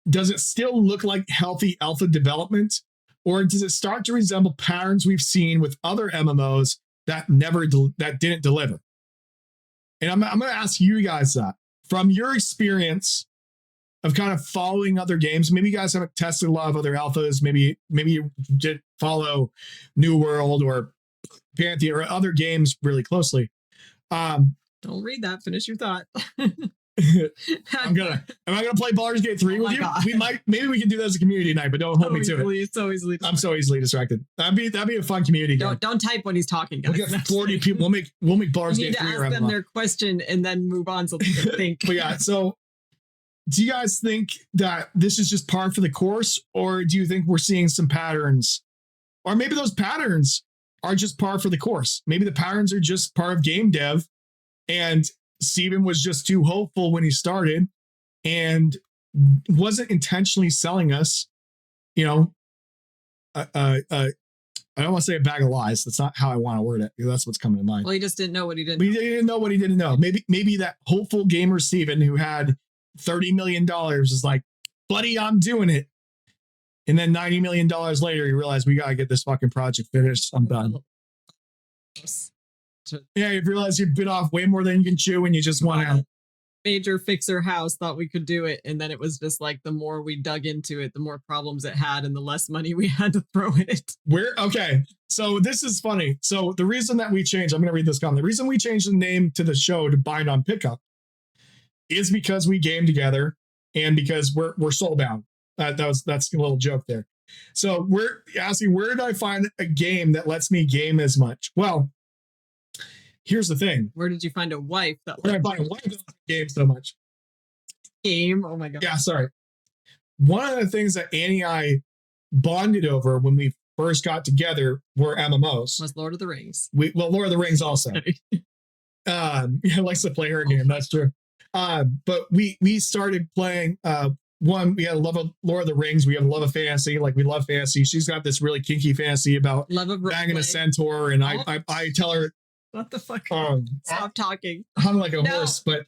Does it still look like healthy alpha development, or does it start to resemble patterns we've seen with other MMOs that didn't deliver? And I'm going to ask you guys that from your experience of kind of following other games. Maybe you guys haven't tested a lot of other alphas. Maybe you did follow New World or Pantheon or other games really closely. Don't read that. Finish your thought. Am I gonna play Baldur's Gate 3 with you? God. Maybe we can do that as a community night, but don't hold me to it. So easily I'm so easily distracted. That'd be a fun community game. Don't type when he's talking, guys. We'll get 40 people. We'll make Baldur's Gate 3 around. Ask them their question and then move on so they can think. But yeah, so do you guys think that this is just par for the course, or do you think we're seeing some patterns, or maybe those patterns are just par for the course? Maybe the patterns are just part of game dev, and Steven was just too hopeful when he started and wasn't intentionally selling us, I don't want to say a bag of lies. That's not how I want to word it. That's what's coming to mind. Well, he just didn't know what he didn't know. He didn't know what he didn't know. Maybe that hopeful gamer Steven who had $30 million is like, buddy, I'm doing it. And then $90 million later, you realize we got to get this fucking project finished. I'm done. Yeah, you realize you've bit off way more than you can chew and you just want to. Major fixer house thought we could do it. And then it was just like the more we dug into it, the more problems it had and the less money we had to throw in it. Okay. So this is funny. So the reason that we changed, I'm going to read this comment. The reason we changed the name to the show to Bind on Pickup is because we game together and because we're soulbound. That's a little joke there. So we're asking, where did I find a game that lets me game as much? Well, here's the thing. Where did you find a wife that lets me game so much? Game? Oh my God. Yeah, sorry. One of the things that Anie and I bonded over when we first got together were MMOs. Was Lord of the Rings. Lord of the Rings also. Likes to play her game. That's true. But we started playing. We had a love of Lord of the Rings. We have a love of fantasy. Like, we love fantasy. She's got this really kinky fantasy about banging a centaur, and I tell her, what the fuck? Stop talking. I'm like a horse, but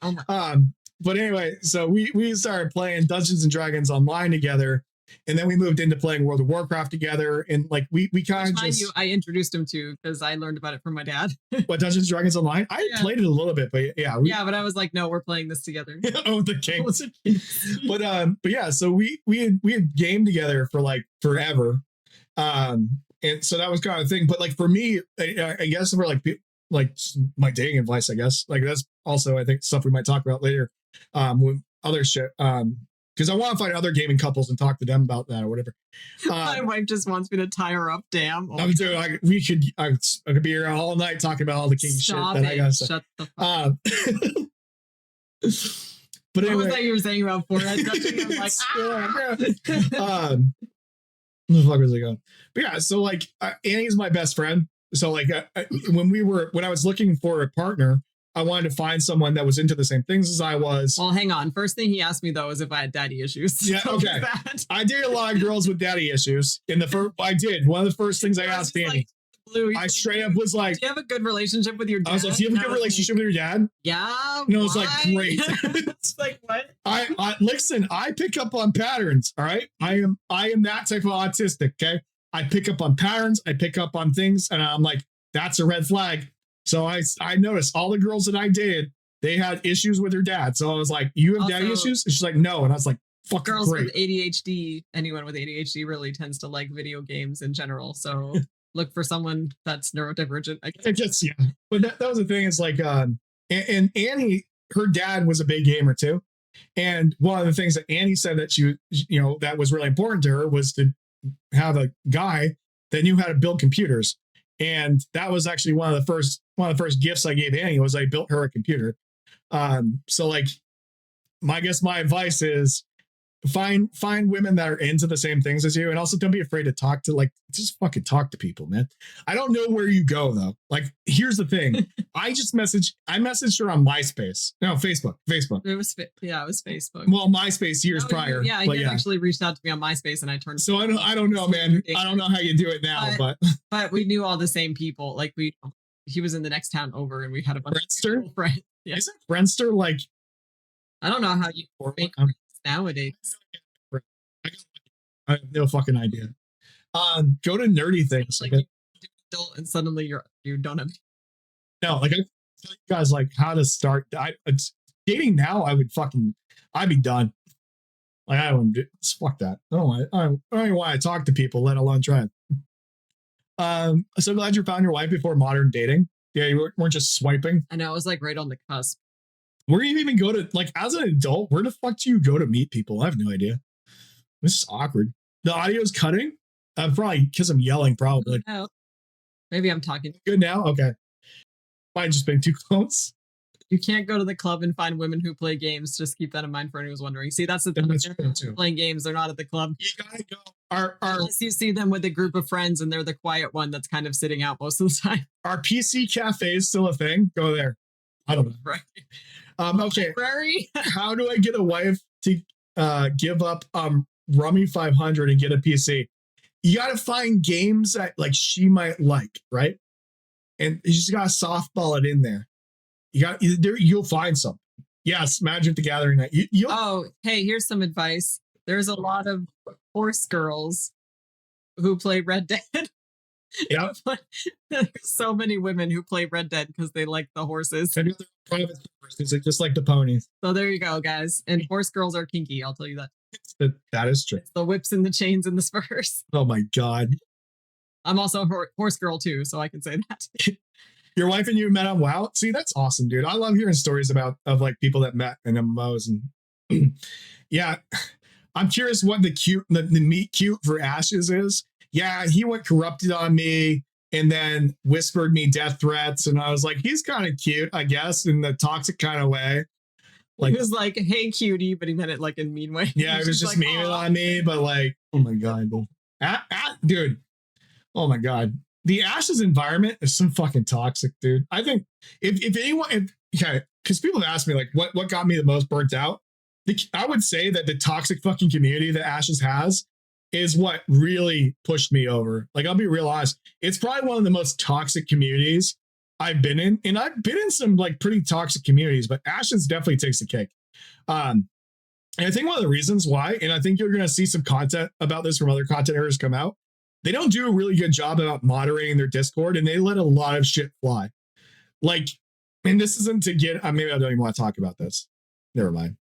anyway, so we started playing Dungeons and Dragons online together, and then we moved into playing World of Warcraft together, and like we kind of just. I introduced him to because I learned about it from my dad. What, Dungeons and Dragons online? I played it a little bit, but yeah. But I was like, no, we're playing this together. Oh, the kings. But yeah, so we had gamed together for like forever, and so that was kind of a thing. But like for me, I guess for like my dating advice, I guess, like that's also, I think, stuff we might talk about later with other shit, because I want to find other gaming couples and talk to them about that or whatever. My wife just wants me to tie her up. Damn. I could be here all night talking about all the king shit that I gotta say. Shut the fuck. But anyway, what was that you were saying about forehead touching? I'm like, where the fuck was I going? But yeah, so like Annie's my best friend. So like when I was looking for a partner, I wanted to find someone that was into the same things as I was. Well, hang on. First thing he asked me though is if I had daddy issues. Yeah, okay. I dated a lot of girls with daddy issues. I did. One of the first things I asked Annie. I straight up was like, do you have a good relationship with your dad? I was like, do you have a good relationship with your dad? Yeah. And I was like, great. It's like, what? Listen, I pick up on patterns. All right. I am that type of autistic. Okay. I pick up on patterns. I pick up on things. And I'm like, that's a red flag. So I noticed all the girls that I dated, they had issues with their dad. So I was like, you have daddy issues? And she's like, no. And I was like, fucking Girls great. with ADHD, anyone with ADHD really tends to like video games in general. So look for someone that's neurodivergent. I guess, yeah. But that was the thing. Is like, and Annie, her dad was a big gamer too. And one of the things that Annie said that that was really important to her was to have a guy that knew how to build computers. And that was actually one of the first gifts I gave Annie was I built her a computer. So like, my advice is find women that are into the same things as you, and also don't be afraid to talk to, like, just fucking talk to people, man. I don't know where you go though. Like, here's the thing. I messaged her on MySpace. No, Facebook. It was Facebook. Well, MySpace years prior. Yeah, he actually reached out to me on MySpace, and I turned. So I don't know, man. I don't know how you do it now, but we knew all the same people. Like he was in the next town over, and we had a bunch Friendster? of friends. Yeah. Isn't Friendster like? I don't know how you make friends nowadays. I have no fucking idea. Go to nerdy things. Like you adult and suddenly you don't have. No, like I tell you guys like how to start. Dating now, I'd be done. Like I don't do, fuck that. I don't even want to talk to people, let alone try. So glad you found your wife before modern dating. Yeah, you weren't just swiping. I know, it was like right on the cusp. Where do you even go to, like, as an adult, where the fuck do you go to meet people? I have no idea. This is awkward. The audio's cutting? Probably because I'm yelling, probably. Oh, maybe I'm talking. Good now? Okay. Might have just been too close. You can't go to the club and find women who play games. Just keep that in mind for anyone who's wondering. See, that's the thing. They're playing games. They're not at the club. You gotta go. Unless you see them with a group of friends and they're the quiet one that's kind of sitting out most of the time. Are PC cafes still a thing? Go there. I don't know. Right. Okay. Library? How do I get a wife to give up Rummy 500 and get a PC? You got to find games that like she might like, right? And you just got to softball it in there. You'll find something. Yes, Magic the Gathering night. Oh, hey, here's some advice. There's a lot of horse girls who play Red Dead. Yeah. There's so many women who play Red Dead because they like the horses. And they're private servers, just like the ponies. So there you go, guys. And horse girls are kinky, I'll tell you that. That is true. It's the whips and the chains and the spurs. Oh my God. I'm also a horse girl too, so I can say that. Your wife and you met on WoW? See, that's awesome, dude. I love hearing stories of like people that met in MMOs. And yeah, I'm curious what the meet cute for Ashes is. Yeah, he went corrupted on me and then whispered me death threats. And I was like, he's kind of cute, I guess, in the toxic kind of way. Like, he was like, hey, cutie, but he meant it like in a mean way. Yeah, it was just like, memeing on me, but like, oh my God. Dude, oh my God. The Ashes environment is so fucking toxic, dude. I think if anyone, because people have asked me like, what got me the most burnt out? I would say that the toxic fucking community that Ashes has is what really pushed me over. Like, I'll be real honest. It's probably one of the most toxic communities I've been in. And I've been in some like pretty toxic communities, but Ashes definitely takes the cake. And I think one of the reasons why, and I think you're going to see some content about this from other content creators come out, they don't do a really good job about moderating their Discord, and they let a lot of shit fly. Like, and this isn't to get, maybe I don't even want to talk about this. Never mind.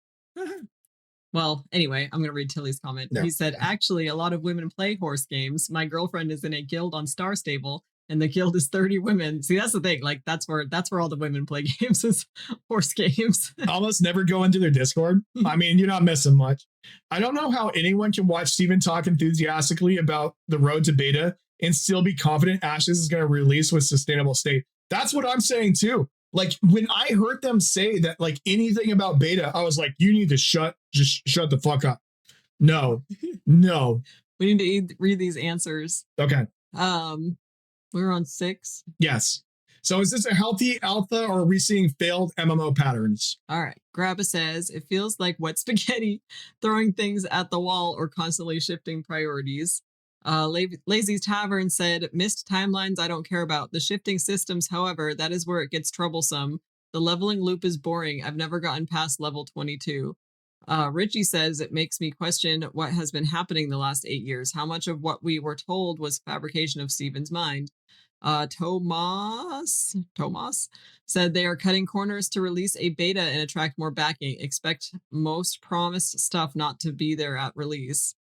Well, anyway, I'm going to read Tilly's comment. No. He said, actually, a lot of women play horse games. My girlfriend is in a guild on Star Stable, and the guild is 30 women. See, that's the thing. Like, that's where all the women play games is horse games. Almost never go into their Discord. I mean, you're not missing much. I don't know how anyone can watch Steven talk enthusiastically about the road to beta and still be confident Ashes is going to release with sustainable state. That's what I'm saying too. Like, when I heard them say that, like, anything about beta, I was like, you need to shut the fuck up. No. We need to read these answers. Okay. We're on 6. Yes. So is this a healthy alpha, or are we seeing failed MMO patterns? All right. Grabba says, it feels like wet spaghetti, throwing things at the wall or constantly shifting priorities. Lazy's Tavern said, missed timelines I don't care about. The shifting systems, however, that is where it gets troublesome. The leveling loop is boring. I've never gotten past level 22. Richie says, it makes me question what has been happening the last 8 years. How much of what we were told was fabrication of Steven's mind? Tomas said they are cutting corners to release a beta and attract more backing. Expect most promised stuff not to be there at release.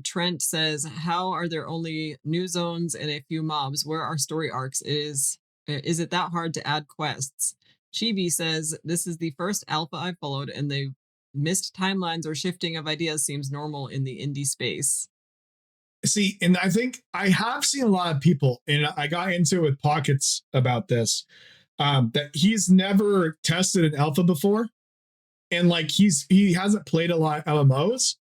Trent says, how are there only new zones and a few mobs? Where are story arcs? Is it that hard to add quests? Chibi says, this is the first alpha I followed, and the missed timelines or shifting of ideas seems normal in the indie space. See, and I think I have seen a lot of people, and I got into it with Pockets about this, that he's never tested an alpha before. And like he hasn't played a lot of MMOs.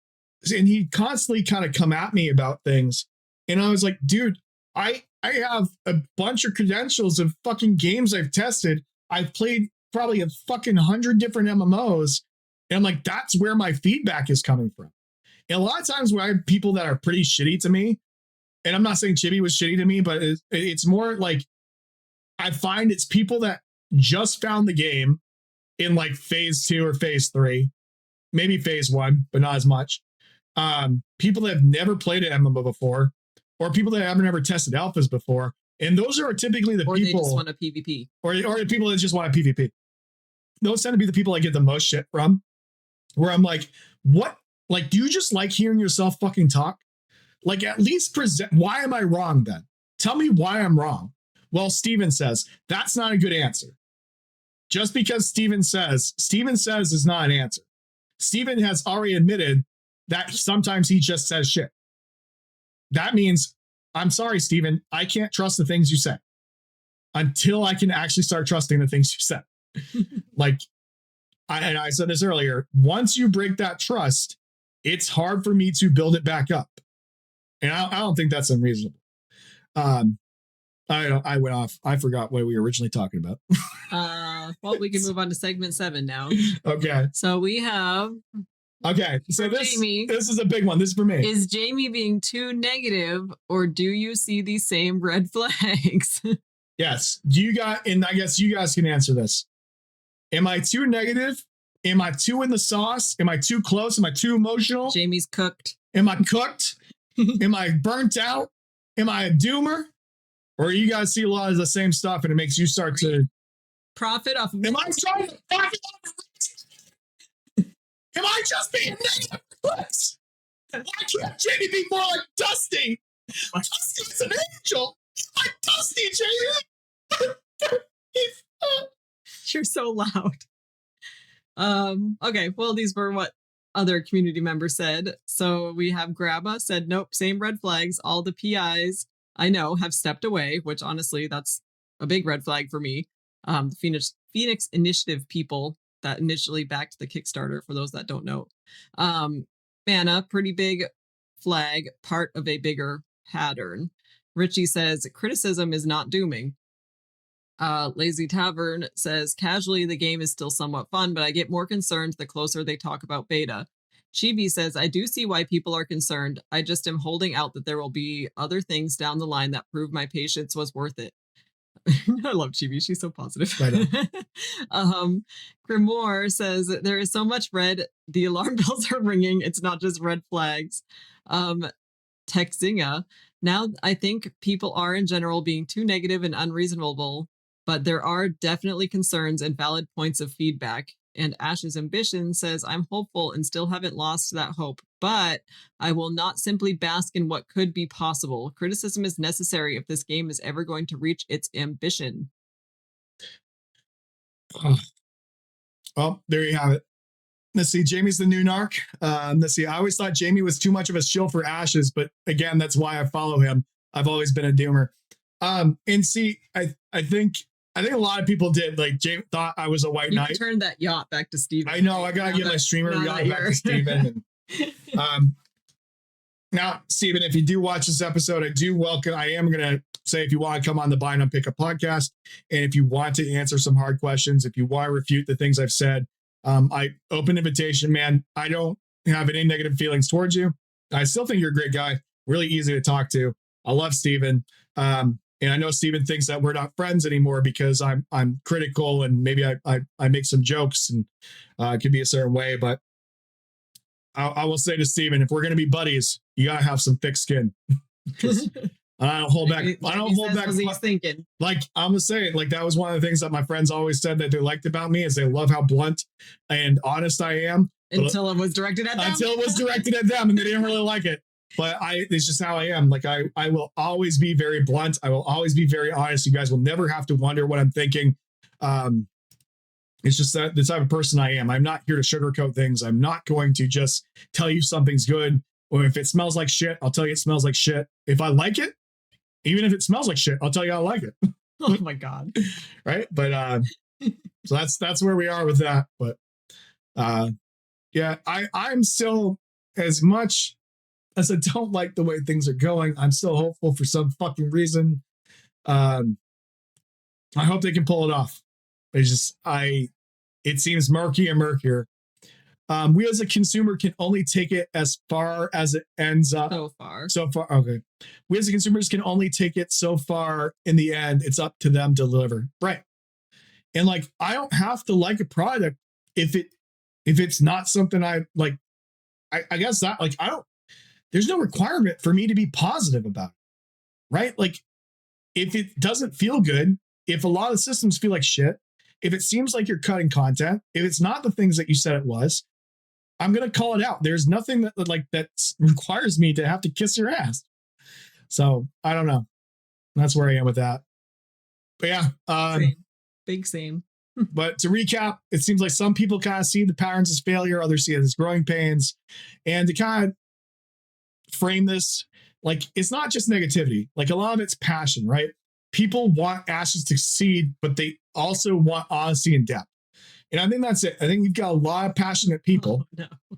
And he constantly kind of come at me about things. And I was like, dude, I have a bunch of credentials of fucking games I've tested. I've played probably a fucking 100 different MMOs. And I'm like, that's where my feedback is coming from. And a lot of times when I have people that are pretty shitty to me, and I'm not saying Chibi was shitty to me, but it's more like I find it's people that just found the game in like phase 2 or phase 3, maybe phase 1, but not as much. People that have never played an MMO before, or people that haven't ever tested alphas before. And those are typically the people. Or they just want a PvP. Or the people that just want a PvP. Those tend to be the people I get the most shit from, where I'm like, what? Like, do you just like hearing yourself fucking talk? Like, at least present. Why am I wrong then? Tell me why I'm wrong. Well, Steven says, that's not a good answer. Just because Steven says is not an answer. Steven has already admitted that sometimes he just says shit. That means, I'm sorry, Steven, I can't trust the things you say until I can actually start trusting the things you said. Like, I said this earlier, once you break that trust, it's hard for me to build it back up. And I don't think that's unreasonable. I went off. I forgot what we were originally talking about. Well, we can move on to segment 7 now. Okay. So we have. Okay. So this is a big one. This is for me. Is Jamie being too negative, or do you see these same red flags? Yes. Do you got? And I guess you guys can answer this. Am I too negative? Am I too in the sauce? Am I too close? Am I too emotional? Jamie's cooked. Am I cooked? Am I burnt out? Am I a doomer? Or you guys see a lot of the same stuff and it makes you start to profit off of it? Am I trying to profit off of it? Am I just being negative? Why can't Jamie be more like Dusty? Dusty's an angel. Like Dusty, Jamie. You're so loud. Okay, well, these were what other community members said. So we have Grabba said, nope, same red flags. All the PIs I know have stepped away, which honestly, that's a big red flag for me. The Phoenix Initiative people that initially backed the Kickstarter, for those that don't know. Mana, pretty big flag, part of a bigger pattern. Richie says, criticism is not dooming. Lazy Tavern says, casually, the game is still somewhat fun, but I get more concerned the closer they talk about beta. Chibi says, I do see why people are concerned. I just am holding out that there will be other things down the line that prove my patience was worth it. I love Chibi. She's so positive. Grimoire says, there is so much red. The alarm bells are ringing. It's not just red flags. Texinga, now I think people are in general being too negative and unreasonable, but there are definitely concerns and valid points of feedback. And Ash's Ambition says, I'm hopeful and still haven't lost that hope, but I will not simply bask in what could be possible. Criticism is necessary if this game is ever going to reach its ambition. Well, there you have it. Let's see. Jamie's the new narc. Let's see. I always thought Jamie was too much of a shill for Ashes, but again, that's why I follow him. I've always been a doomer. And see, I think a lot of people did. Like Jamie thought I was a white knight. Turn that yacht back to Steven. I know. I gotta get my streamer yacht back to Steven. Now, Steven, if you do watch this episode, I am gonna say, if you want to come on the Buy and Pickup podcast, and if you want to answer some hard questions, if you want to refute the things I've said, I open invitation, man. I don't have any negative feelings towards you. I still think you're a great guy, really easy to talk to. I love Steven. And I know Steven thinks that we're not friends anymore because I'm critical and maybe I make some jokes and it could be a certain way. But I will say to Steven, if we're going to be buddies, you got to have some thick skin. I don't hold back. I don't hold back. What he's thinking. Like I'm gonna say, like that was one of the things that my friends always said that they liked about me is they love how blunt and honest I am. Until it was directed at them. Until it was directed at them, and they didn't really like it. But it's just how I am. Like I will always be very blunt. I will always be very honest. You guys will never have to wonder what I'm thinking. It's just that the type of person I am. I'm not here to sugarcoat things. I'm not going to just tell you something's good. Or if it smells like shit, I'll tell you it smells like shit. If I like it, even if it smells like shit, I'll tell you I like it. Oh my God. Right. But so that's where we are with that. But yeah, I'm still, as much as I don't like the way things are going, I'm still hopeful for some fucking reason. I hope they can pull it off. It's just it seems murky and murkier. We as a consumer can only take it as far as it ends up. So far. Okay. We as a consumers can only take it so far. In the end, it's up to them to deliver. Right. And like, I don't have to like a product if it's not something I like. I guess that like, there's no requirement for me to be positive about it. Right. Like if it doesn't feel good, if a lot of systems feel like shit, if it seems like you're cutting content, if it's not the things that you said it was, I'm going to call it out. There's nothing that requires me to have to kiss your ass. So I don't know. That's where I am with that. But yeah. Same. Big same. But to recap, it seems like some people kind of see the patterns as failure. Others see it as growing pains. And to kind of frame this, like, it's not just negativity. Like a lot of it's passion, right? People want Ashes to succeed, but they also want honesty and depth. And I think that's it. I think you've got a lot of passionate people. Oh, no.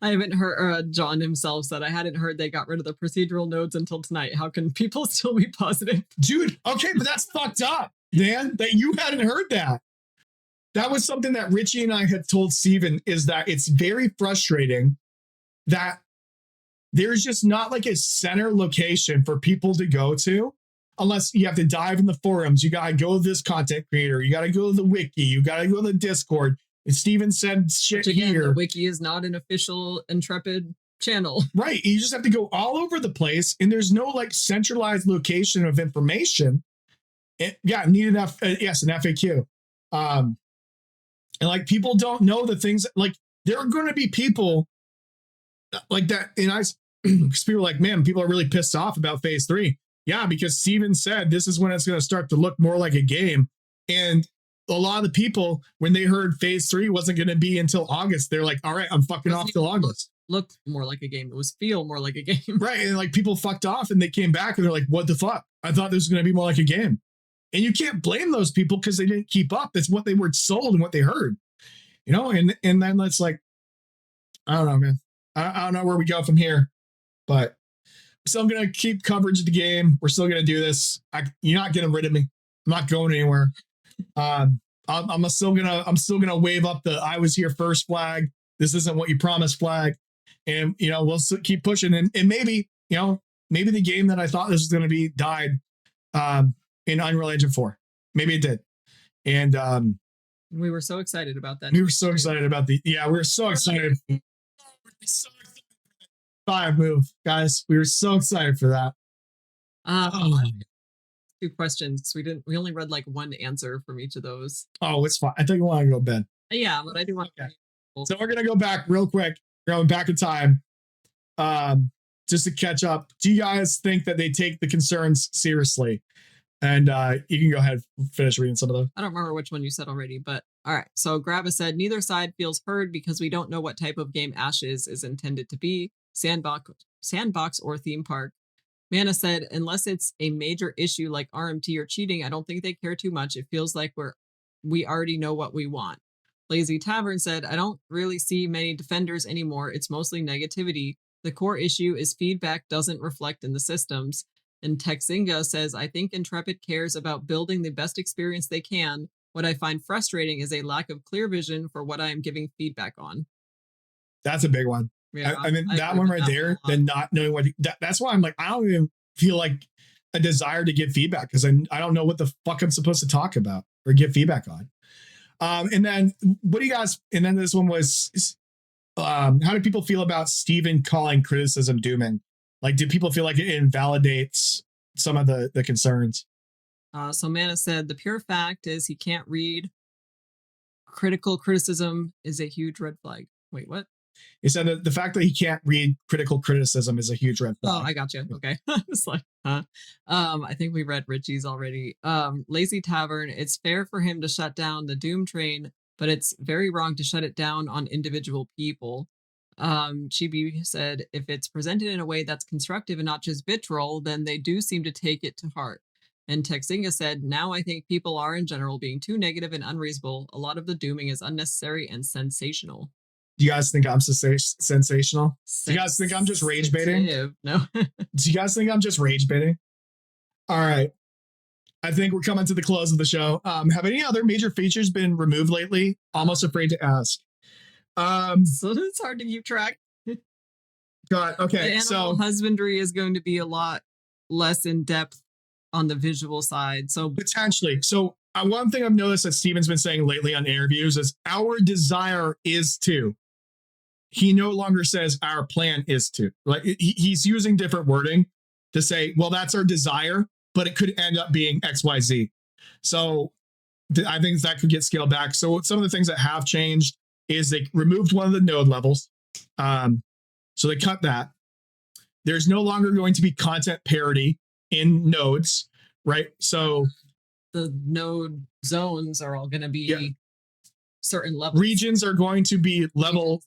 I haven't heard, John himself said, I hadn't heard they got rid of the procedural nodes until tonight. How can people still be positive? Dude, okay, but that's fucked up, man, that you hadn't heard that. That was something that Richie and I had told Steven, is that it's very frustrating that there's just not like a center location for people to go to. Unless you have to dive in the forums, you got to go to this content creator, you got to go to the wiki, you got to go to the Discord. And Steven said shit here. The wiki is not an official Intrepid channel. Right. You just have to go all over the place, and there's no like centralized location of information. Needed an FAQ. And like people don't know the things, like there are going to be people like that. And people are like, man, people are really pissed off about phase 3. Yeah, because Steven said this is when it's going to start to look more like a game. And a lot of the people, when they heard phase 3 wasn't going to be until August, they're like, all right, I'm fucking off till August. Looked more like a game. It was feel more like a game. Right. And like people fucked off and they came back and they're like, what the fuck? I thought this was going to be more like a game. And you can't blame those people because they didn't keep up. That's what they were sold and what they heard. You know, and then it's like, I don't know, man. I don't know where we go from here. But still going to keep coverage of the game. We're still going to do this. You're not getting rid of me. I'm not going anywhere. I'm still gonna wave up the "I was here first" flag. This isn't what you promised flag, and you know we'll keep pushing. And maybe maybe the game that I thought this was going to be died in Unreal Engine 4. Maybe it did. And we were so excited about that. We were so excited about we were so excited. 5 move, guys. We were so excited for that. Two questions. We only read like one answer from each of those. Oh, it's fine. I think you want to go to bed. Yeah, but I do want to. So we're gonna go back real quick. We're going back in time, just to catch up. Do you guys think that they take the concerns seriously? And you can go ahead and finish reading some of those. I don't remember which one you said already, but all right. So Grava said neither side feels heard because we don't know what type of game Ashes is intended to be, sandbox or theme park. Mana said, unless it's a major issue like RMT or cheating, I don't think they care too much. It feels like we already know what we want. Lazy Tavern said, I don't really see many defenders anymore. It's mostly negativity. The core issue is feedback doesn't reflect in the systems. And Texinga says, I think Intrepid cares about building the best experience they can. What I find frustrating is a lack of clear vision for what I am giving feedback on. That's a big one. Yeah, I mean, that one right there, then not knowing what that's why I'm like, I don't even feel like a desire to give feedback because I don't know what the fuck I'm supposed to talk about or give feedback on. And then what do you guys, and then this one was, how do people feel about Steven calling criticism dooming? Like, do people feel like it invalidates some of the concerns? So Mana said the pure fact is he can't read. Critical criticism is a huge red flag. Wait, what? He said that the fact that he can't read critical criticism is a huge red flag. Oh, I got you. Okay. I was like, huh? I think we read Richie's already. Lazy Tavern, it's fair for him to shut down the Doom train, but it's very wrong to shut it down on individual people. Chibi said, if it's presented in a way that's constructive and not just vitriol, then they do seem to take it to heart. And Texinga said, now I think people are in general being too negative and unreasonable. A lot of the dooming is unnecessary and sensational. Do you guys think I'm sensational? Do you guys think I'm just rage baiting? No. Do you guys think I'm just rage baiting? All right. I think we're coming to the close of the show. Have any other major features been removed lately? Almost afraid to ask. So it's hard to keep track. God, okay. The husbandry is going to be a lot less in depth on the visual side. So potentially. So one thing I've noticed that Steven's been saying lately on interviews is our desire is to. He no longer says our plan is to. Like he's using different wording to say, well, that's our desire, but it could end up being XYZ. So I think that could get scaled back. So some of the things that have changed is they removed one of the node levels. So they cut that. There's no longer going to be content parity in nodes, right? So the node zones are all going to be certain levels. Regions are going to be level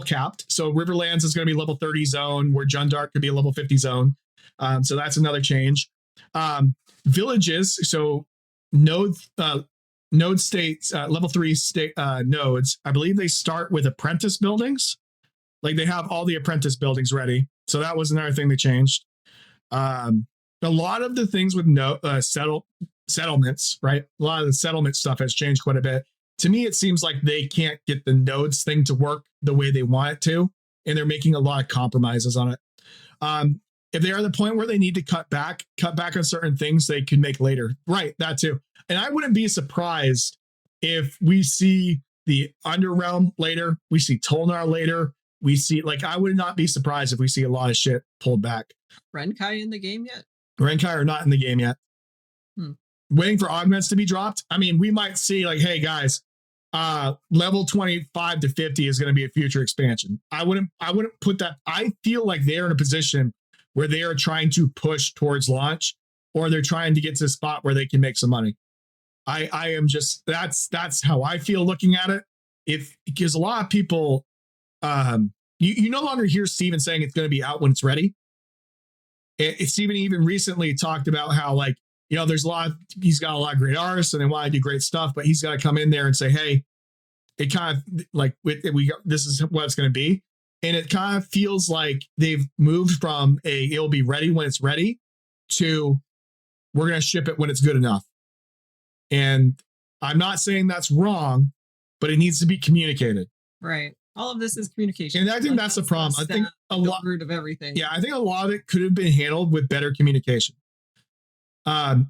capped. So Riverlands is going to be level 30 zone, where Jundark could be a level 50 zone. So that's another change. Villages, so node states, level 3 state nodes, I believe they start with apprentice buildings. Like they have all the apprentice buildings ready. So that was another thing they changed. A lot of the things with settlements, right? A lot of the settlement stuff has changed quite a bit. To me, it seems like they can't get the nodes thing to work the way they want it to, and they're making a lot of compromises on it. If they are at the point where they need to cut back on certain things they can make later. Right, that too. And I wouldn't be surprised if we see the Underrealm later, we see Tolnar later, we see, like, I would not be surprised if we see a lot of shit pulled back. Renkai in the game yet? Renkai are not in the game yet. Waiting for augments to be dropped. I mean, we might see like, hey guys, level 25 to 50 is going to be a future expansion. I wouldn't put that. I feel like they're in a position where they are trying to push towards launch, or they're trying to get to a spot where they can make some money. I am just, that's how I feel looking at it. Because a lot of people, you no longer hear Steven saying it's going to be out when it's ready. Steven even recently talked about how, like, you know, he's got a lot of great artists and they want to do great stuff, but he's got to come in there and say, hey, it kind of like, this is what it's going to be. And it kind of feels like they've moved from it'll be ready when it's ready to we're going to ship it when it's good enough. And I'm not saying that's wrong, but it needs to be communicated. Right. All of this is communication. And I think that's the problem. I think a lot root of everything. Yeah, I think a lot of it could have been handled with better communication. And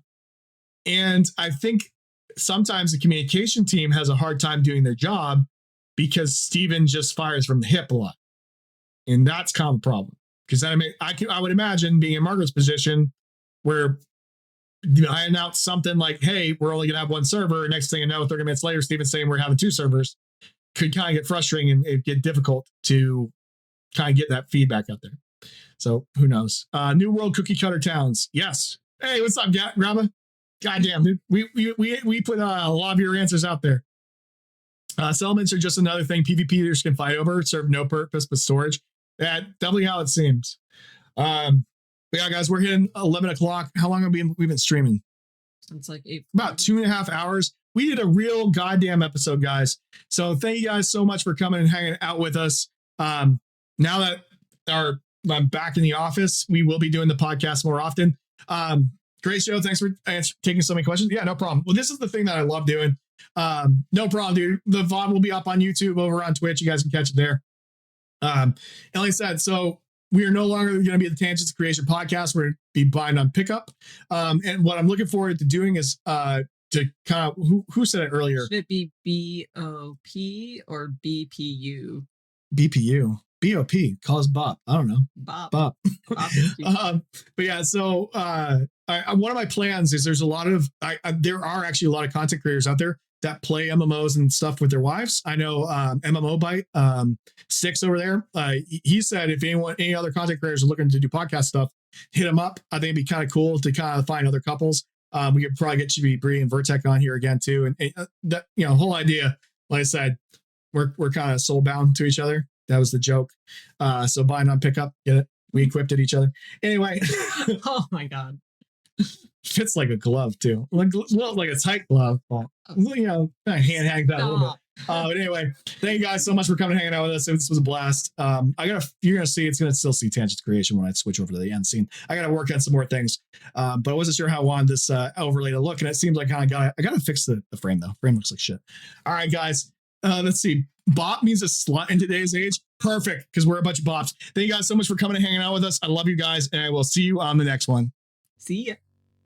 I think sometimes the communication team has a hard time doing their job because Steven just fires from the hip a lot. And that's kind of a problem. Because then I would imagine being in Margaret's position where I announce something like, hey, we're only going to have one server. And next thing you know, 30 minutes later, Steven's saying we're having two servers. Could kind of get frustrating and it get difficult to kind of get that feedback out there. So who knows? New World Cookie Cutter Towns. Yes. Hey, what's up, Grandma? Goddamn, dude. We put a lot of your answers out there. Settlements are just another thing PvP leaders can fight over, serve no purpose but storage. That's definitely how it seems. But yeah, guys, we're hitting 11 o'clock. How long have we been streaming? It's like about 2.5 hours. We did a real goddamn episode, guys. So thank you guys so much for coming and hanging out with us. Now that I'm back in the office, we will be doing the podcast more often. Great show. Thanks for taking so many questions. Yeah, no problem. Well, this is the thing that I love doing. No problem, dude. The VOD will be up on YouTube, over on Twitch. You guys can catch it there. And like I said, so we are no longer going to be the Tangents Creation podcast. We're going to be buying on pickup. And what I'm looking forward to doing is to kind of, who said it earlier? Should it be BOP or BPU? BPU. BOP, cause Bop. I don't know. Bop. Bop. Bop is cute. But yeah, so one of my plans is there's a lot of there are actually a lot of content creators out there that play MMOs and stuff with their wives. I know MMO Bite Six over there. He said if any other content creators are looking to do podcast stuff, hit him up. I think it'd be kind of cool to kind of find other couples. We could probably get Chibi Bree and Vertec on here again too. And that, you know, whole idea, like I said, we're kind of soul bound to each other. That was the joke. So buy non pickup, get it? We equipped at each other. Anyway. Oh my God. Fits like a glove too. Like a tight glove. But, you know, hand hangs out a little bit. But anyway, thank you guys so much for coming and hanging out with us. This was a blast. You're gonna see it's gonna still see Tangent's creation when I switch over to the end scene. I gotta work on some more things. But I wasn't sure how I wanted this overlay to look, and it seems like I gotta fix the frame though. Frame looks like shit. All right, guys. Let's see. Bop means a slut in today's age. Perfect, because we're a bunch of bops. Thank you guys so much for coming and hanging out with us. I love you guys, and I will see you on the next one. See ya.